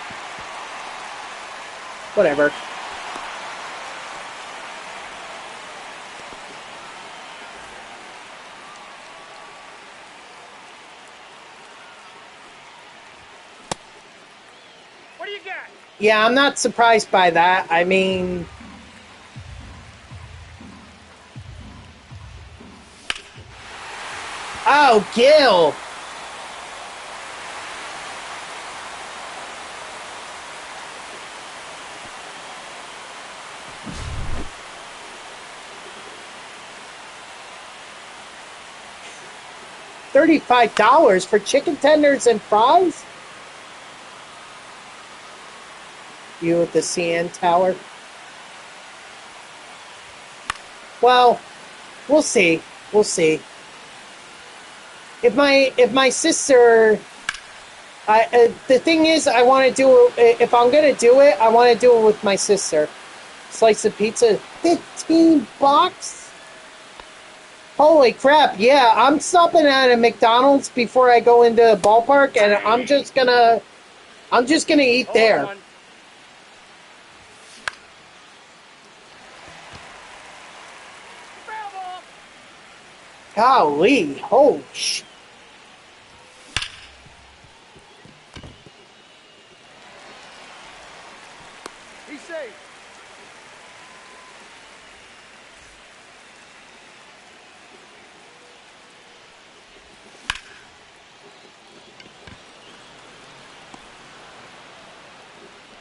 whatever. What do you got? Yeah, I'm not surprised by that. I mean, oh, Gil. $35 for chicken tenders and fries? You at the CN Tower? Well, we'll see. We'll see. If my sister, the thing is, I want to do. If I'm gonna do it, I want to do it with my sister. Slice of pizza, $15. Holy crap! Yeah, I'm stopping at a McDonald's before I go into the ballpark, and I'm just gonna eat Oh, there. one. Foul ball. Golly, holy sh! He's safe.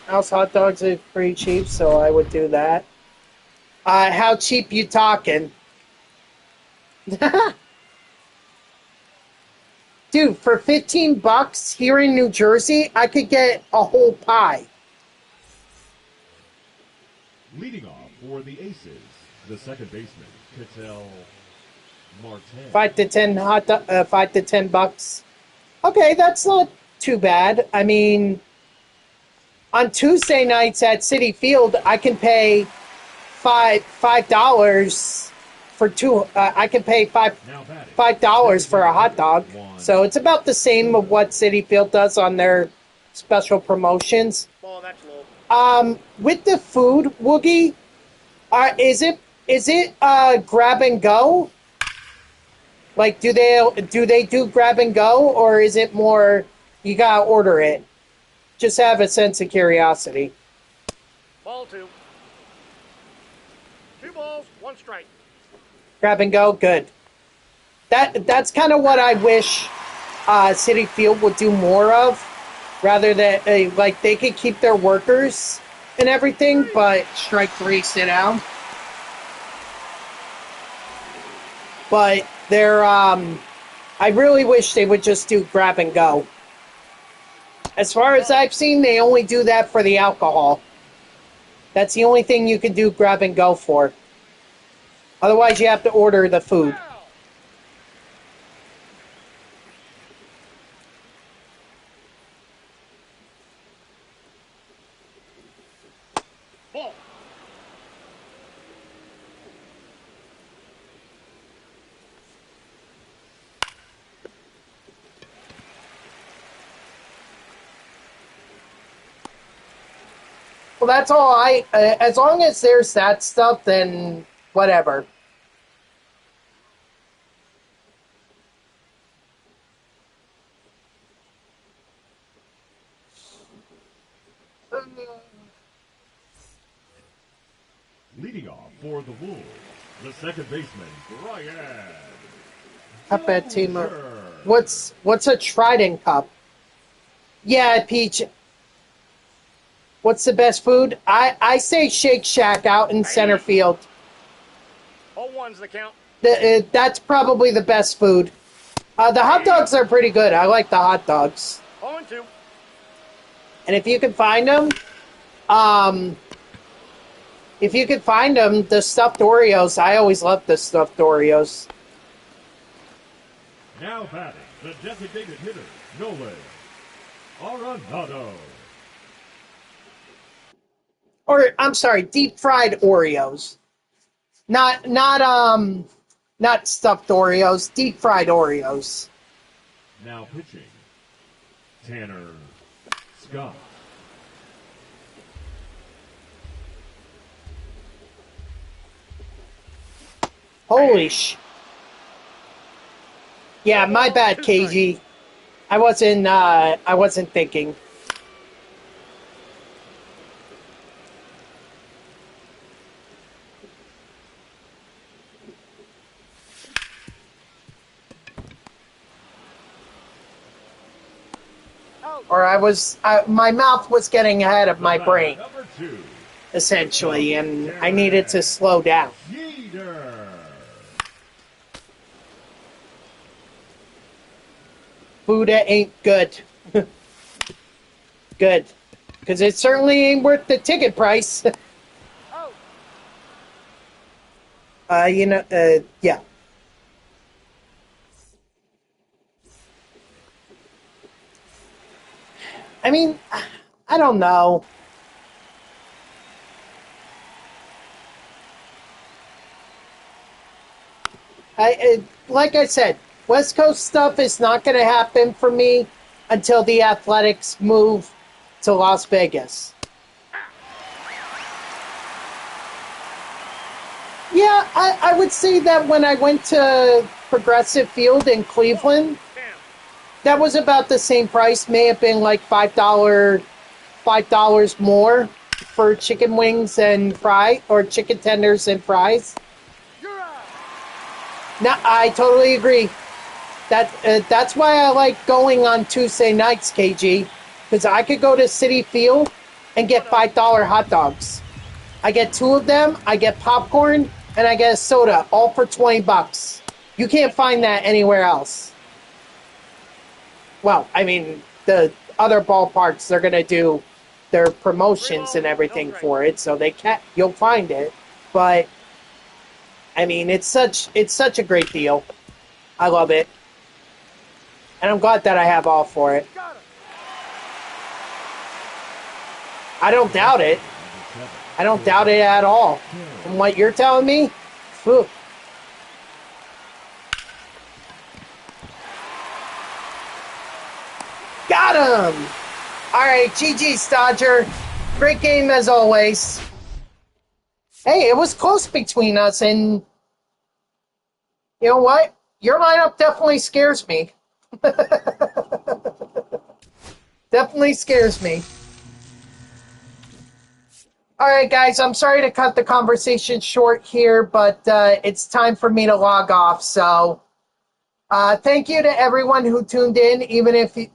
House hot dogs are pretty cheap, so I would do that. How cheap you talking? Dude, for $15 here in New Jersey, I could get a whole pie. Leading off for the Aces, the second baseman, Ketel Marte. 5 to $10. Okay, that's not too bad. I mean, on Tuesday nights at Citi Field, I can pay $5 for two. I can pay $5 for a hot dog. So it's about the same of what Citi Field does on their special promotions. Ball, that's low. With the food, Woogie, is it grab and go? Like, do they do grab and go, or is it more you gotta order it? Just have a sense of curiosity. Ball two. 2 balls, 1 strike. Grab and go, good. That's kind of what I wish Citi Field would do more of, rather than like they could keep their workers and everything, but strike 3, sit down. But they're I really wish they would just do grab and go. As far as I've seen, they only do that for the alcohol. That's the only thing you can do grab and go for. Otherwise, you have to order the food. Ball. Well, that's all as long as there's that stuff, then whatever. Leading off for the Wolves, the second baseman, Brian. Cup at teamer. Sure. What's a Trident cup? Yeah, Peach. What's the best food? I say Shake Shack out in center field. 0-1's the count. That's probably the best food. The hot dogs are pretty good. I like the hot dogs. 0-2. And if you can find them, the stuffed Oreos. I always love the stuffed Oreos. Now batting, the designated hitter, Nolan Arenado. Or I'm sorry, deep fried Oreos. Not stuffed Oreos, deep fried Oreos. Now pitching, Tanner Scott. Holy sh! Yeah, my bad, KG. I wasn't thinking. Or my mouth was getting ahead of my brain, Number 2, essentially, and I needed to slow down. Jeter. Buddha ain't good. Good. Because it certainly ain't worth the ticket price. Yeah. I mean, I don't know. Like I said, West Coast stuff is not going to happen for me until the Athletics move to Las Vegas. Yeah, I would say that when I went to Progressive Field in Cleveland, that was about the same price. May have been like $5 more for chicken wings and fries, or chicken tenders and fries. No, I totally agree. That's why I like going on Tuesday nights, KG, because I could go to Citi Field and get $5 hot dogs. I get 2 of them, I get popcorn, and I get a soda, all for $20. You can't find that anywhere else. Well, I mean, the other ballparks, they're going to do their promotions and everything for it, so you'll find it. But I mean, it's such a great deal. I love it. And I'm glad that I have all for it. I don't doubt it. I don't doubt it at all. From what you're telling me, whew. Got him! All right, GG's, Dodger. Great game as always. Hey, it was close between us, and you know what? Your lineup definitely scares me. Definitely scares me. All right, guys, I'm sorry to cut the conversation short here, but it's time for me to log off. So thank you to everyone who tuned in, even if it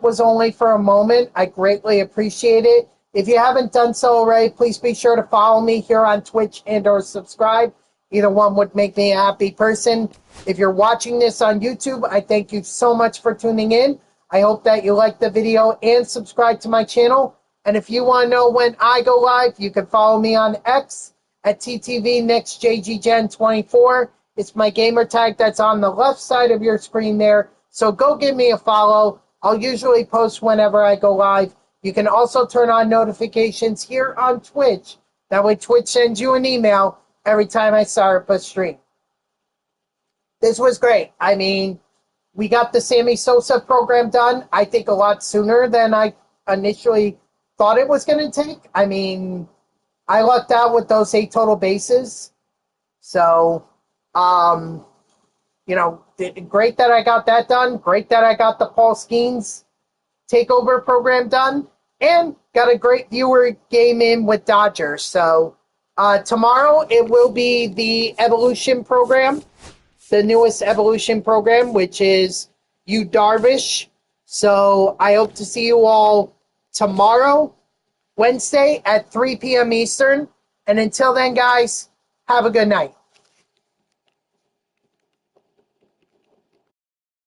was only for a moment. I greatly appreciate it. If you haven't done so already, please be sure to follow me here on Twitch and or subscribe. Either one would make me a happy person. If you're watching this on YouTube, I thank you so much for tuning in. I hope that you like the video and subscribe to my channel. And if you want to know when I go live, you can follow me on X at TTVNextJGGen24. It's my gamer tag that's on the left side of your screen there. So go give me a follow. I'll usually post whenever I go live. You can also turn on notifications here on Twitch. That way Twitch sends you an email every time I start up a stream. This was great. I mean, we got the Sammy Sosa program done, I think, a lot sooner than I initially thought it was going to take. I mean, I lucked out with those 8 total bases. So, great that I got that done. Great that I got the Paul Skenes Takeover program done. And got a great viewer game in with Dodgers. So, tomorrow it will be the Evolution program. The newest Evolution program, which is Yu Darvish. So, I hope to see you all tomorrow, Wednesday at 3 p.m. Eastern. And until then, guys, have a good night.